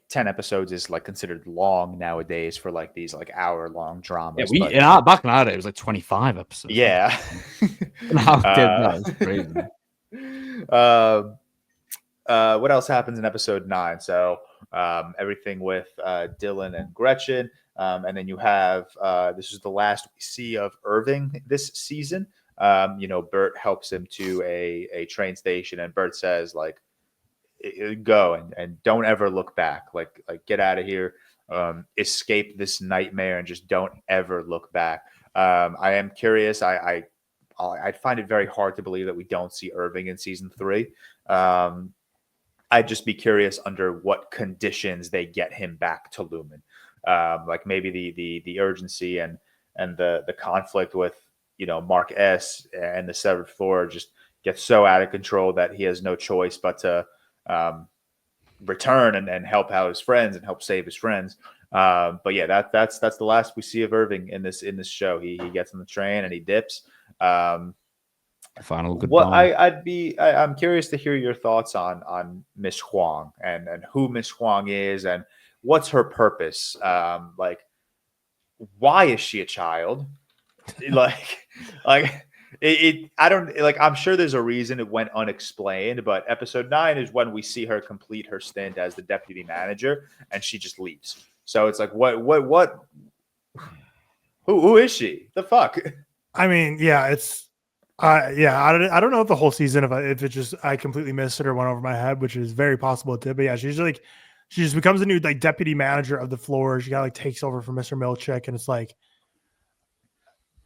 10 episodes is like considered long nowadays for like these like hour-long dramas. Yeah, back in our day, it was like 25 episodes. Yeah. That was crazy. What else happens in episode 9? So everything with Dylan and Gretchen. And then you have, this is the last we see of Irving this season. Bert helps him to a train station, and Bert says, like, go and don't ever look back. Like get out of here, escape this nightmare, and just don't ever look back. I am curious. I find it very hard to believe that we don't see Irving in season 3. I'd just be curious under what conditions they get him back to Lumen. Like maybe the urgency and the conflict with Mark S and the severed floor just gets so out of control that he has no choice but to return and help out his friends and help save his friends. But yeah, that's the last we see of Irving in this show. He gets on the train and he dips. Final goodbye. I'm curious to hear your thoughts on Miss Huang and who Miss Huang is and what's her purpose. Like, why is she a child? I don't like. I'm sure there's a reason it went unexplained, but episode 9 is when we see her complete her stint as the deputy manager, and she just leaves. So it's like, what? Who is she? The fuck? I don't know if the whole season, if it just I completely missed it or went over my head, which is very possible it did. But yeah, she just becomes a new like deputy manager of the floor. She takes over from Mr. Milchick, and it's like.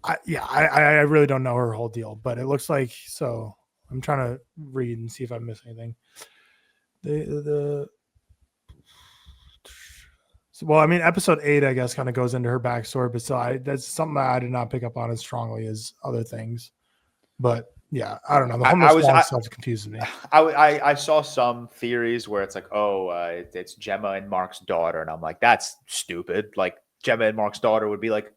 I really don't know her whole deal, but it looks like so. I'm trying to read and see if I miss anything. Episode 8, I guess, kind of goes into her backstory, but that's something that I did not pick up on as strongly as other things. But yeah, I don't know. The whole stuff confuses me. I saw some theories where it's like, it's Gemma and Mark's daughter, and I'm like, that's stupid. Like Gemma and Mark's daughter would be like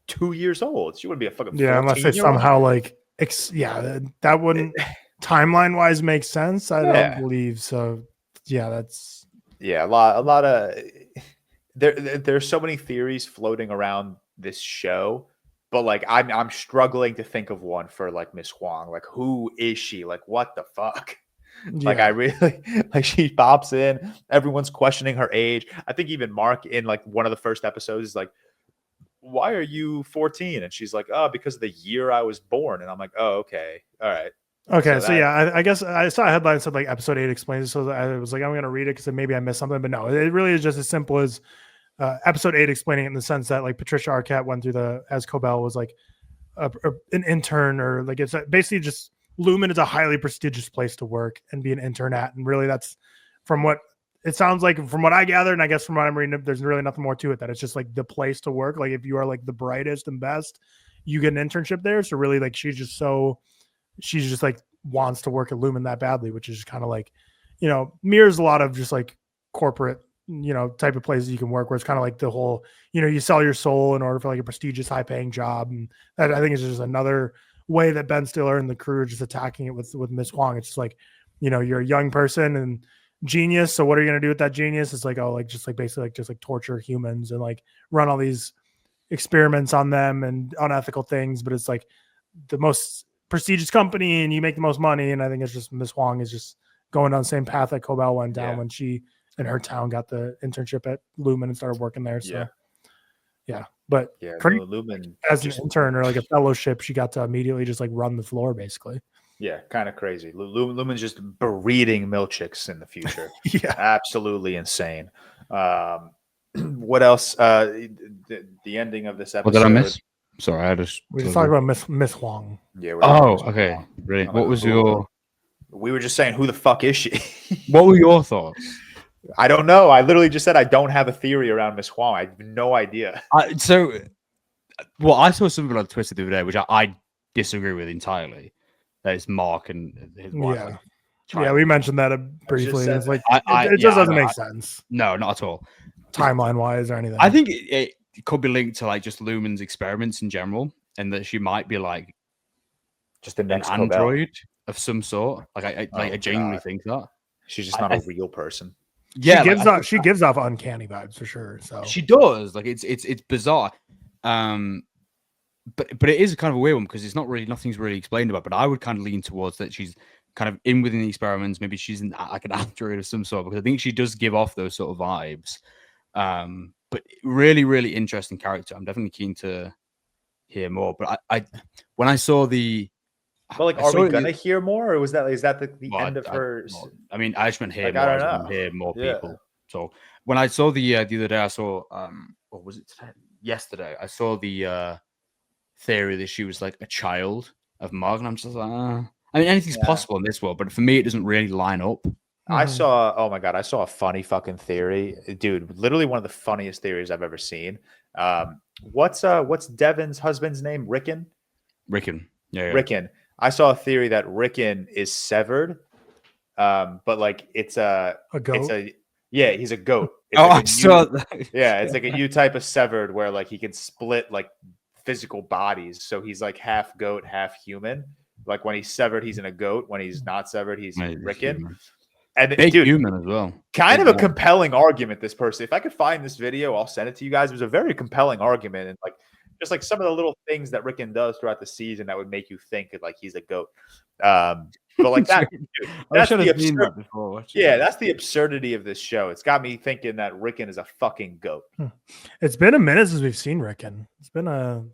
2 years old. She wouldn't be a fucking unless they somehow that wouldn't timeline wise make sense. I don't believe so. That's a lot of there's so many theories floating around this show, but like I'm struggling to think of one for like Miss Huang. Like, who is she? Like, what the fuck? Like, I really like she pops in, everyone's questioning her age. I think even Mark in like one of the first episodes is like, why are you 14? And she's like, oh, because of the year I was born. And I'm like, oh, okay. All right. Okay. So I guess I saw a headline that said like episode 8 explains it. So I was like, I'm going to read it because maybe I missed something, but no, it really is just as simple as episode 8 explaining it in the sense that like Patricia Arquette went through as Cobell was like an intern, or like it's basically just Lumen is a highly prestigious place to work and be an intern at. And really that's from what it sounds like, from what I gathered, and I guess from what I'm reading, there's really nothing more to it, that it's just like the place to work. Like if you are like the brightest and best, you get an internship there. So really like she's just like wants to work at Lumen that badly, which is kind of like, mirrors a lot of just like corporate, type of places you can work, where it's kind of like the whole, you sell your soul in order for like a prestigious high paying job. And that I think is just another way that Ben Stiller and the crew are just attacking it with Miss Huang. It's just like, you're a young person and genius, so what are you going to do with that genius? It's like, basically torture humans and like run all these experiments on them and unethical things, but it's like the most prestigious company and you make the most money. And I think it's just Miss Huang is just going down the same path that Cobell went down when she in her town got the internship at Lumen and started working there. So yeah. But Yeah, pretty Lumen as an intern or like a fellowship, she got to immediately just like run the floor basically. Yeah, kind of crazy. Lumen's just breeding milkchicks in the future. Yeah. Absolutely insane. What else? The ending of this episode. What did I miss? Sorry, I just We just talked about Miss Huang. Yeah. Okay, brilliant. What was your? We were just saying, who the fuck is she? What were your thoughts? I don't know. I literally just said I don't have a theory around Miss Huang. I have no idea. I saw something on Twitter the other day, which I disagree with entirely. That it's Mark and his wife. Yeah. Like, Yeah, we mentioned that briefly. It's like it just doesn't make sense. No, not at all. Timeline wise or anything. I think it could be linked to like just Lumen's experiments in general, and that she might be like just an android of some sort. Like I genuinely think that she's just not a real person. Yeah, she gives off uncanny vibes for sure. So she does. Like it's bizarre. But it is kind of a weird one because nothing's really explained about. But I would kind of lean towards that she's kind of in within the experiments. Maybe she's like an android of some sort because I think she does give off those sort of vibes. But really, really interesting character. I'm definitely keen to hear more. But I when I saw the are we gonna hear more, or is that the end of her? I mean, I just meant hear more. I just meant hear more people. So when I saw the other day, I saw what was it today? Yesterday, I saw the theory that she was like a child of Mark, and I'm just like, I mean, anything's possible in this world, but for me, it doesn't really line up. I saw a funny fucking theory, dude. Literally one of the funniest theories I've ever seen. What's Devin's husband's name? Rickon. Yeah. Rickon. I saw a theory that Rickon is severed, but like it's a goat. He's a goat. I saw that. Yeah, it's like a U type of severed where like he can split like physical bodies. So he's like half goat, half human. Like when he's severed, he's in a goat. When he's not severed, he's Rickon. And big human as well. Kind of a compelling argument, this person. If I could find this video, I'll send it to you guys. It was a very compelling argument. And like just like some of the little things that Rickon does throughout the season that would make you think that like he's a goat. But like that, dude, that's the absurdity of this show. It's got me thinking that Rickon is a fucking goat. It's been a minute since we've seen Rickon. It's been a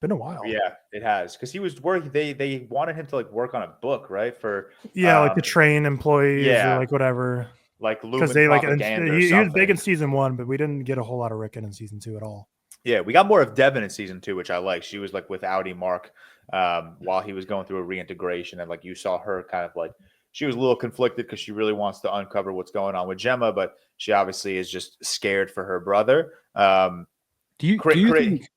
while. Yeah, it has, because he was working. They wanted him to like work on a book, right? For like to train employees, or like whatever. Like because they like he was big in season 1, but we didn't get a whole lot of Rickon in season 2 at all. Yeah, we got more of Devin in season 2, which I like. She was like with Audi Mark while he was going through a reintegration, and like you saw her kind of like she was a little conflicted because she really wants to uncover what's going on with Gemma, but she obviously is just scared for her brother. Do you think?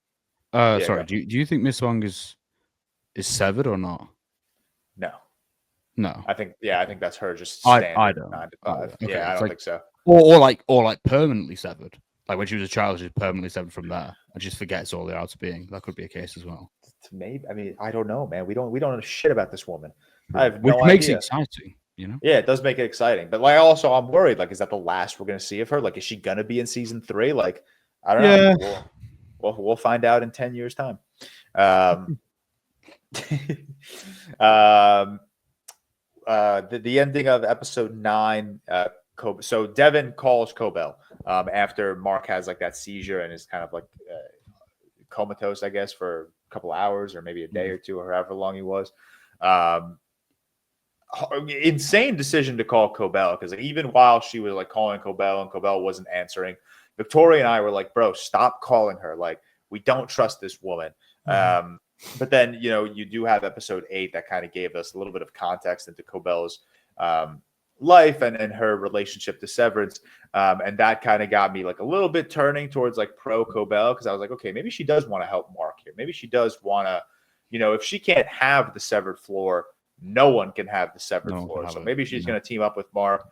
Do you think Miss Wong is severed or not? No. I think that's her just standard I don't. 9 to 5. Okay. Yeah, I don't think so. Or like permanently severed. Like when she was a child, she's permanently severed from there and just forgets all the outer being. That could be a case as well. Maybe. I mean, I don't know, man. We don't know shit about this woman. I have Which no makes idea. it exciting, you know? Yeah, it does make it exciting. But like also I'm worried, like, is that the last we're gonna see of her? Like, is she gonna be in season 3? Like, I don't know. We'll find out in 10 years' time. The ending of episode 9, so Devin calls Cobell after Mark has like that seizure and is kind of like comatose, I guess, for a couple hours or maybe a day or two or however long he was. Insane decision to call Cobell, because like, even while she was like calling Cobell and Cobell wasn't answering, Victoria and I were like, bro, stop calling her. Like, we don't trust this woman. But then, you know, you do have episode 8 that kind of gave us a little bit of context into Cobell's life and her relationship to Severance. And that kind of got me like a little bit turning towards like pro Cobell, because I was like, okay, maybe she does want to help Mark here. Maybe she does want to, you know, if she can't have the severed floor, no one can have the severed floor. So maybe she's going to team up with Mark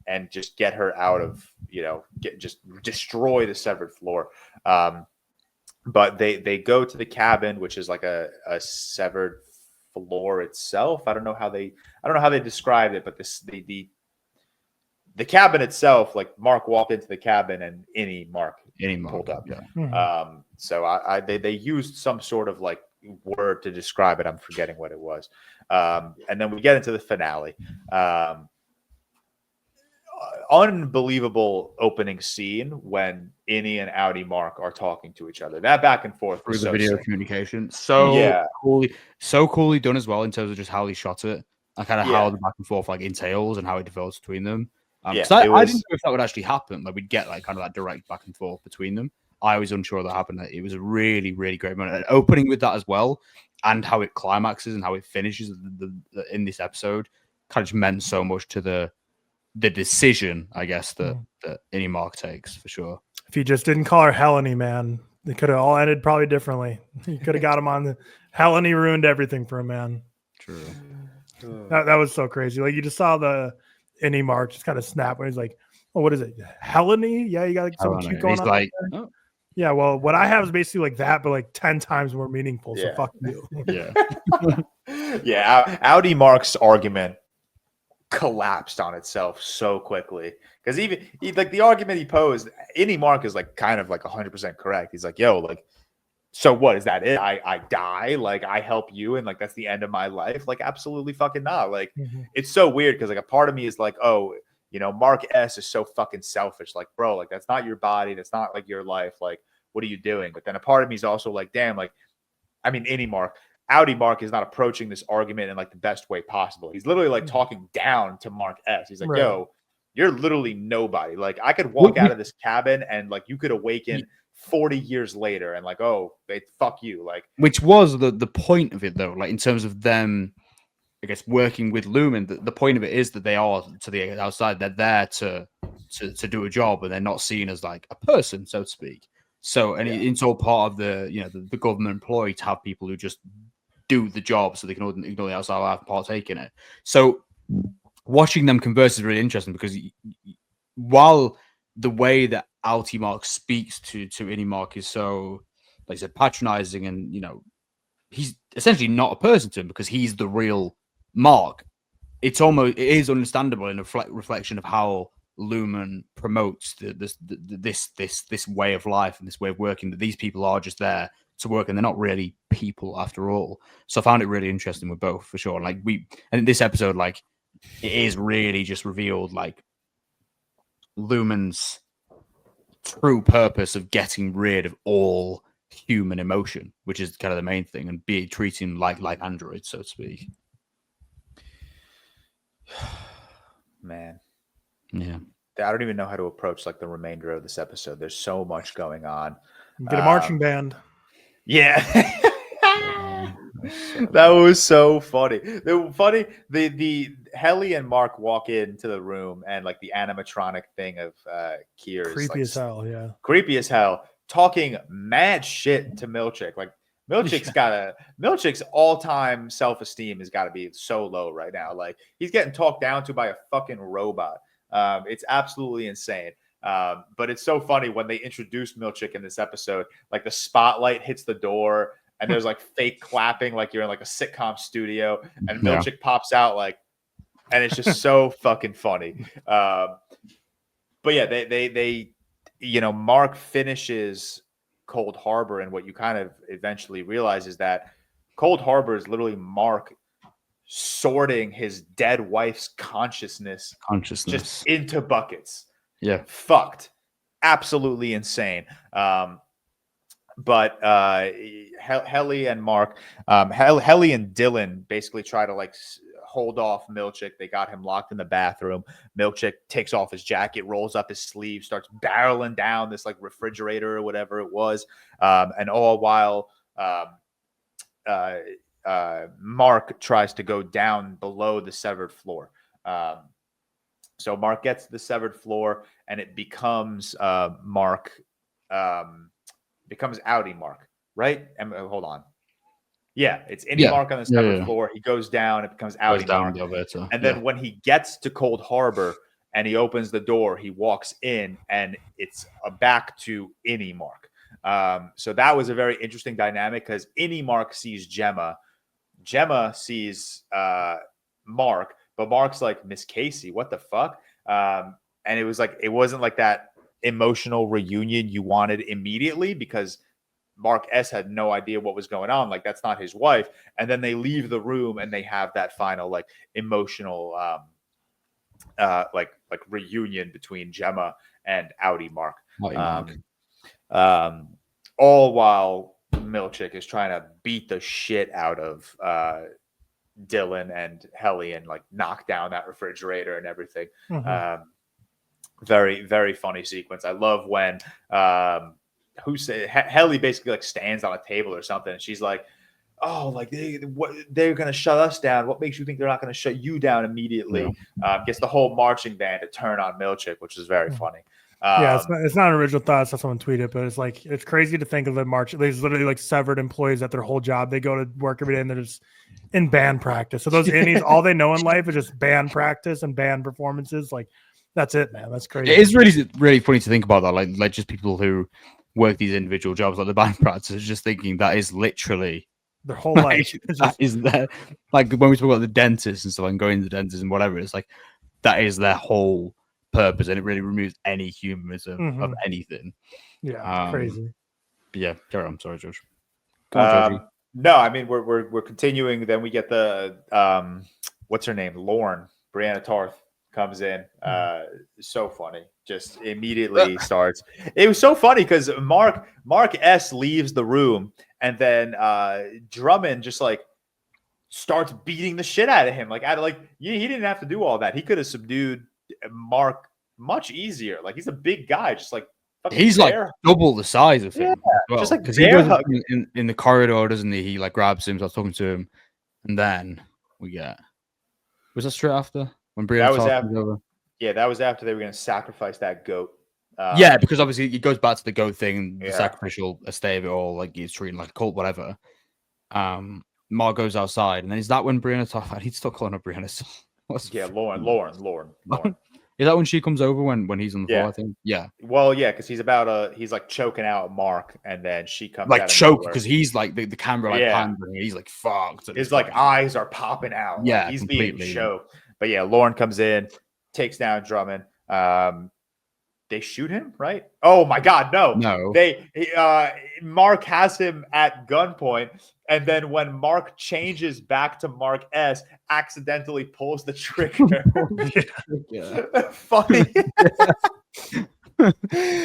and just get her out of, you know, just destroy the severed floor. But they go to the cabin, which is like a severed floor itself. I don't know how they described it, but the cabin itself, like Mark walked into the cabin and any Mark pulled up. Yeah. So they used some sort of like word to describe it. I'm forgetting what it was. And then we get into the finale. unbelievable opening scene when Innie and Audi Mark are talking to each other. That back and forth through was the so video sick. communication. Yeah. So coolly done as well in terms of just how he shot it and kind of Yeah. how the back and forth like entails and how it develops between them. Yeah, I it was- didn't know if that would actually happen. Like we'd get like kind of that direct back and forth between them. I was unsure that happened. It was a really, really great moment. And opening with that as well, and how it climaxes and how it finishes in this episode, kind of just meant so much to the decision, I guess, that Innie Mark takes for sure. If he just didn't call her Helene, man, it could have all ended probably differently. He could have got him on the Helene ruined everything for him, man. True. That was so crazy. Like you just saw the Innie Mark just kind of snap when he's like, "Oh, what is it? Helene? Yeah, you got like, something cute going he's on." Like, oh. Yeah, well, what I have is basically like that, but like 10 times more meaningful. So fuck you. Yeah. Yeah. Audi Mark's argument collapsed on itself so quickly because like the argument he posed, Innie Mark is like kind of like 100% correct. He's like, yo, like, so what is that? It I die, like I help you, and like that's the end of my life. Like, absolutely fucking not. Like, it's so weird because like a part of me is like, oh, you know, Mark S is so fucking selfish. Like, bro, like that's not your body, that's not like your life. Like, what are you doing? But then a part of me is also like, damn, like, I mean, Audi Mark is not approaching this argument in like the best way possible. He's literally like talking down to Mark S. He's like, yo, you're literally nobody. Like, I could walk out of this cabin and like you could awaken 40 years later and like, oh, they fuck you. Like, which was the point of it though, like in terms of them, I guess, working with Lumen. The point of it is that they are to the outside, they're there to do a job, and they're not seen as like a person, so to speak. So, and it's all part of the, you know, the government employee to have people who just do the job so they can ignore the outside life and partake in it. So watching them converse is really interesting because while the way that Audi Mark speaks to Innie Mark is so, like I said, patronizing, and, you know, he's essentially not a person to him because he's the real Mark. It is understandable in a reflection of how Lumen promotes this way of life and this way of working, that these people are just there to work and they're not really people after all. So I found it really interesting with both for sure. Like and in this episode, like it is really just revealed like Lumen's true purpose of getting rid of all human emotion, which is kind of the main thing, and treating like androids, so to speak. Man. Yeah. I don't even know how to approach like the remainder of this episode. There's so much going on. Get a marching band. Yeah. That was so funny. The Helly and Mark walk into the room and like the animatronic thing of Kier's creepy like, as hell, yeah. Creepy as hell, talking mad shit to Milchick. Like Milchick's all-time self-esteem has got to be so low right now. Like he's getting talked down to by a fucking robot. It's absolutely insane. But it's so funny when they introduced Milchick in this episode, like the spotlight hits the door and there's like fake clapping, like you're in like a sitcom studio, and Milchick pops out like, and it's just so fucking funny. But yeah, they you know, Mark finishes Cold Harbor, and what you kind of eventually realize is that Cold Harbor is literally Mark sorting his dead wife's consciousness just into buckets. Yeah. Fucked. Absolutely insane. But Helly and Mark, Helly and Dylan basically try to like hold off Milchick. They got him locked in the bathroom. Milchick takes off his jacket, rolls up his sleeve, starts barreling down this like refrigerator or whatever it was. And all while Mark tries to go down below the severed floor. So Mark gets to the severed floor, and it becomes becomes Audi Mark, right? And hold on. Yeah, it's Innie Mark on the severed floor. He goes down, it becomes Audi Mark. And then when he gets to Cold Harbor and he opens the door, he walks in, and it's back to Innie Mark. So that was a very interesting dynamic because Innie Mark sees Gemma. Gemma sees Mark, but Mark's like, Miss Casey, what the fuck? And it was like, it wasn't like that emotional reunion you wanted immediately because Mark S had no idea what was going on. Like, that's not his wife. And then they leave the room and they have that final like emotional like reunion between Gemma and Audi Mark. Mark. All while Milchick is trying to beat the shit out of Dylan and Helly and like knock down that refrigerator and everything. Very, very funny sequence. I love when Helly basically like stands on a table or something, and she's like, "Oh, like they're gonna shut us down. What makes you think they're not gonna shut you down immediately?" Yeah. Gets the whole marching band to turn on Milchick, which is very funny. It's not an original thought. That's someone tweeted, but it's like it's crazy to think of the march. There's literally like severed employees at their whole job. They go to work every day and they're just in band practice. So those innies, all they know in life is just band practice and band performances. Like that's it, man. That's crazy. It is really, really funny to think about that. Like just people who work these individual jobs, like the band practice, just thinking that is literally their whole life. That is their, like when we talk about the dentist and stuff and going to the dentist and whatever, it's like that is their whole purpose, and it really removes any humanism of anything. Yeah, crazy. But yeah, carry on. Sorry, George. Go on, Georgie. No, I mean we're continuing. Then we get the what's her name, Lorne, Brianna Tarth comes in. So funny. Just immediately starts. It was so funny because Mark S leaves the room, and then Drummond just like starts beating the shit out of him. He didn't have to do all that. He could have subdued Mark much easier. Like he's a big guy, just like he's like double the size of him. Yeah, just like because he goes in the corridor, doesn't he? He like grabs him, starts talking to him, and then we get. Was that straight after when Brianna was over? Yeah, that was after they were going to sacrifice that goat. Yeah, because obviously it goes back to the goat thing, the sacrificial estate of it all, like he's treating like a cult, whatever. Mark goes outside, and then is that when Brianna talks? I need to stop calling her Brianna. Lauren. Is that when she comes over when he's on the floor? I think. Yeah. Well, yeah, because he's like choking out Mark, and then she comes like choke because he's like the camera like pans, and he's like fucked. His like eyes are popping out. Yeah, like, he's completely. being choked. But yeah, Lauren comes in, takes down Drummond. They shoot him, right? Oh my God, no. Mark has him at gunpoint, and then when Mark changes back to Mark S, accidentally pulls the trigger. Funny.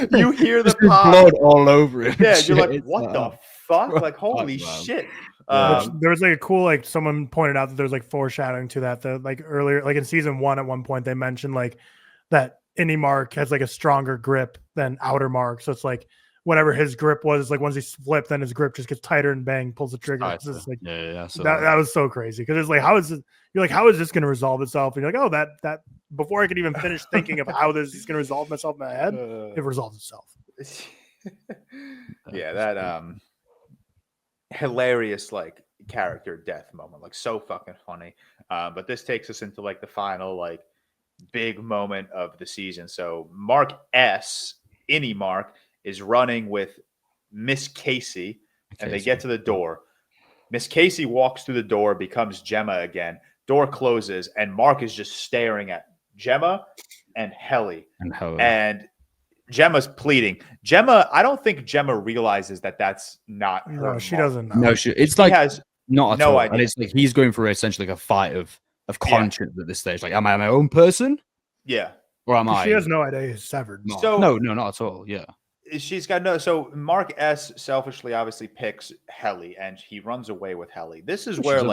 You hear the pop. Blood all over him. Yeah, you're like, what the fuck? Like, holy shit. There was like a cool, like someone pointed out that there's like foreshadowing to that. The like earlier, like in season 1, at one point they mentioned like that Innie Mark has like a stronger grip than Outer Mark. So it's like whatever his grip was, like once he flipped, then his grip just gets tighter and bang, pulls the trigger. It's just like So that was so crazy because it's like how is this going to resolve itself? And you're like, oh, that before I could even finish thinking of how this is going to resolve myself in my head, it resolves itself. Yeah, that hilarious like character death moment, like so fucking funny. But this takes us into like the final like big moment of the season. So Mark S, Innie Mark, is running with Miss Casey, and they get to the door. Miss Casey walks through the door, becomes Gemma again. Door closes, and Mark is just staring at Gemma and Helly. And Gemma's pleading. Gemma, I don't think Gemma realizes that that's not her. No, she doesn't know. No, it's like has not at all. Idea. And it's like he's going for essentially like a fight of conscience at this stage. Like, am I my own person? Yeah. Or am I? She has no idea he's severed. So, no, not at all. Yeah. She's got no. So Mark S selfishly obviously picks Helly, and he runs away with Helly. This is where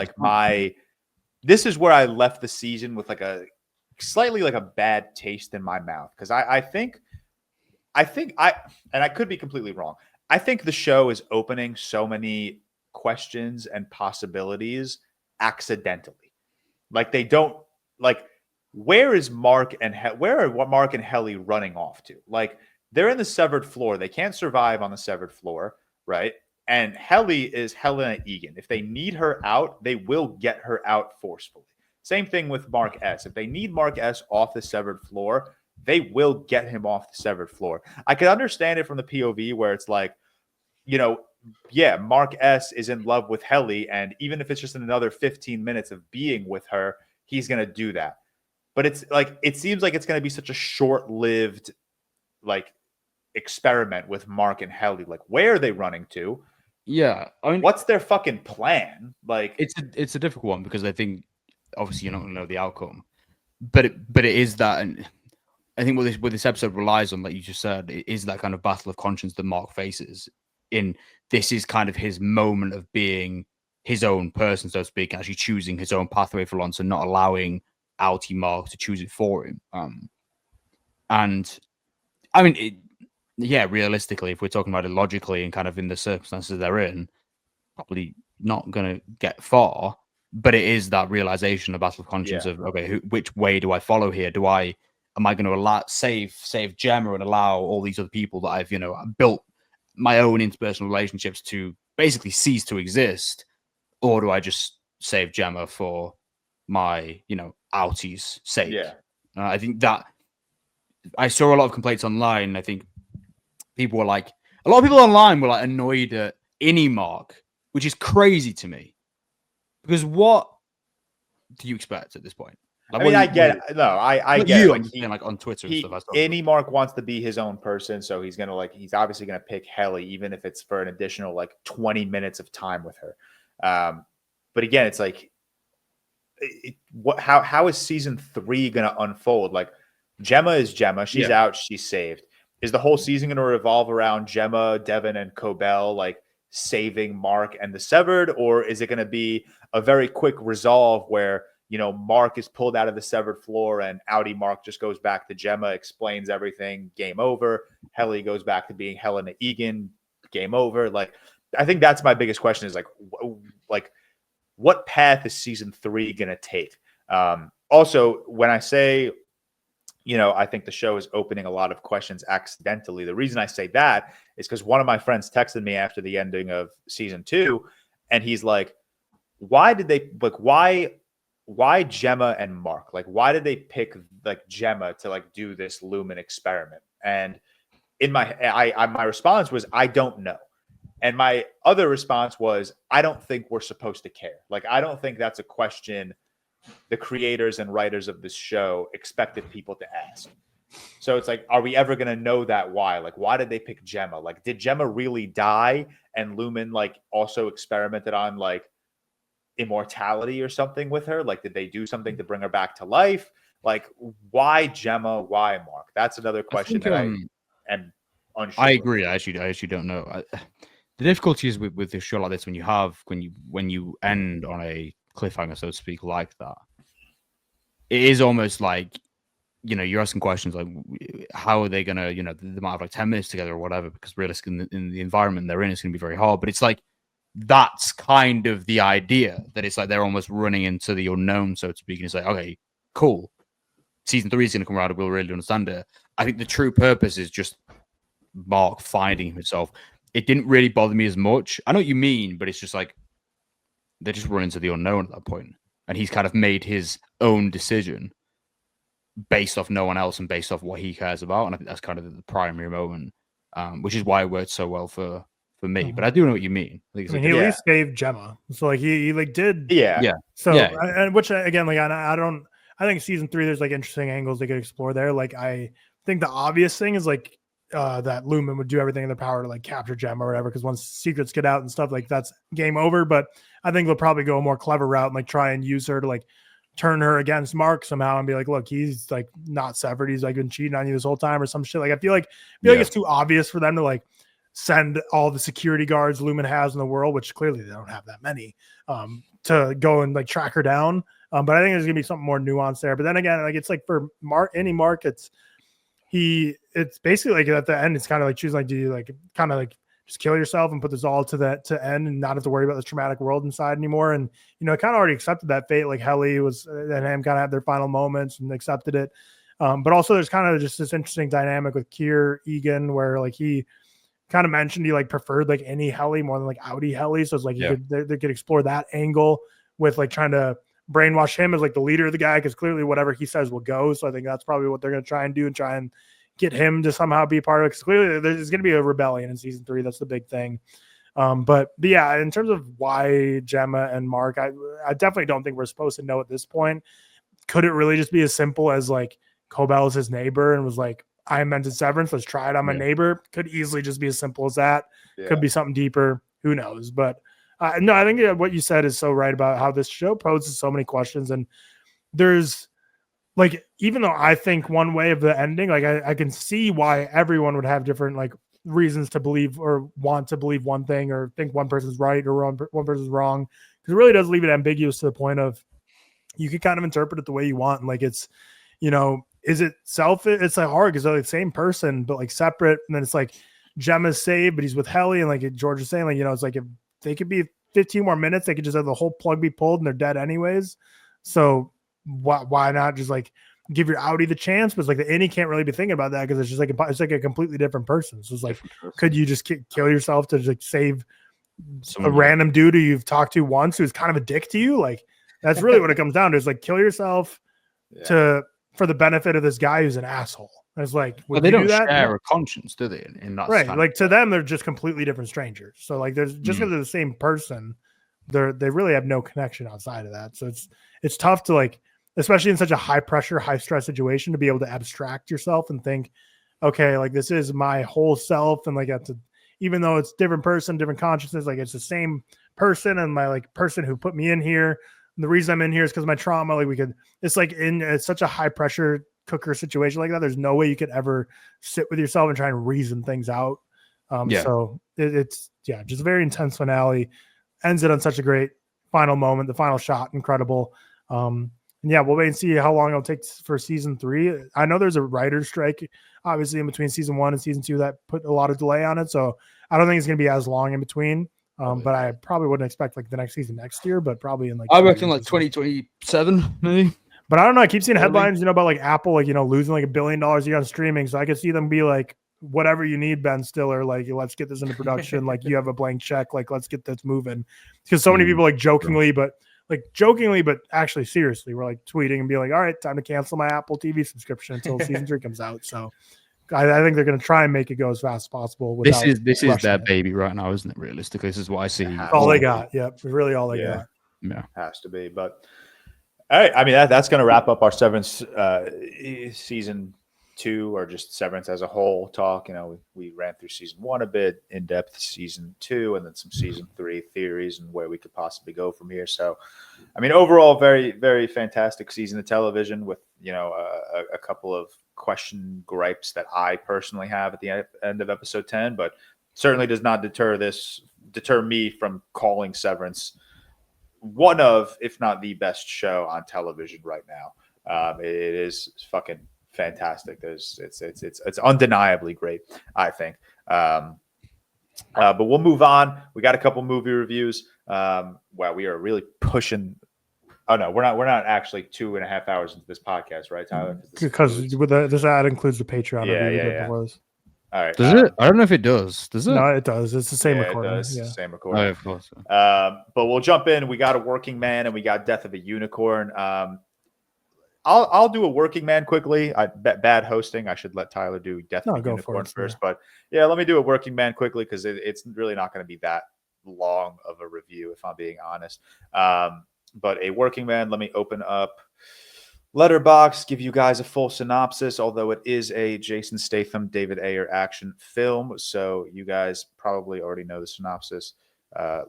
this is where I left the season with like a slightly like a bad taste in my mouth, because I think and I could be completely wrong. I think the show is opening so many questions and possibilities accidentally. Like they don't like where is Mark and where are Mark and Helly running off to? Like they're in the severed floor. They can't survive on the severed floor, right? And Helly is Helena Egan. If they need her out, they will get her out forcefully. Same thing with Mark S. If they need Mark S off the severed floor, they will get him off the severed floor. I can understand it from the POV where it's like, Mark S is in love with Helly, and even if it's just another 15 minutes of being with her, he's going to do that. But it's like, it seems like it's going to be such a short-lived, like, experiment with Mark and Helly. Like, where are they running to? Yeah. I mean, what's their fucking plan? Like, it's a difficult one because I think obviously you're not going to know the outcome. but it is that, and I think what this episode relies on, like you just said, it is that kind of battle of conscience that Mark faces. This is kind of his moment of being his own person, so to speak, actually choosing his own pathway for once and not allowing Outie Mark to choose it for him. And I mean, realistically, if we're talking about it logically and kind of in the circumstances they're in, probably not going to get far. But it is that realization, a battle of conscience of, okay, which way do I follow here? Am I going to save Gemma and allow all these other people that I've built my own interpersonal relationships to basically cease to exist, or do I just save Gemma for my Outie's sake? Yeah. I think that I saw a lot of complaints online. I think a lot of people online were like annoyed at any Mark, which is crazy to me, because what do you expect at this point? Like, I mean, I get it. No, I get it. Like on Twitter and stuff. Any Mark wants to be his own person, so he's he's obviously gonna pick Helly, even if it's for an additional 20 minutes of time with her. But again, it's like, how is season 3 gonna unfold? Like, Gemma is Gemma. She's out. She's saved. Is the whole season gonna revolve around Gemma, Devin, and Cobell saving Mark and the Severed, or is it gonna be a very quick resolve where Mark is pulled out of the severed floor and Outie Mark just goes back to Gemma, explains everything, game over. Helly goes back to being Helena Egan, game over. I think that's my biggest question is what path is season 3 going to take? Also, when I say, I think the show is opening a lot of questions accidentally, the reason I say that is because one of my friends texted me after the ending of season 2, and he's like, why did they, why Gemma and Mark? Why did they pick Gemma to do this Lumen experiment? And in my response was, I don't know. And my other response was, I don't think we're supposed to care. I don't think that's a question the creators and writers of this show expected people to ask. So it's are we ever going to know that why? Why did they pick Gemma? Did Gemma really die and Lumen also experimented on immortality or something with her? Did they do something to bring her back to life? Why Gemma? Why Mark? That's another question I am unsure. I agree. I actually don't know. The difficulty is with a show like this, when you end on a cliffhanger, so to speak, like that, it is almost you're asking questions how are they gonna, they might have 10 minutes together or whatever, because realistically in the environment they're in, it's gonna be very hard. But it's that's kind of the idea, that it's they're almost running into the unknown, so to speak. And it's okay, cool. Season 3 is going to come around and we'll really understand it. I think the true purpose is just Mark finding himself. It didn't really bother me as much. I know what you mean, but it's just they just run into the unknown at that point. And he's kind of made his own decision based off no one else and based off what he cares about. And I think that's kind of the primary moment, which is why it worked so well for me. But I do know what you mean. He at least saved Gemma, so he did. So and which again, I think season 3 there's interesting angles they could explore there. I think the obvious thing is that Lumen would do everything in their power to capture Gemma or whatever, because once secrets get out and stuff, that's game over. But I think they'll probably go a more clever route and try and use her to turn her against Mark somehow and be look, he's not severed, he's been cheating on you this whole time or some shit. I feel like it's too obvious for them to send all the security guards Lumen has in the world, which clearly they don't have that many, to go and track her down. But I think there's gonna be something more nuanced there. But then again, it's for Mark, it's basically at the end, it's kind of choosing do you just kill yourself and put this all to end and not have to worry about this traumatic world inside anymore. And I kind of already accepted that fate. Helly was and him kind of had their final moments and accepted it. But also there's kind of just this interesting dynamic with Kier Egan where he kind of mentioned he preferred any Helly more than Outie Helly. So it's they could explore that angle with trying to brainwash him as the leader of the guy, because clearly whatever he says will go. So I think that's probably what they're going to try and do and try and get him to somehow be a part of it, because clearly there's going to be a rebellion in season 3. That's the big thing. But yeah, in terms of why Gemma and Mark, I definitely don't think we're supposed to know at this point. Could it really just be as simple as Cobell is his neighbor and was I invented Severance, let's try it on my neighbor? Could easily just be as simple as that. Could be something deeper. Who knows? But no, I think what you said is so right about how this show poses so many questions. And there's like, even though I think one way of the ending, like I can see why everyone would have different like reasons to believe or want to believe one thing or think one person's right or one person's wrong. Because it really does leave it ambiguous to the point of you can kind of interpret it the way you want. And like it's, is it selfish? It's like hard because they're the same person, but like separate. And then it's like Gemma's saved, but he's with Helly. And like George is saying, like, it's like if they could be 15 more minutes, they could just have the whole plug be pulled and they're dead anyways. So why not just like give your outie the chance? But it's like the innie can't really be thinking about that because it's just like it's like a completely different person. So it's like, could you just kill yourself to just like save a random dude who you've talked to once who's kind of a dick to you? Like that's really what it comes down to. Is like kill yourself for the benefit of this guy who's an asshole. And it's like, well, they don't share a conscience, do they? In that right? Like to them, they're just completely different strangers. So like, there's just because they're the same person, they really have no connection outside of that. So it's tough to like, especially in such a high pressure, high stress situation, to be able to abstract yourself and think, okay, like this is my whole self. And like, even though it's different person, different consciousness, like it's the same person and my like person who put me in here. And the reason I'm in here is because of my trauma. Like it's like it's such a high pressure cooker situation like that. There's no way you could ever sit with yourself and try and reason things out. So it's just a very intense finale. Ends it on such a great final moment. The final shot, incredible. And we'll wait and see how long it'll take for season 3. I know there's a writer's strike, obviously, in between season 1 and season 2 that put a lot of delay on it. So I don't think it's going to be as long in between. But I probably wouldn't expect like the next season next year, but probably in like I reckon like 2027 maybe. But I don't know. I keep seeing headlines, about like Apple, like losing like $1 billion a year on streaming. So I could see them be like, whatever you need, Ben Stiller, like let's get this into production. Like you have a blank check, like let's get this moving. Because so many people like jokingly, but actually seriously, we're like tweeting and be like, all right, time to cancel my Apple TV subscription until season 3 comes out. So I think they're going to try and make it go as fast as possible. This is their baby right now, isn't it? Realistically, this is what I see. All they got. Yep. Really all they got. Yeah. Has to be. But all right. I mean, that's going to wrap up our Severance season 2 or just Severance as a whole talk. We ran through season 1 a bit, in depth season 2, and then some season 3 theories and where we could possibly go from here. So, I mean, overall, very, very fantastic season of television with, a couple of question gripes that I personally have at the end of episode 10, but certainly does not deter me from calling Severance one of, if not the best show on television right now. It is fucking fantastic. It's undeniably great, I think. But we'll move on. We got a couple movie reviews. Wow, we are really pushing. Oh no, we're not actually 2.5 hours into this podcast, right, Tyler? Because this ad includes the Patreon. Yeah. All right. Does it? I don't know if it does. Does it? No, it does. It's the same recording. It does. Yeah. Same recording. Oh, of course. But we'll jump in. We got a Working Man and we got Death of a Unicorn. I'll do a Working Man quickly. Bad hosting. I should let Tyler do Death of a Unicorn first. Yeah. But let me do a Working Man quickly because it's really not going to be that long of a review, if I'm being honest. But a Working Man, let me open up Letterboxd, give you guys a full synopsis, although it is a Jason Statham, David Ayer action film. So you guys probably already know the synopsis,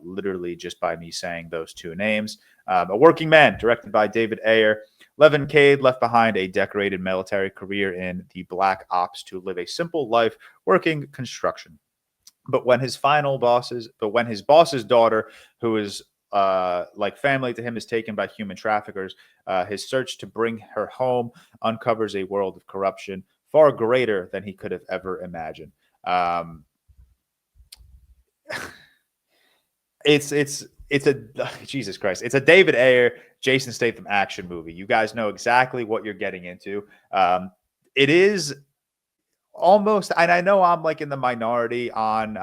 literally just by me saying those two names. A Working Man, directed by David Ayer. Levin Cade left behind a decorated military career in the Black Ops to live a simple life working construction. But when his boss's daughter, who is like family to him, is taken by human traffickers, his search to bring her home uncovers a world of corruption far greater than he could have ever imagined. It's a Jesus Christ. It's a David Ayer, Jason Statham action movie. You guys know exactly what you're getting into. It is almost, and I know I'm like in the minority on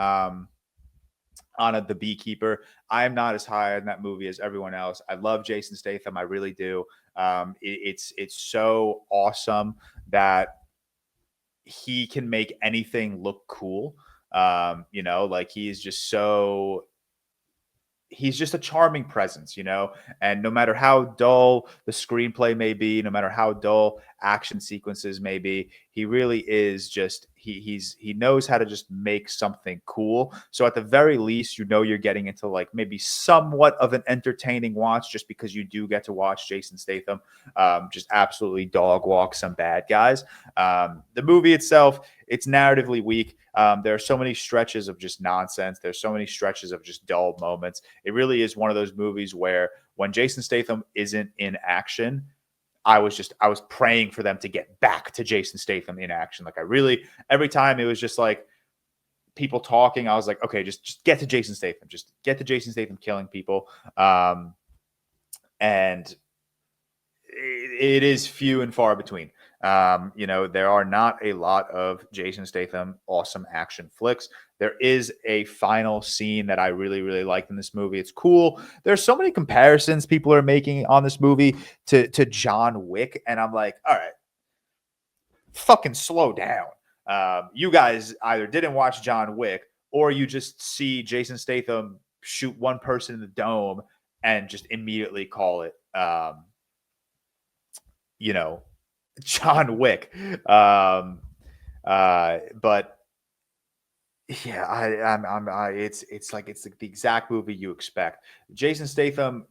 The Beekeeper. I'm not as high on that movie as everyone else. I love Jason Statham. I really do. It's so awesome that he can make anything look cool. Like he's just a charming presence, and no matter how dull the screenplay may be, no matter how dull action sequences may be, He really is just he knows how to just make something cool. So at the very least, you're getting into like maybe somewhat of an entertaining watch, just because you do get to watch Jason Statham just absolutely dog walk some bad guys. The movie itself, it's narratively weak. There are so many stretches of just nonsense. There's so many stretches of just dull moments. It really is one of those movies where when Jason Statham isn't in action, I was praying for them to get back to Jason Statham in action. Like every time it was just like people talking, I was like, okay, just get to Jason Statham. Just get to Jason Statham killing people. And it is few and far between. There are not a lot of Jason Statham awesome action flicks. There is a final scene that I really, really liked in this movie. It's cool. There's so many comparisons people are making on this movie to John Wick. And I'm like, all right, fucking slow down. You guys either didn't watch John Wick, or you just see Jason Statham shoot one person in the dome and just immediately call it, John Wick. But yeah, it's like the exact movie you expect. Jason Statham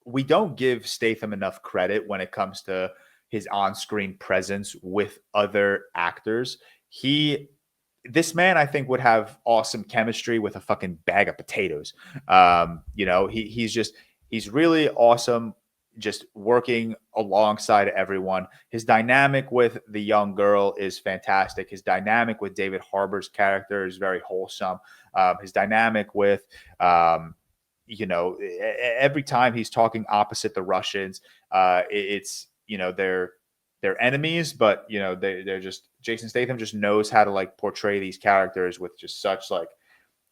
we don't give Statham enough credit when it comes to his on-screen presence with other actors. This man, I think, would have awesome chemistry with a fucking bag of potatoes. He's really awesome just working alongside everyone. His dynamic with the young girl is fantastic. His dynamic with David Harbour's character is very wholesome. His dynamic with, every time he's talking opposite the Russians, they're enemies, but they're just, Jason Statham just knows how to like portray these characters with just such like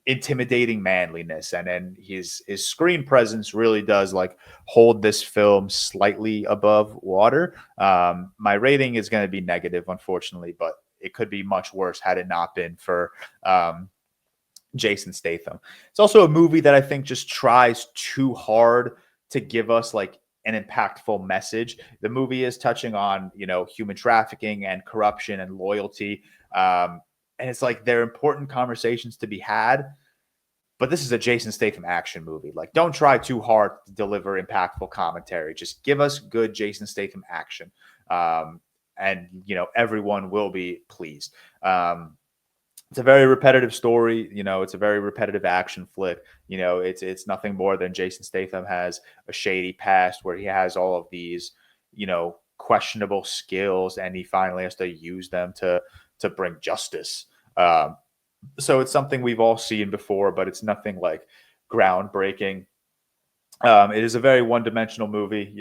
intimidating manliness, and then his screen presence really does like hold this film slightly above water. My rating is going to be negative, unfortunately, but it could be much worse had it not been for Jason Statham. It's also a movie that I think just tries too hard to give us like an impactful message. The movie is touching on human trafficking and corruption and loyalty. And it's like they're important conversations to be had, but this is a Jason Statham action movie. Like, don't try too hard to deliver impactful commentary. Just give us good Jason Statham action. And everyone will be pleased. It's a very repetitive story. It's a very repetitive action flick. It's nothing more than Jason Statham has a shady past where he has all of these, questionable skills, and he finally has to use them to bring justice. So it's something we've all seen before, but it's nothing like groundbreaking. It is a very one-dimensional movie,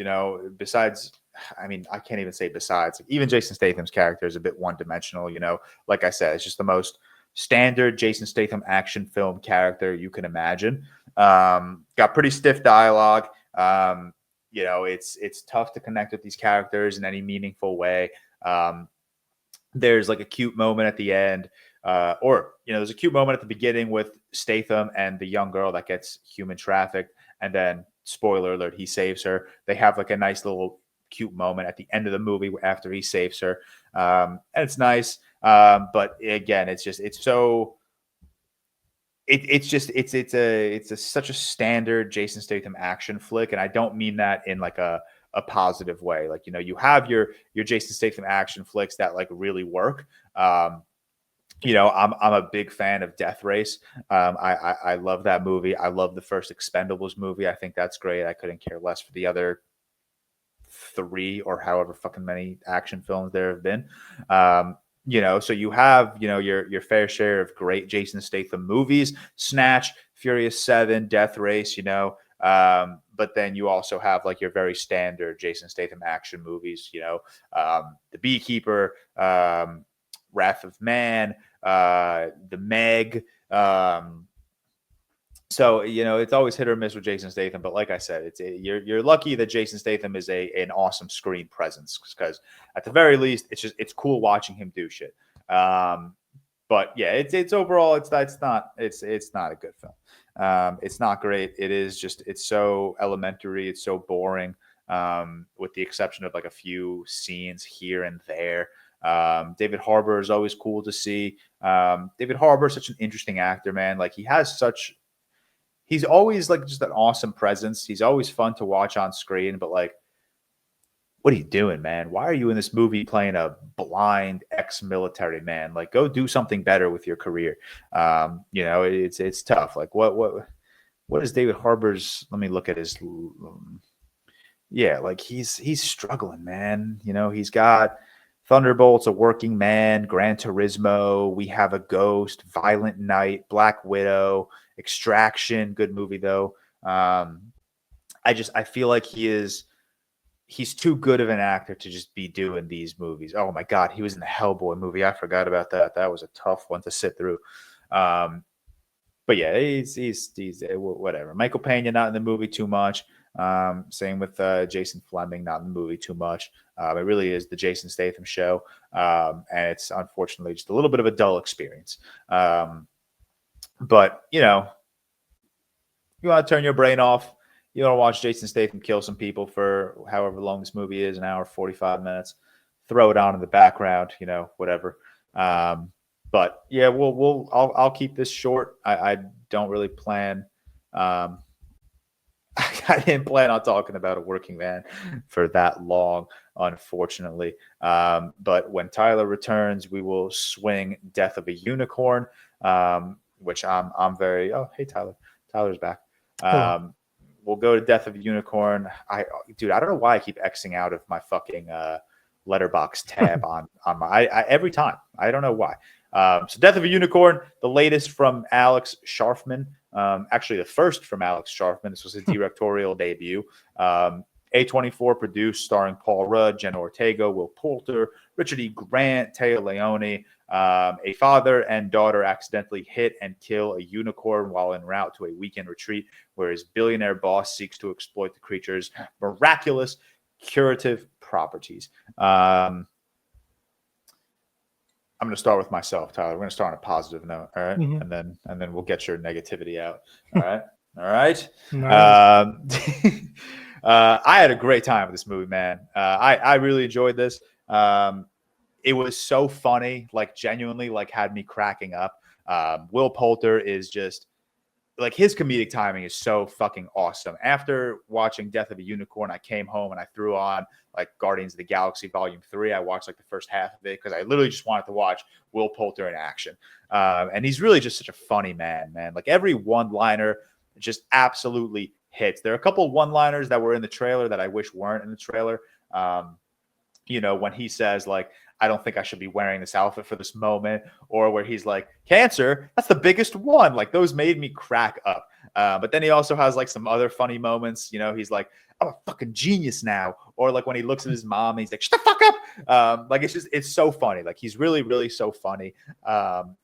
besides, I can't even say besides. Even Jason Statham's character is a bit one-dimensional, Like I said, it's just the most standard Jason Statham action film character you can imagine. Got pretty stiff dialogue. It's tough to connect with these characters in any meaningful way. There's like a cute moment at the end, there's a cute moment at the beginning with Statham and the young girl that gets human trafficked, and then, spoiler alert, he saves her. They have like a nice little cute moment at the end of the movie after he saves her, and it's nice. But again, it's such a standard Jason Statham action flick, and I don't mean that in like a positive way. Like, you have your Jason Statham action flicks that like really work. I'm a big fan of Death Race. I love that movie. I love the first Expendables movie. I think that's great. I couldn't care less for the other 3 or however fucking many action films there have been. So you have, your fair share of great Jason Statham movies: Snatch, Furious 7, Death Race, but then you also have like your very standard Jason Statham action movies, The Beekeeper, Wrath of Man, The Meg. So, it's always hit or miss with Jason Statham. But like I said, you're lucky that Jason Statham is an awesome screen presence, because at the very least, it's cool watching him do shit. But yeah, it's overall, it's not a good film. It's not great. It's so elementary. It's so boring. with the exception of like a few scenes here and there. David Harbour is always cool to see. David Harbour is such an interesting actor, man. Like he's always like just an awesome presence. He's always fun to watch on screen, but like, what are you doing, man? Why are you in this movie playing a blind ex-military man? Like, go do something better with your career. It's tough. Like, what is David Harbour's? Let me look at his. Yeah, like he's struggling, man. He's got Thunderbolts, A Working Man, Gran Turismo, We Have a Ghost, Violent Night, Black Widow, Extraction. Good movie though. I feel like he's too good of an actor to just be doing these movies. Oh my God, he was in the Hellboy movie. I forgot about that. That was a tough one to sit through. But yeah, he's whatever. Michael Pena not in the movie too much. Same with Jason Fleming not in the movie too much. It really is the Jason Statham show, and it's unfortunately just a little bit of a dull experience. But you want to turn your brain off. You want to watch Jason Statham kill some people for however long this movie is, an hour, 45 minutes. Throw it on in the background, whatever. But yeah, I'll keep this short. I don't really plan. I didn't plan on talking about A Working Man for that long, unfortunately. But when Tyler returns, we will swing Death of a Unicorn, which I'm very. Oh, hey Tyler, Tyler's back. We'll go to Death of a Unicorn. Dude, I don't know why I keep Xing out of my fucking letterbox tab on my every time. I don't know why. So Death of a Unicorn, the latest from Alex Sharfman. Actually, the first from Alex Sharfman. This was his directorial debut. A24 produced, starring Paul Rudd, Jenna Ortega, Will Poulter, Richard E. Grant, Taya Leone. A father and daughter accidentally hit and kill a unicorn while en route to a weekend retreat where his billionaire boss seeks to exploit the creature's miraculous curative properties. I'm going to start with myself, Tyler. We're going to start on a positive note, all right? Mm-hmm. And then we'll get your negativity out. All right. All right. Nice. I had a great time with this movie, man. I really enjoyed this. It was so funny, like genuinely, like had me cracking up. Will Poulter is just like his comedic timing is so fucking awesome. After watching Death of a Unicorn, I came home and I threw on like Guardians of the Galaxy Volume 3. I watched like the first half of it because I literally just wanted to watch Will Poulter in action. And he's really just such a funny man. Like every one-liner just absolutely hits. There are a couple one-liners that were in the trailer that I wish weren't in the trailer. When he says like, I don't think I should be wearing this outfit for this moment, or where he's like, cancer, that's the biggest one. Like those made me crack up. But then he also has like some other funny moments. He's like, I'm a fucking genius now. Or like when he looks at his mom and he's like, shut the fuck up. Like it's so funny. Like he's really, really so funny.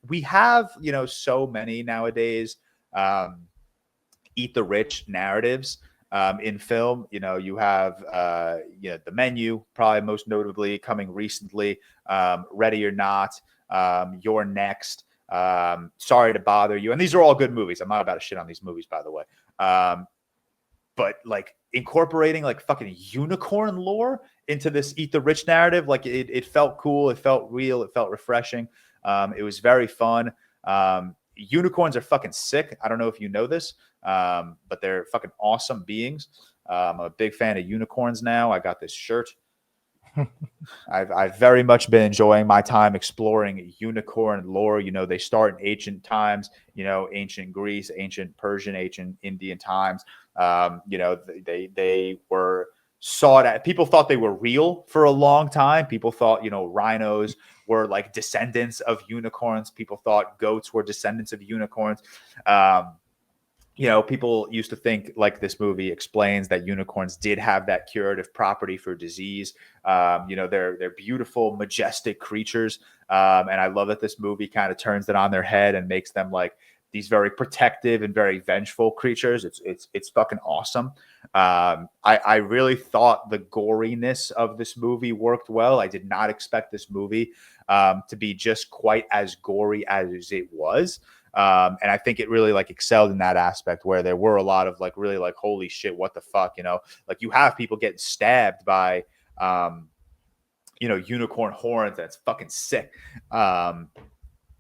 We have, so many nowadays eat the rich narratives. In film, you have The Menu, probably most notably coming recently, Ready or Not, You're Next, Sorry to Bother You. And these are all good movies. I'm not about to shit on these movies, by the way. But like incorporating like fucking unicorn lore into this eat the rich narrative, like it felt cool. It felt real. It felt refreshing. It was very fun. Unicorns are fucking sick. I don't know if you know this, but they're fucking awesome beings. I'm a big fan of unicorns now. I got this shirt. I've very much been enjoying my time exploring unicorn lore. They start in ancient times, ancient Greece, ancient Persian, ancient Indian times. They were sought at. People thought they were real for a long time. People thought, rhinos were like descendants of unicorns. People thought goats were descendants of unicorns. People used to think, like this movie explains, that unicorns did have that curative property for disease. They're beautiful, majestic creatures. And I love that this movie kind of turns it on their head and makes them like these very protective and very vengeful creatures. It's fucking awesome. I really thought the goriness of this movie worked well. I did not expect this movie to be just quite as gory as it was. And I think it really like excelled in that aspect where there were a lot of like really like, holy shit, what the fuck, you know, like you have people getting stabbed by, you know, unicorn horns. That's fucking sick. And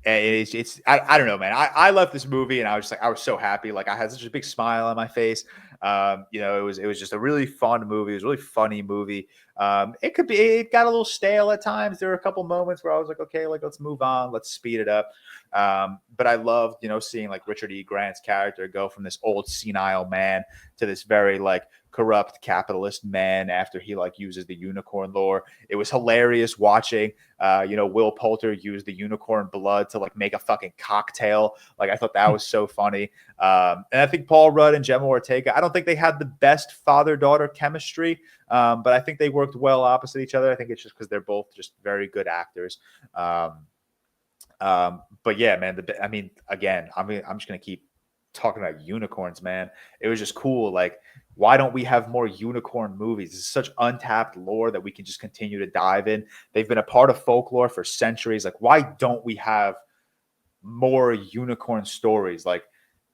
I don't know, man. I left this movie and I was just like, I was so happy. Like I had such a big smile on my face. You know, it was just a really fun movie. It was a really funny movie. It got a little stale at times. There were a couple moments where I was like, okay, like let's move on, let's speed it up. But I loved, you know, seeing like Richard E. Grant's character go from this old senile man to this very like corrupt capitalist man after he like uses the unicorn lore. It was hilarious watching, you know, Will Poulter use the unicorn blood to like make a fucking cocktail. Like I thought that was so funny. And I think Paul Rudd and Gemma Ortega, I don't think they had the best father-daughter chemistry, but I think they worked well opposite each other. I think it's just because they're both just very good actors. But yeah, man, I'm just going to keep talking about unicorns, man. It was just cool. Like, why don't we have more unicorn movies? This is such untapped lore that we can just continue to dive in. They've been a part of folklore for centuries. Like, why don't we have more unicorn stories? Like,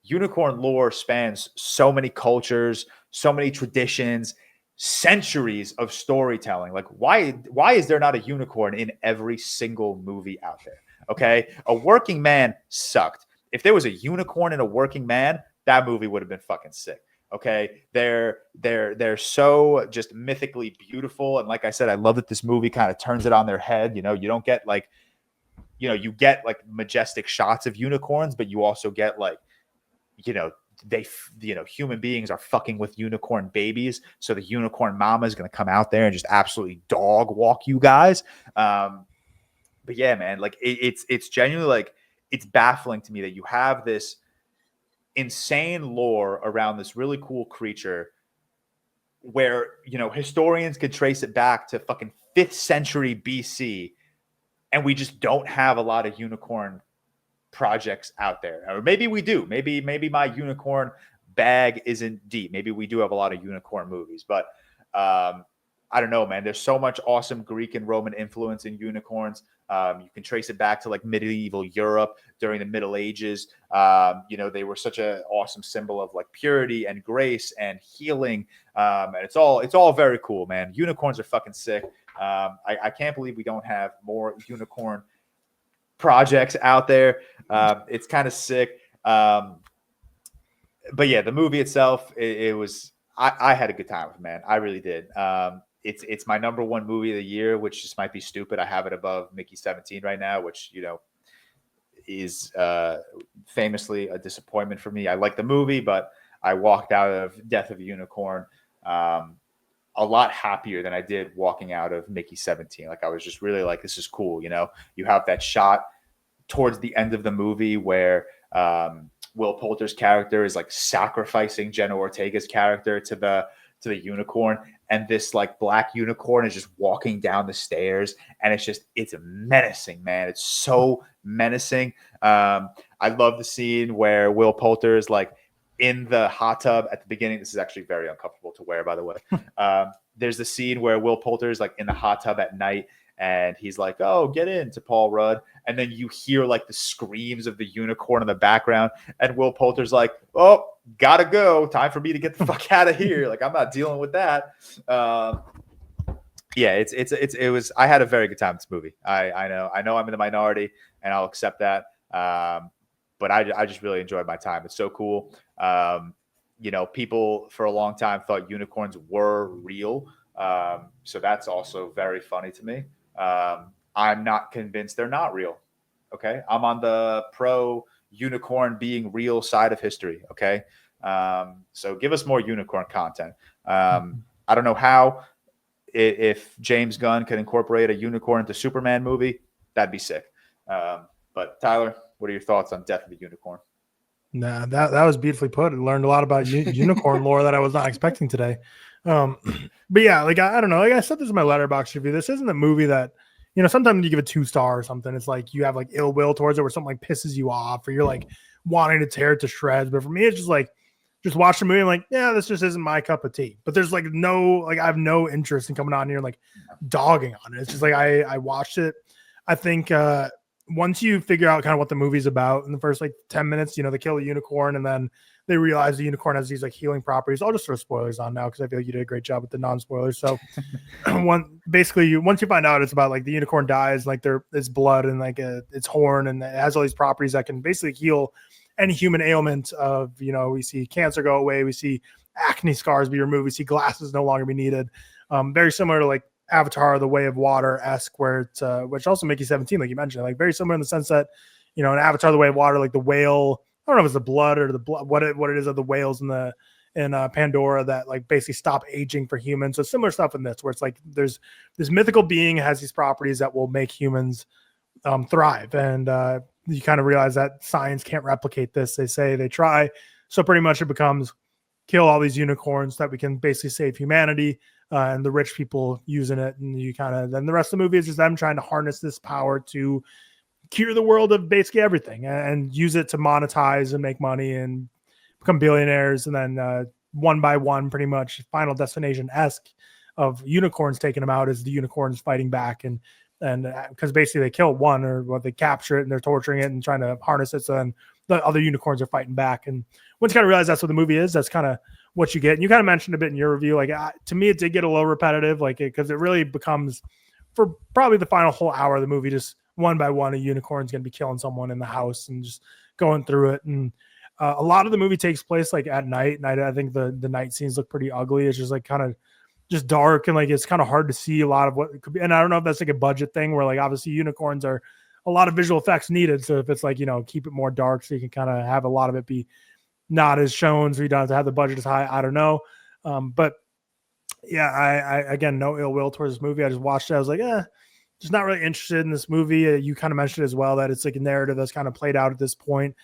unicorn lore spans so many cultures, so many traditions, centuries of storytelling. Like, why is there not a unicorn in every single movie out there? Okay, A Working Man sucked. If there was a unicorn in A Working Man, that movie would have been fucking sick. Okay, they're so just mythically beautiful, and like I said, I love that this movie kind of turns it on their head. You know, you don't get like, you know, you get like majestic shots of unicorns, but you also get like, you know, human beings are fucking with unicorn babies, so the unicorn mama is going to come out there and just absolutely dog walk you guys. But yeah, man, like it's genuinely like, it's baffling to me that you have this insane lore around this really cool creature where, you know, historians could trace it back to fucking 5th century BC, and we just don't have a lot of unicorn projects out there. Or maybe we do. Maybe my unicorn bag isn't deep. Maybe we do have a lot of unicorn movies, but I don't know, man. There's so much awesome Greek and Roman influence in unicorns. You can trace it back to like medieval Europe during the Middle Ages. You know, they were such an awesome symbol of like purity and grace and healing. And it's all very cool, man. Unicorns are fucking sick. I can't believe we don't have more unicorn projects out there. It's kind of sick. But yeah, the movie itself, it was, I had a good time with it, man. I really did. It's my number one movie of the year, which just might be stupid. I have it above Mickey 17 right now, which, you know, is famously a disappointment for me. I like the movie, but I walked out of Death of a Unicorn a lot happier than I did walking out of Mickey 17. Like, I was just really like, this is cool. You know, you have that shot towards the end of the movie where Will Poulter's character is like sacrificing Jenna Ortega's character to the unicorn, and this like black unicorn is just walking down the stairs, and it's menacing, man. It's so menacing. I love the scene where Will Poulter is like in the hot tub at the beginning. This is actually very uncomfortable to wear, by the way. There's the scene where Will Poulter is like in the hot tub at night, and he's like, "Oh, get in," to Paul Rudd. And then you hear like the screams of the unicorn in the background. And Will Poulter's like, "Oh, gotta go. Time for me to get the fuck out of here. Like, I'm not dealing with that." Yeah, it was, I had a very good time with this movie. I know I'm in the minority, and I'll accept that. But I just really enjoyed my time. It's so cool. You know, people for a long time thought unicorns were real. So that's also very funny to me. I'm not convinced they're not real. Okay. I'm on the pro unicorn being real side of history. Okay. So give us more unicorn content. I don't know how, if James Gunn could incorporate a unicorn into Superman movie, that'd be sick. But Tyler, what are your thoughts on Death of the Unicorn? Nah, that was beautifully put. I learned a lot about unicorn lore that I was not expecting today. But yeah, like I don't know. Like I said this in my letterbox review. This isn't a movie that, you know, sometimes you give it 2 stars or something. It's like you have like ill will towards it, where something like pisses you off, or you're like wanting to tear it to shreds. But for me, it's just like, just watch the movie. I'm like, yeah, this just isn't my cup of tea. But there's like I have no interest in coming on here and like dogging on it. It's just like I watched it. I think once you figure out kind of what the movie's about in the first like 10 minutes, they kill a unicorn and then they realize the unicorn has these like healing properties. I'll just throw spoilers on now because I feel like you did a great job with the non-spoilers. So once you find out it's about like the unicorn dies, like it's blood and like its horn, and it has all these properties that can basically heal any human ailment of, we see cancer go away. We see acne scars be removed. We see glasses no longer be needed. Very similar to like Avatar, The Way of Water-esque, where it's which also Mickey 17, like you mentioned, like very similar in the sense that, in Avatar, The Way of Water, like the whale, I don't know if it's the blood or the blood, what it is of the whales in Pandora that like basically stop aging for humans. So similar stuff in this, where it's like there's this mythical being has these properties that will make humans thrive, and you kind of realize that science can't replicate this. They say they try, so pretty much it becomes kill all these unicorns that we can basically save humanity, and the rich people using it, and then the rest of the movie is just them trying to harness this power to cure the world of basically everything and use it to monetize and make money and become billionaires. And then one by one, pretty much Final Destination-esque of unicorns taking them out as the unicorns fighting back. And because basically they kill one, or they capture it and they're torturing it and trying to harness it. So then the other unicorns are fighting back. And once you kind of realize that's what the movie is, that's kind of what you get. And you kind of mentioned a bit in your review, like to me, it did get a little repetitive, like because it really becomes, for probably the final whole hour of the movie, just one by one, a unicorn's going to be killing someone in the house and just going through it. And a lot of the movie takes place like at night. And I think the night scenes look pretty ugly. It's just like kind of just dark, and like it's kind of hard to see a lot of what it could be. And I don't know if that's like a budget thing where like obviously unicorns are a lot of visual effects needed. So if it's like, keep it more dark so you can kind of have a lot of it be not as shown, so you don't have to have the budget as high. I don't know. But yeah, I again, no ill will towards this movie. I just watched it. I was like, just not really interested in this movie. You kind of mentioned as well that it's like a narrative that's kind of played out at this point.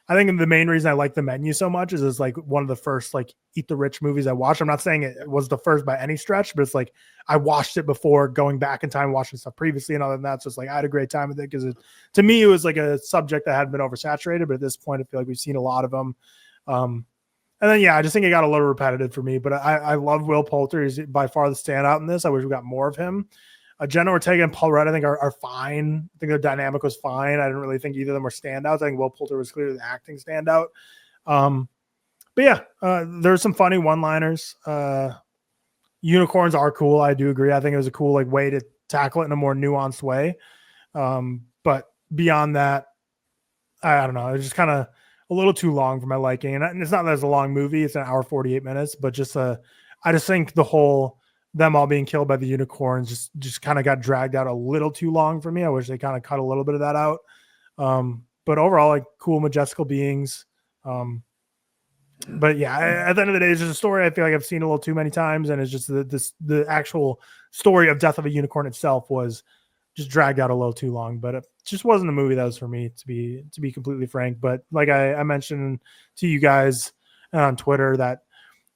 I think the main reason I like The Menu so much is it's like one of the first like Eat the Rich movies I watched. I'm not saying it was the first by any stretch, but it's like I watched it before going back in time, watching stuff previously and other than that. So it's like I had a great time with it because to me, it was like a subject that hadn't been oversaturated. But at this point, I feel like we've seen a lot of them. And then, I just think it got a little repetitive for me. But I love Will Poulter. He's by far the standout in this. I wish we got more of him. Jenna Ortega and Paul Rudd, I think, are fine. I think their dynamic was fine. I didn't really think either of them were standouts. I think Will Poulter was clearly the acting standout. But yeah, there's some funny one-liners. Unicorns are cool. I do agree. I think it was a cool like way to tackle it in a more nuanced way. But beyond that, I don't know. It was just kind of a little too long for my liking. And it's not that it's a long movie. It's an hour, 48 minutes. But I just think the whole them all being killed by the unicorns just kind of got dragged out a little too long for me. I wish they kind of cut a little bit of that out. But overall, like cool, majestical beings. But yeah, at the end of the day, it's just a story I feel like I've seen a little too many times, and it's just the actual story of Death of a Unicorn itself was just dragged out a little too long. But it just wasn't a movie that was for me, to be completely frank. But like I mentioned to you guys on Twitter that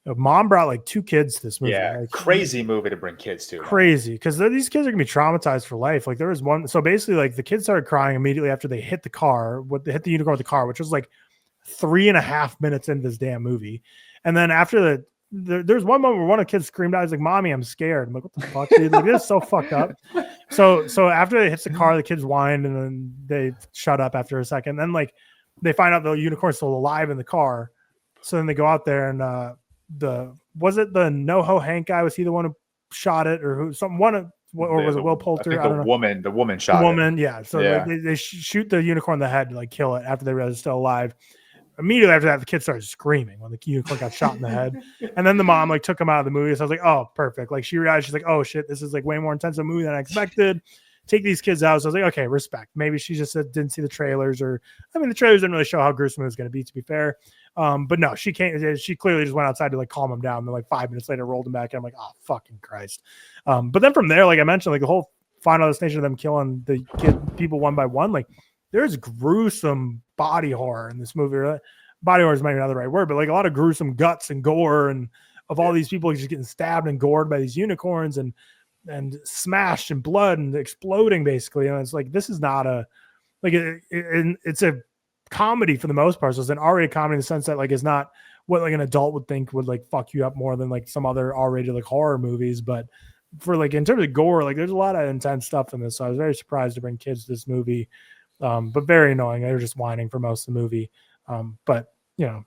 Mom brought like 2 kids to this movie. Yeah, like, crazy movie to bring kids to. Crazy, because these kids are gonna be traumatized for life. Like there was one, so basically, like the kids started crying immediately after they hit the car. They hit the unicorn with the car, which was like 3.5 minutes into this damn movie. And then after there's one moment where one of the kids screamed out, "He's like, Mommy, I'm scared." I'm like, what the fuck, dude? Like, this is so fucked up. So after they hits the car, the kids whined and then they shut up after a second. Then like they find out the unicorn's still alive in the car. So then they go out there and was it the NoHo Hank guy? Was he the one who shot it, or who? Was it Will Poulter? I don't know. The woman shot it. Yeah. So they shoot the unicorn in the head to like kill it after they realize it's still alive. Immediately after that, the kid started screaming when the unicorn got shot in the head. And then the mom like took him out of the movie. So I was like, oh, perfect. Like she realized, she's like, oh shit, this is like way more intense a movie than I expected. Take these kids out. So I was like, okay, respect. Maybe she just didn't see the trailers, or I mean, the trailers didn't really show how gruesome it was going to be, to be fair. But no, she clearly just went outside to like calm him down. And then like 5 minutes later rolled him back. And I'm like, oh fucking Christ. But then from there, like I mentioned, like the whole Final Destination of them killing the people one by one, like there's gruesome body horror in this movie. Right? Body horror is maybe not the right word, but like a lot of gruesome guts and gore, and of all these people just getting stabbed and gored by these unicorns and smashed and blood and exploding basically. And it's like, this is not it's a comedy for the most part. So it's an R-rated comedy in the sense that like it's not what like an adult would think would like fuck you up more than like some other R-rated like horror movies. But for like in terms of gore, like there's a lot of intense stuff in this. So I was very surprised to bring kids to this movie, but very annoying. They were just whining for most of the movie. But you know,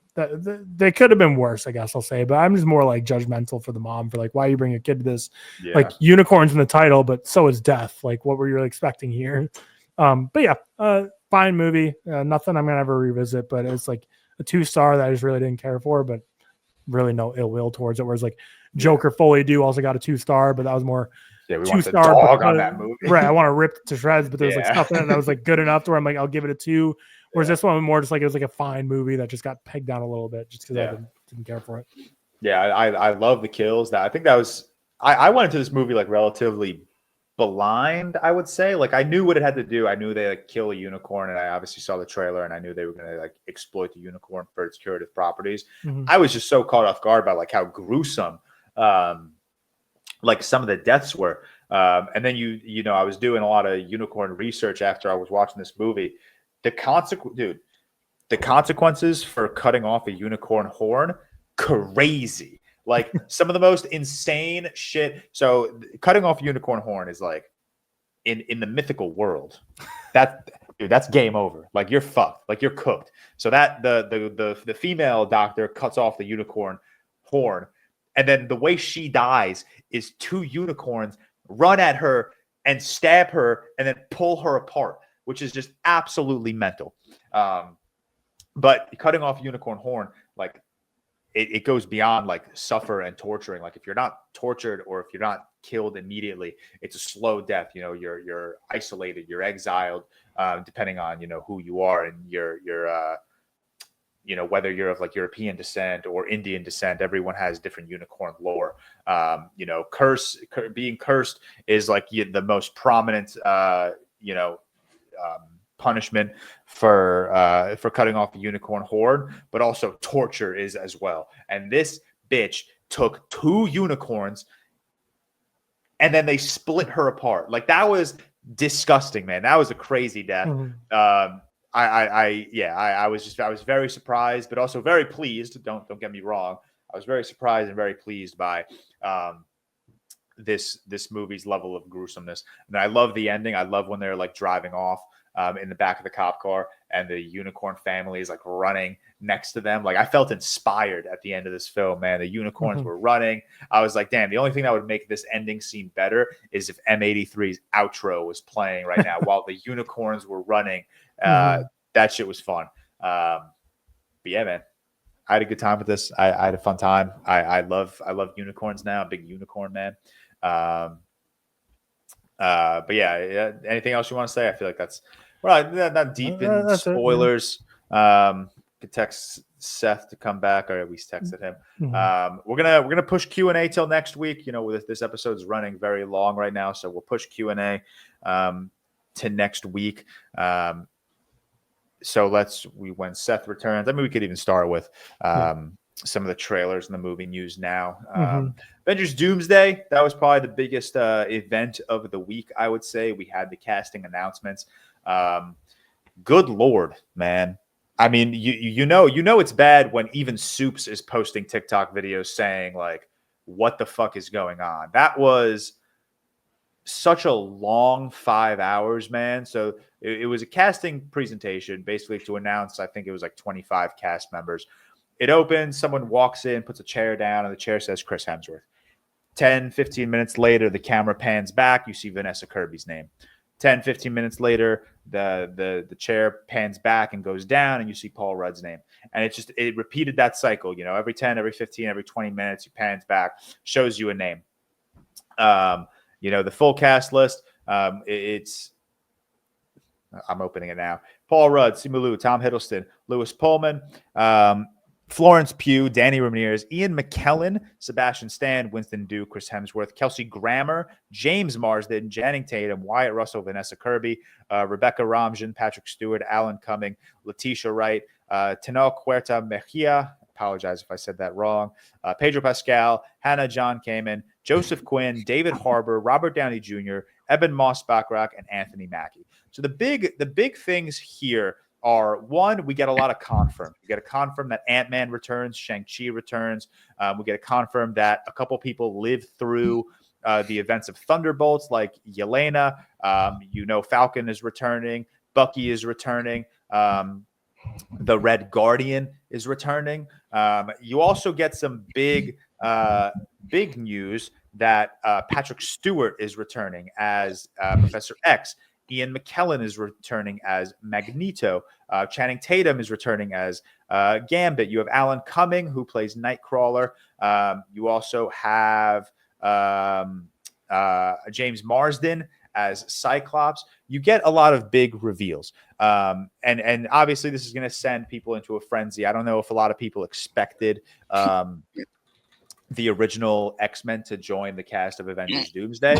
they could have been worse, I guess I'll say. But I'm just more like judgmental for the mom for like, why you bring a kid to this? Yeah. Like unicorns in the title, but so is death. Like, what were you really expecting here? But yeah, fine movie. Nothing I'm gonna ever revisit, but it's like a 2-star that I just really didn't care for, but really no ill will towards it. Whereas like Joker Fully Do also got a 2-star, but that was more we want the 2-star dog on that movie. Right. I want to rip it to shreds, but there's like stuff in it that was like good enough to where I'm like, I'll give it a 2. Whereas this one more just like it was like a fine movie that just got pegged down a little bit just because I didn't care for it. Yeah, I love the kills. I think that was I went into this movie like relatively blind, I would say. Like I knew what it had to do. I knew they like kill a unicorn, and I obviously saw the trailer, and I knew they were gonna like exploit the unicorn for its curative properties. Mm-hmm. I was just so caught off guard by like how gruesome like some of the deaths were. And then you know, I was doing a lot of unicorn research after I was watching this movie. The consequences for cutting off a unicorn horn, crazy. Like some of the most insane shit. So cutting off a unicorn horn is like in the mythical world. That's game over. Like you're fucked. Like you're cooked. So that the female doctor cuts off the unicorn horn, and then the way she dies is 2 unicorns run at her and stab her and then pull her apart, which is just absolutely mental. But cutting off a unicorn horn, like it goes beyond like suffer and torturing. Like if you're not tortured or if you're not killed immediately, it's a slow death. You know, you're isolated, you're exiled, depending on, you know, who you are and your you know, whether you're of like European descent or Indian descent. Everyone has different unicorn lore. You know, being cursed is like the most prominent, you know, punishment for cutting off a unicorn horn, but also torture is as well. And this bitch took 2 unicorns and then they split her apart. Like that was disgusting, man. That was a crazy death. Mm-hmm. I was very surprised, but also very pleased. Don't get me wrong. I was very surprised and very pleased by this movie's level of gruesomeness. And I love the ending. I love when they're like driving off in the back of the cop car and the unicorn family is like running next to them. Like I felt inspired at the end of this film, man. The unicorns were running. I was like, damn, the only thing that would make this ending scene better is if M83's outro was playing right now while the unicorns were running. That shit was fun. But yeah, man, I had a good time with this. I had a fun time. I love unicorns now. I'm a big unicorn man. But yeah, anything else you want to say? I feel like that's not deep in spoilers. Could text Seth to come back, or at least texted him. We're gonna push Q&A till next week. You know, this episode is running very long right now, so we'll push Q&A to next week. So when Seth returns, I mean, we could even start with some of the trailers and the movie news now. Avengers Doomsday, that was probably the biggest event of the week, I would say. We had the casting announcements. Good Lord, man. I mean, you know it's bad when even Soups is posting TikTok videos saying like, what the fuck is going on? That was such a long 5 hours, man. So it was a casting presentation basically to announce, I think it was like 25 cast members. It opens, someone walks in, puts a chair down, and the chair says Chris Hemsworth. 10, 15 minutes later, the camera pans back. You see Vanessa Kirby's name. 10, 15 minutes later, the chair pans back and goes down, and you see Paul Rudd's name. And it repeated that cycle. You know, every 10, every 15, every 20 minutes, he pans back, shows you a name. You know, the full cast list, I'm opening it now. Paul Rudd, Simu Liu, Tom Hiddleston, Lewis Pullman, Florence Pugh, Danny Ramirez, Ian McKellen, Sebastian Stan, Winston Duke, Chris Hemsworth, Kelsey Grammer, James Marsden, Channing Tatum, Wyatt Russell, Vanessa Kirby, Rebecca Ramjan, Patrick Stewart, Alan Cumming, Letitia Wright, Tenel Huerta Mejia, apologize if I said that wrong, Pedro Pascal, Hannah John Kamen, Joseph Quinn, David Harbour, Robert Downey Jr., Eben Moss-Bachrach, and Anthony Mackie. So the big things here are, one, we get a lot of confirm. We get a confirm that Ant-Man returns, Shang-Chi returns. We get a confirm that a couple people live through the events of Thunderbolts, like Yelena. Falcon is returning. Bucky is returning. The Red Guardian is returning. You also get some big news that Patrick Stewart is returning as Professor X. Ian McKellen is returning as Magneto. Channing Tatum is returning as Gambit. You have Alan Cumming, who plays Nightcrawler. You also have James Marsden as Cyclops. You get a lot of big reveals. And obviously this is going to send people into a frenzy. I don't know if a lot of people expected the original X-Men to join the cast of Avengers Doomsday.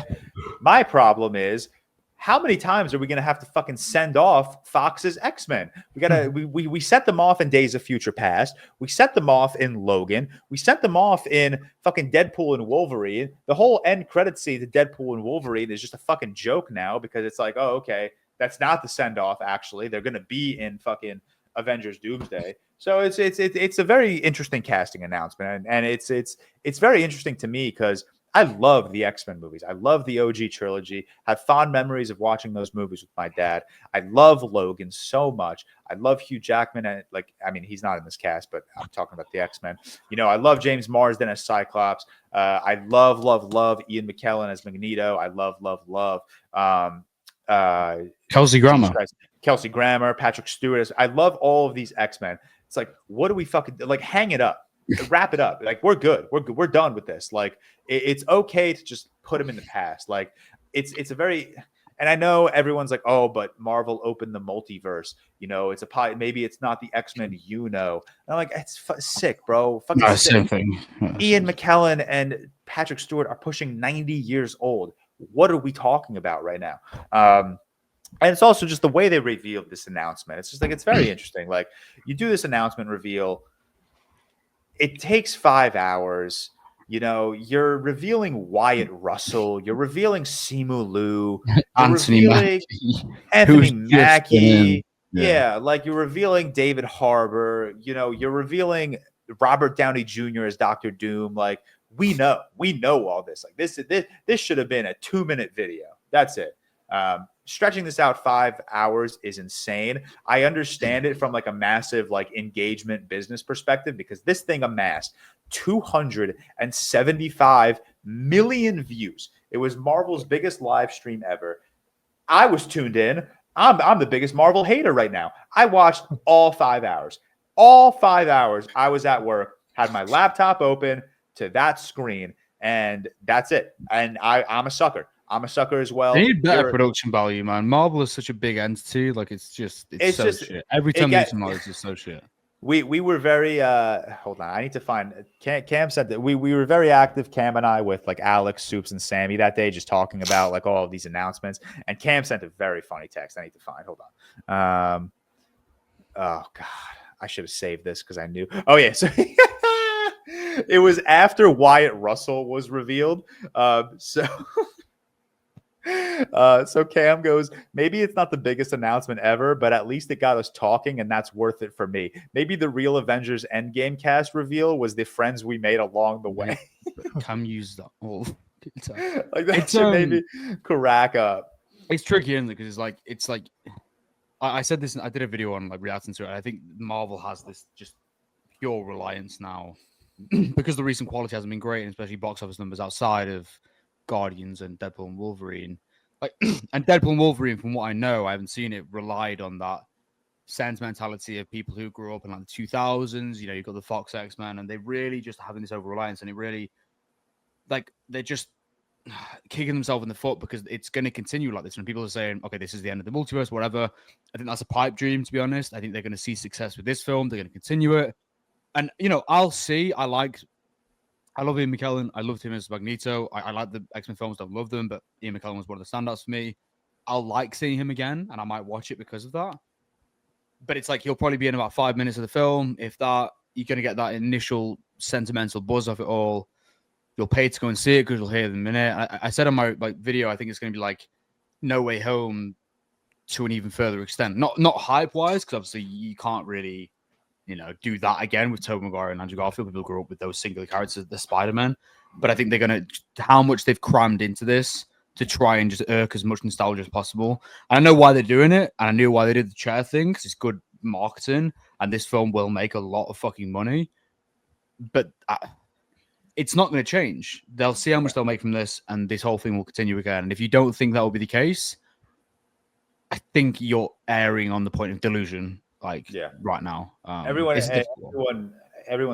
My problem is, how many times are we going to have to fucking send off Fox's X-Men? We set them off in Days of Future Past. We set them off in Logan. We sent them off in fucking Deadpool and Wolverine. The whole end credit scene to Deadpool and Wolverine is just a fucking joke now, because it's like, oh, okay, that's not the send off. Actually, they're going to be in fucking Avengers Doomsday. So it's a very interesting casting announcement, and it's very interesting to me because I love the X-Men movies. I love the OG trilogy. I have fond memories of watching those movies with my dad. I love Logan so much. I love Hugh Jackman. And he's not in this cast, but I'm talking about the X-Men. I love James Marsden as Cyclops. I love Ian McKellen as Magneto. I love Kelsey Grammer. Kelsey Grammer, Patrick Stewart. I love all of these X-Men. It's like, what do we fucking like? Hang it up. Wrap it up. Like, we're good. We're done with this. Like, it's okay to just put them in the past. Like, it's a very, and I know everyone's like, oh, but Marvel opened the multiverse. Maybe it's not the X-Men. And I'm like, it's sick, bro. Fucking sick. Same thing. Ian McKellen and Patrick Stewart are pushing 90 years old. What are we talking about right now? And it's also just the way they revealed this announcement. It's just like, it's very interesting. Like, you do this announcement reveal. It takes 5 hours. You're revealing Wyatt Russell. You're revealing Simu Liu. Anthony Mackie. Anthony Mackie. Yeah, like you're revealing David Harbour. You're revealing Robert Downey Jr. as Dr. Doom. Like, we know all this. Like, this should have been a 2-minute video. That's it. Stretching this out 5 hours is insane. I understand it from like a massive like engagement business perspective, because this thing amassed 275 million views. It was Marvel's biggest live stream ever. I was tuned in. I'm the biggest Marvel hater right now. I watched all 5 hours. All 5 hours. I was at work, had my laptop open to that screen, and that's it. And I'm a sucker. I'm a sucker as well. They need better production value, man. Marvel is such a big entity. Like, it's so shit. Every time they do some knowledge, it's so shit. We were very hold on. I need to find Cam said that we were very active, Cam and I, with like Alex, Soups, and Sammy that day, just talking about like all of these announcements. And Cam sent a very funny text. I need to find. Hold on. Oh God, I should have saved this because I knew. Oh yeah, so it was after Wyatt Russell was revealed. So Cam goes, maybe it's not the biggest announcement ever, but at least it got us talking, and that's worth it for me. Maybe the real Avengers Endgame cast reveal was the friends we made along the way. Cam used that all like that should maybe crack up. It's tricky, isn't it? Because it's like I said this. I did a video on like reacting to it. I think Marvel has this just pure reliance now because the recent quality hasn't been great, and especially box office numbers outside of Guardians and Deadpool and Wolverine. And Deadpool and Wolverine, from what I know, I haven't seen it, relied on that sentimentality of people who grew up in like the 2000s. You've got the Fox X-Men, and they really just having this over reliance, and it really, like, they're just kicking themselves in the foot because it's going to continue like this. And people are saying, okay, this is the end of the multiverse, whatever. I think that's a pipe dream, to be honest. I think they're going to see success with this film. They're going to continue it. And, I'll see. I love Ian McKellen. I loved him as Magneto. I like the X-Men films. Don't love them, but Ian McKellen was one of the standouts for me. I'll like seeing him again, and I might watch it because of that. But it's like he'll probably be in about 5 minutes of the film. If that, you're going to get that initial sentimental buzz of it all. You'll pay to go and see it because you'll hear them in it. I said on my video, I think it's going to be like No Way Home to an even further extent. Not hype-wise, because obviously you can't really do that again with Tobey Maguire and Andrew Garfield. People grew up with those singular characters, the Spider-Man. But I think they're going to, how much they've crammed into this to try and just irk as much nostalgia as possible. And I know why they're doing it. And I knew why they did the chair thing, because it's good marketing. And this film will make a lot of fucking money. But it's not going to change. They'll see how much they'll make from this, and this whole thing will continue again. And if you don't think that will be the case, I think you're erring on the point of delusion, right now. Everyone's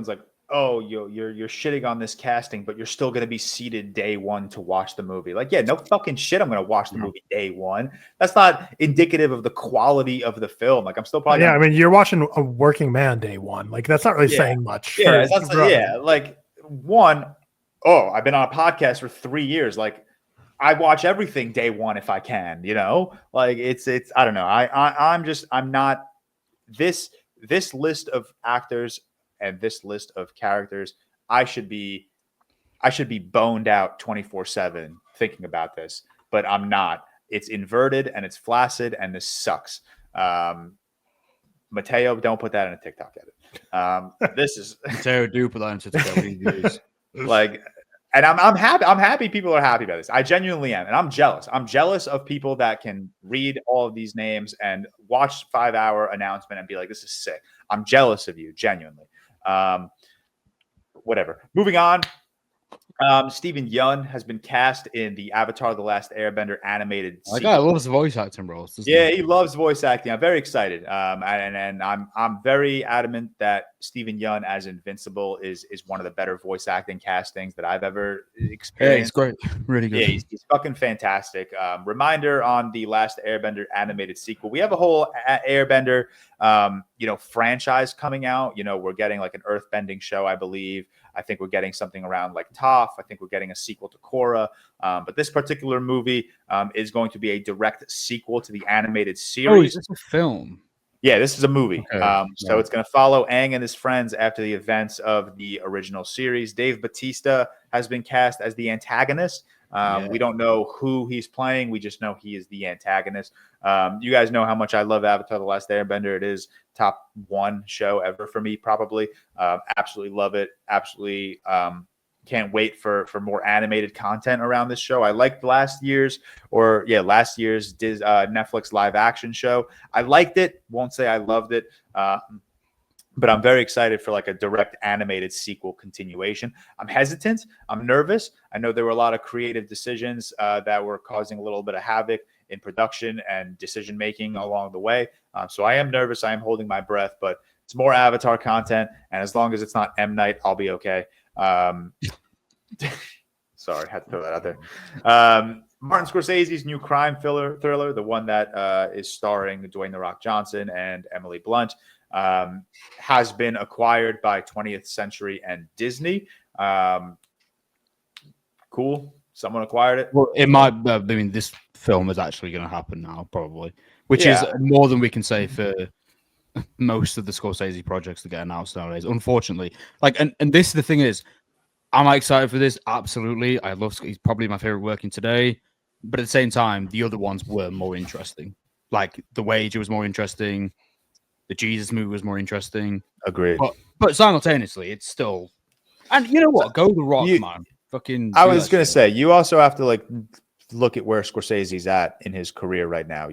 like, oh, you're shitting on this casting, but you're still going to be seated day one to watch the movie. Like, yeah, no fucking shit. I'm going to watch the movie day one. That's not indicative of the quality of the film. Like, I'm still probably. Yeah, I mean, you're watching A Working Man day one. Like, that's not really saying much. Yeah, like one. Oh, I've been on a podcast for 3 years. Like, I watch everything day one if I can. Like it's. I don't know. I'm not this list of actors and this list of characters. I should be boned out 24/7 thinking about this, but I'm not. It's inverted and it's flaccid, and this sucks. Mateo, don't put that in a TikTok edit. This is Mateo, do put that in TikTok. Like, and I'm happy. I'm happy people are happy about this. I genuinely am, and I'm jealous. I'm jealous of people that can read all of these names and watch 5-hour announcement and be like, "This is sick." I'm jealous of you, genuinely. Whatever. Moving on. Steven Yeun has been cast in the Avatar: The Last Airbender animated sequel. That guy loves voice acting roles. He loves voice acting. I'm very excited. And I'm very adamant that Steven Yeun as Invincible is one of the better voice acting castings that I've ever experienced. Yeah, he's great. Really good. Yeah, he's fucking fantastic. Reminder on the Last Airbender animated sequel. We have a whole Airbender franchise coming out. We're getting like an earthbending show, I believe. I think we're getting something around like Toph. I think we're getting a sequel to Korra. But this particular movie is going to be a direct sequel to the animated series. Oh, is this a film? Yeah, this is a movie. Okay. So it's going to follow Aang and his friends after the events of the original series. Dave Bautista has been cast as the antagonist. We don't know who he's playing. We just know he is the antagonist. You guys know how much I love Avatar: The Last Airbender. It is top 1 show ever for me, probably. Absolutely love it. Absolutely can't wait for more animated content around this show. I liked last year's Netflix live action show. I liked it. Won't say I loved it. But I'm very excited for like a direct animated sequel continuation. I'm hesitant. I'm nervous. I know there were a lot of creative decisions that were causing a little bit of havoc in production and decision making along the way. So I am nervous. I am holding my breath, but it's more Avatar content. And as long as it's not M. Night, I'll be okay. Sorry, had to throw that out there. Martin Scorsese's new crime thriller, the one that is starring Dwayne "The Rock" Johnson and Emily Blunt, has been acquired by 20th Century and Disney. Cool. Someone acquired it. Well, it might. This film is actually going to happen now, probably, which is more than we can say for most of the Scorsese projects that get announced nowadays. Unfortunately, and this the thing is, am I excited for this? Absolutely. I love. He's probably my favorite working today, but at the same time, the other ones were more interesting. Like The Wager was more interesting. The Jesus movie was more interesting. Agreed. But simultaneously, it's still. And you know what? Go The Rock, man. Fucking. I was gonna say, you also have to look at where Scorsese's at in his career right now.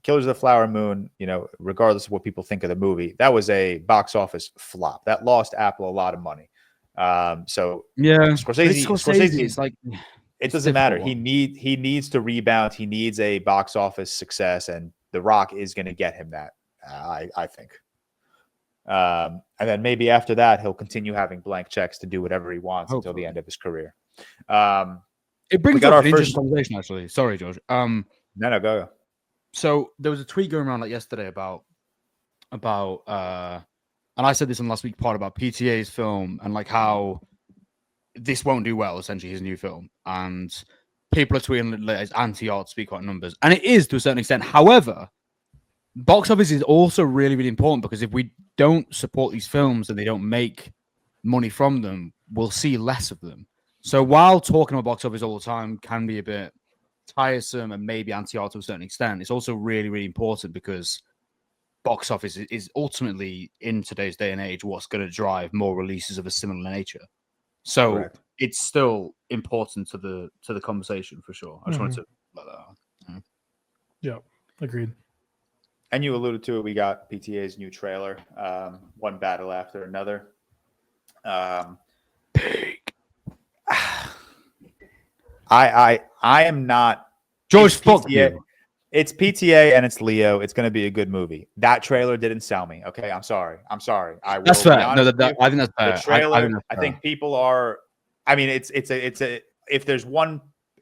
Killers of the Flower Moon. Regardless of what people think of the movie, that was a box office flop. That lost Apple a lot of money. So yeah, Scorsese. It's like it doesn't matter. He needs to rebound. He needs a box office success, and The Rock is going to get him that. I think. And then maybe after that, he'll continue having blank checks to do whatever he wants until the end of his career. It brings up an interesting conversation, actually. Sorry, George. No, go. So there was a tweet going around yesterday about, and I said this on last week's pod about PTA's film and how this won't do well. Essentially, his new film, and people are tweeting that it's anti-art, speak about numbers, and it is to a certain extent. However, box office is also really, really important because if we don't support these films and they don't make money from them, we'll see less of them. So while talking about box office all the time can be a bit tiresome and maybe anti-art to a certain extent, it's also really, really important because box office is ultimately, in today's day and age, what's going to drive more releases of a similar nature. So Correct. it's still important to the conversation for sure. I just wanted to let that out. Yeah, agreed. And you alluded to it. We got PTA's new trailer, one battle after another. I am not George. it's Fuck PTA, you. It's PTA and it's Leo. It's going to be a good movie. That trailer didn't sell me. Okay, I'm sorry. I will That's be fair. honest No, with you. I think that's fair. The trailer. That's I fair. think people are. I mean, it's a.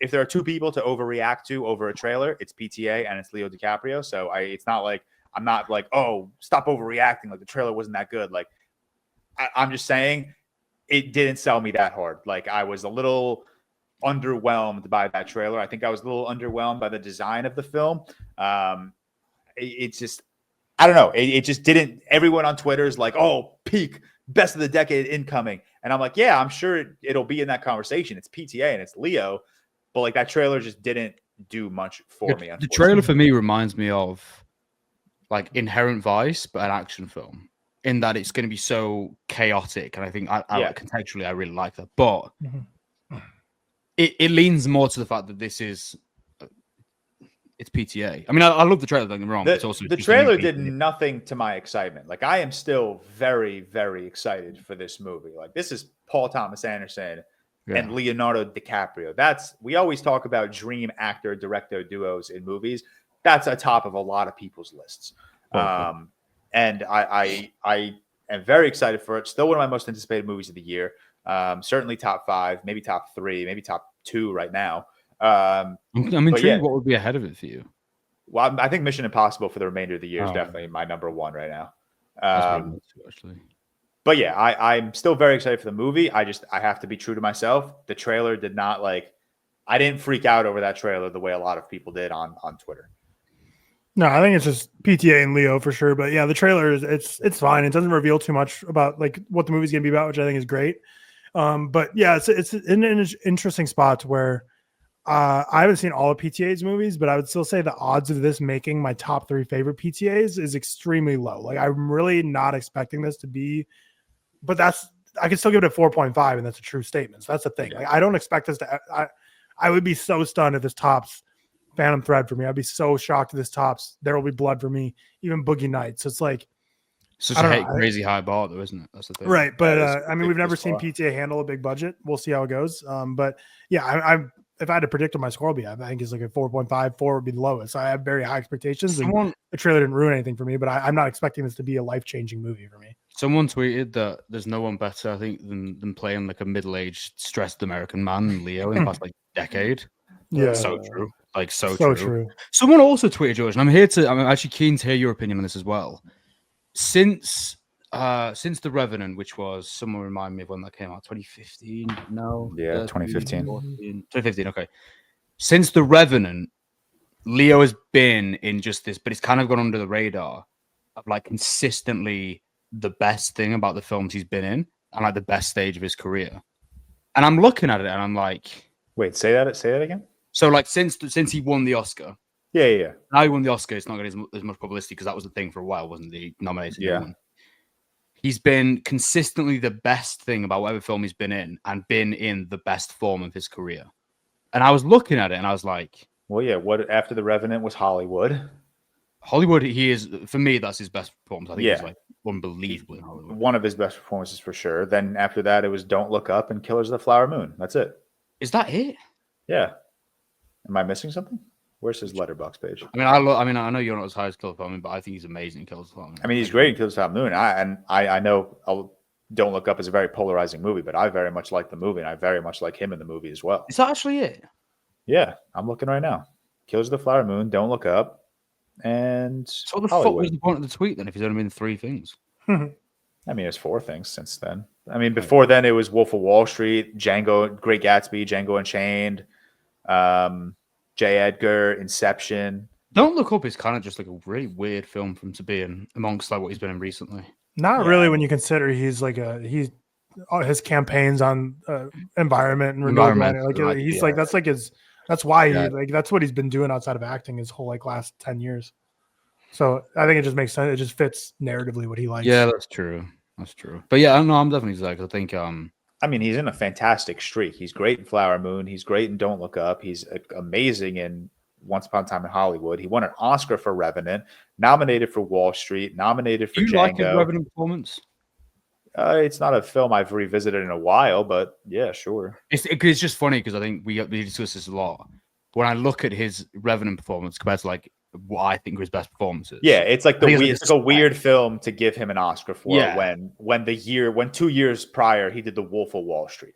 If there are two people to overreact to over a trailer, it's PTA and it's Leo DiCaprio. So it's not like I'm not like, oh, stop overreacting. Like the trailer wasn't that good. Like I'm just saying, it didn't sell me that hard. Like I was a little underwhelmed by that trailer. I think I was a little underwhelmed by the design of the film. It's just, I don't know. It just didn't. Everyone on Twitter is like, oh, peak, best of the decade incoming. And I'm like, yeah, I'm sure it'll be in that conversation. It's PTA and it's Leo. But like that trailer just didn't do much for me. The trailer for me reminds me of like Inherent Vice, but an action film, in that it's going to be so chaotic. And I think contextually, I really like that. But it leans more to the fact that this is it's PTA. I mean, I love the trailer. Don't get me wrong. It's also the trailer did nothing to my excitement. Like I am still very, very excited for this movie. Like this is Paul Thomas Anderson and Leonardo DiCaprio. We always talk about dream actor director duos in movies. That's atop of a lot of people's lists. And I am very excited for it. Still one of my most anticipated movies of the year. Certainly top 5, maybe top 3, maybe top 2 right now. I'm intrigued what would be ahead of it for you. Well, I think Mission Impossible for the remainder of the year is definitely my number 1 right now. Actually. But yeah, I'm still very excited for the movie. I have to be true to myself. The trailer did not I didn't freak out over that trailer the way a lot of people did on Twitter. No, I think it's just PTA and Leo for sure. But yeah, the trailer it's fine. It doesn't reveal too much about like what the movie's gonna be about, which I think is great. But yeah, it's in an interesting spot where I haven't seen all of PTA's movies, but I would still say the odds of this making my top 3 favorite PTAs is extremely low. Like I'm really not expecting this to be, but I can still give it a 4.5, and that's a true statement. So that's the thing. Yeah. Like I don't expect this to. I would be so stunned if this tops Phantom Thread for me. I'd be so shocked if this tops There Will Be Blood for me, even Boogie Nights. So it's like it's such a crazy high bar, though, isn't it? That's the thing, right? But I mean, we've never seen PTA handle a big budget. We'll see how it goes. But yeah, I'm if I had to predict what my score would be, I think it's like a 4.5. 4 would be the lowest. I have very high expectations. And the trailer didn't ruin anything for me, but I'm not expecting this to be a life-changing movie for me. Someone tweeted that there's no one better, I think, than playing like a middle-aged, stressed American man than Leo in the past like decade. Yeah, so true. Like so true. Someone also tweeted, George, and I'm actually keen to hear your opinion on this as well. Since The Revenant, which was, someone remind me of when that came out, 2015? No. Yeah, 2015. 2015, okay. Since The Revenant, Leo has been in just this, but it's kind of gone under the radar of like consistently the best thing about the films he's been in and like the best stage of his career. And I'm looking at it and I'm like, wait, say that again. So like since he won the Oscar. Yeah. Now he won the Oscar, it's not getting as much publicity because that was the thing for a while, wasn't he? Nominated. Yeah. He's been consistently the best thing about whatever film he's been in and been in the best form of his career. And I was looking at it and I was like, well, yeah, what after The Revenant was Hollywood. Hollywood, he is, for me, that's his best performance. I think he's like unbelievable in Hollywood. One of his best performances for sure. Then after that, it was Don't Look Up and Killers of the Flower Moon. That's it. Is that it? Yeah. Am I missing something? Where's his letterbox page? I know you're not as high as Killers of the Flower Moon, but I think he's amazing in Killers of the Flower Moon. I mean, he's great in Killers of the Flower Moon. I know Don't Look Up is a very polarizing movie, but I very much like the movie, and I very much like him in the movie as well. Is that actually it? Yeah, I'm looking right now. Killers of the Flower Moon, Don't Look Up, and so what the Hollywood. fuck was the point of the tweet then if he's only been 3 things? I mean, it's 4 things since then. I mean, before then it was Wolf of Wall Street, Django, Great Gatsby, Django Unchained, J. Edgar, Inception. Don't Look Up is kind of just like a really weird film for him to be in amongst like what he's been in recently. Not really when you consider his campaigns on environment and renewable. That's why that's what he's been doing outside of acting his whole like last 10 years. So I think it just makes sense. It just fits narratively what he likes. Yeah, that's true. That's true. But yeah, I don't know. I'm definitely Zach. I think I mean, he's in a fantastic streak. He's great in Flower Moon. He's great in Don't Look Up. He's amazing in Once Upon a Time in Hollywood. He won an Oscar for Revenant, nominated for Wall Street, nominated for do you Django. like his Revenant performance? It's not a film I've revisited in a while, but yeah, sure. It's just funny because I think we discussed this a lot. When I look at his Revenant performance compared to like what I think are his best performances. Yeah, it's like it's like a weird respect. film to give him an Oscar for Yeah. when 2 years prior he did The Wolf of Wall Street.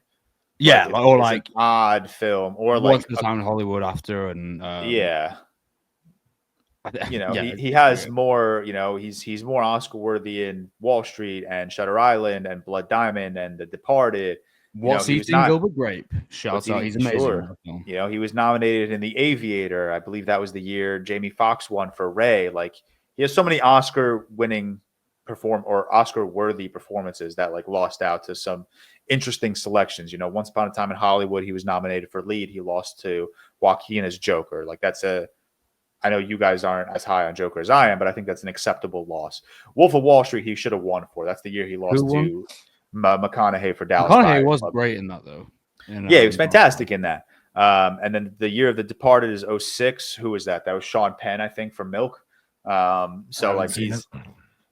Yeah, Like, or it's like an odd film, or Once like Upon a Time in Hollywood after, and yeah. You know, yeah, he has more, you know, he's more Oscar worthy in Wall Street and Shutter Island and Blood Diamond and The Departed. What's he seen Gilbert Grape? Shouts out, he's amazing. Sure. You know, he was nominated in The Aviator. I believe that was the year Jamie Foxx won for Ray. Like, he has so many Oscar-winning Oscar-worthy performances that like lost out to some interesting selections. You know, Once Upon a Time in Hollywood, he was nominated for lead. He lost to Joaquin as Joker. Like, I know you guys aren't as high on Joker as I am, but I think that's an acceptable loss. Wolf of Wall Street, he should have won for. That's the year he lost to McConaughey for Dallas. McConaughey was great in that, though. Yeah, he was fantastic in that. And then the year of The Departed is 2006. Who was that? That was Sean Penn, I think, from Milk. So like it's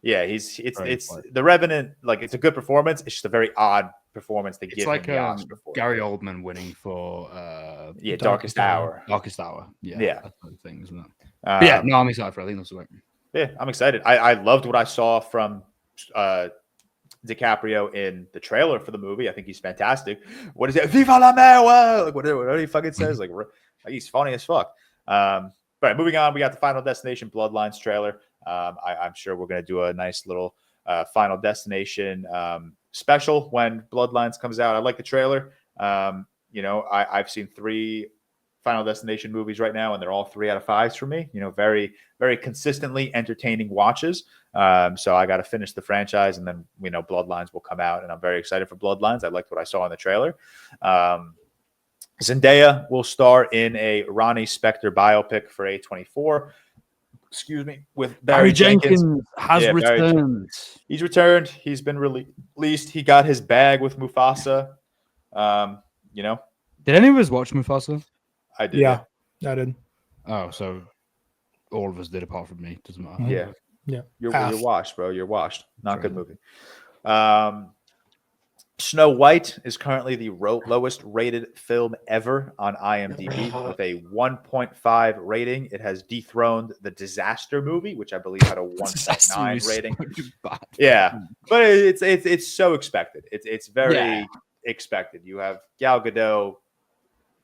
The Revenant. Like, it's a good performance. It's just a very odd performance to give him the Oscar for. Gary Oldman winning for Darkest Hour. Darkest Hour. Yeah. That's the thing, isn't it? Yeah, no, I'm excited for it. I think that's great. Yeah, I'm excited. I loved what I saw from DiCaprio in the trailer for the movie. I think he's fantastic. What is it? Viva la mer! Like whatever he fucking says. Like he's funny as fuck. All right, moving on. We got the Final Destination Bloodlines trailer. I'm sure we're gonna do a nice little Final Destination special when Bloodlines comes out. I like the trailer. You know, I've seen 3 Final Destination movies right now, and they're all 3 out of 5s for me. You know, very, very consistently entertaining watches. So I got to finish the franchise, and then, you know, Bloodlines will come out, and I'm very excited for Bloodlines. I liked what I saw in the trailer. Zendaya will star in a Ronnie Spector biopic for A24. Excuse me, with Barry Jenkins has returned. He's returned. He's been released. He got his bag with Mufasa. You know, did any of us watch Mufasa? I did. Yeah, I did. Oh, so all of us did, apart from me. Doesn't matter. Yeah. You're washed, bro. You're washed. Not good movie. Snow White is currently the lowest rated film ever on IMDb with a 1.5 rating. It has dethroned The Disaster Movie, which I believe had a 1.9 rating. Yeah, but it's so expected. It's very expected. You have Gal Gadot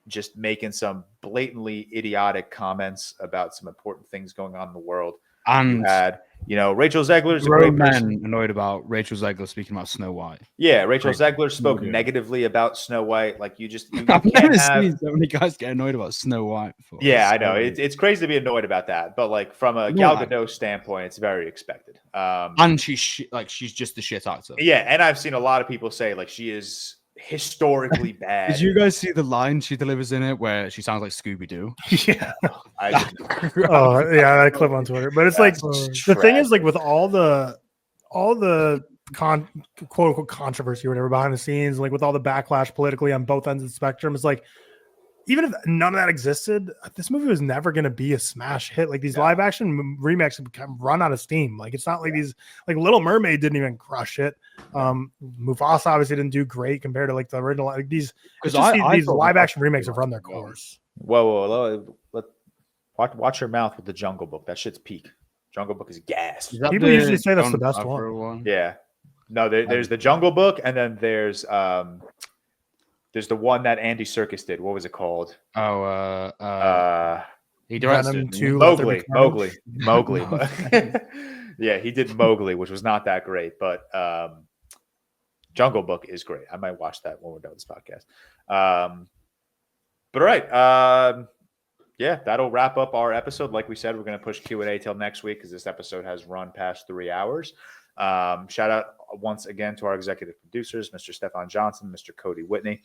just making some blatantly idiotic comments about some important things going on in the world. And you had, you know, Rachel Zegler's a great person. Annoyed about Rachel Zegler speaking about Snow White. Yeah, Rachel Zegler spoke negatively about Snow White. Like, you I've never seen so many guys get annoyed about Snow White before. Yeah, I know. It's crazy to be annoyed about that, but like from a Gal Gadot standpoint, it's very expected. And she's just the shit actor. Yeah, and I've seen a lot of people say like she is historically bad. Did you guys see the line she delivers in it where she sounds like Scooby-Doo? Yeah. That clip on Twitter. But it's like the thing is, like, with all the quote unquote controversy or whatever behind the scenes, like with all the backlash politically on both ends of the spectrum, it's like, even if none of that existed, this movie was never going to be a smash hit. Like, these live action remakes have run out of steam. Like, it's not like these, like Little Mermaid didn't even crush it. Mufasa obviously didn't do great compared to like the original. Like these live action remakes have run their course. Whoa. Watch your mouth with the Jungle Book. That shit's peak. Jungle Book is gas. People usually say that's the best one. Yeah. No, there's the Jungle Book, and then there's the one that Andy Serkis did. What was it called? He directed Mowgli. Yeah, he did Mowgli, which was not that great, but Jungle Book is great. I might watch that when we're done with this podcast. But all right. That'll wrap up our episode. Like we said, we're going to push Q&A till next week because this episode has run past 3 hours. Shout out once again to our executive producers, Mr. Stefan Johnson, Mr. Cody Whitney.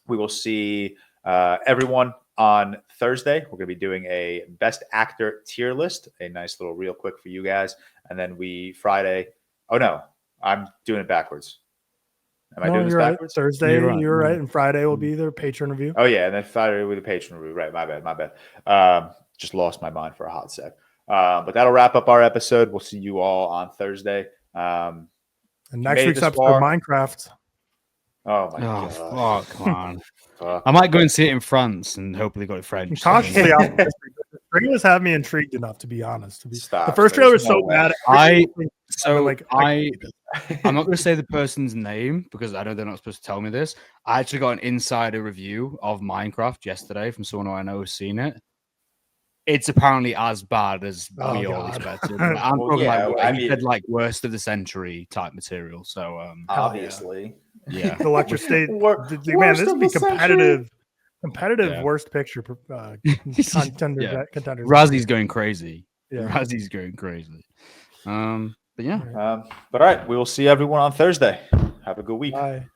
We will see everyone On Thursday, we're going to be doing a best actor tier list, a nice little real quick for you guys. And then Friday. Oh, no, I'm doing it backwards. Am I doing this backwards? Right. Thursday, you're right. And Friday will be their patron review. Oh, yeah. And then Friday with the patron review. Right. My bad. Just lost my mind for a hot sec. But that'll wrap up our episode. We'll see you all on Thursday. And next week's episode of Minecraft. Oh, my God. Oh, come on. I might go and see it in France and hopefully got it French. Cautiously optimistic. The trailers have me intrigued enough, to be honest. Stop. The first trailer was so bad. I'm not going to say the person's name because I know they're not supposed to tell me this. I actually got an insider review of Minecraft yesterday from someone who I know has seen it. It's apparently as bad as we all expected. I'm talking said like worst of the century type material. So obviously, yeah. The Lecture State, man, this would be competitive worst picture contender. Razzi's going crazy. Yeah. Razzi's going crazy. But yeah. But all right, we will see everyone on Thursday. Have a good week. Bye.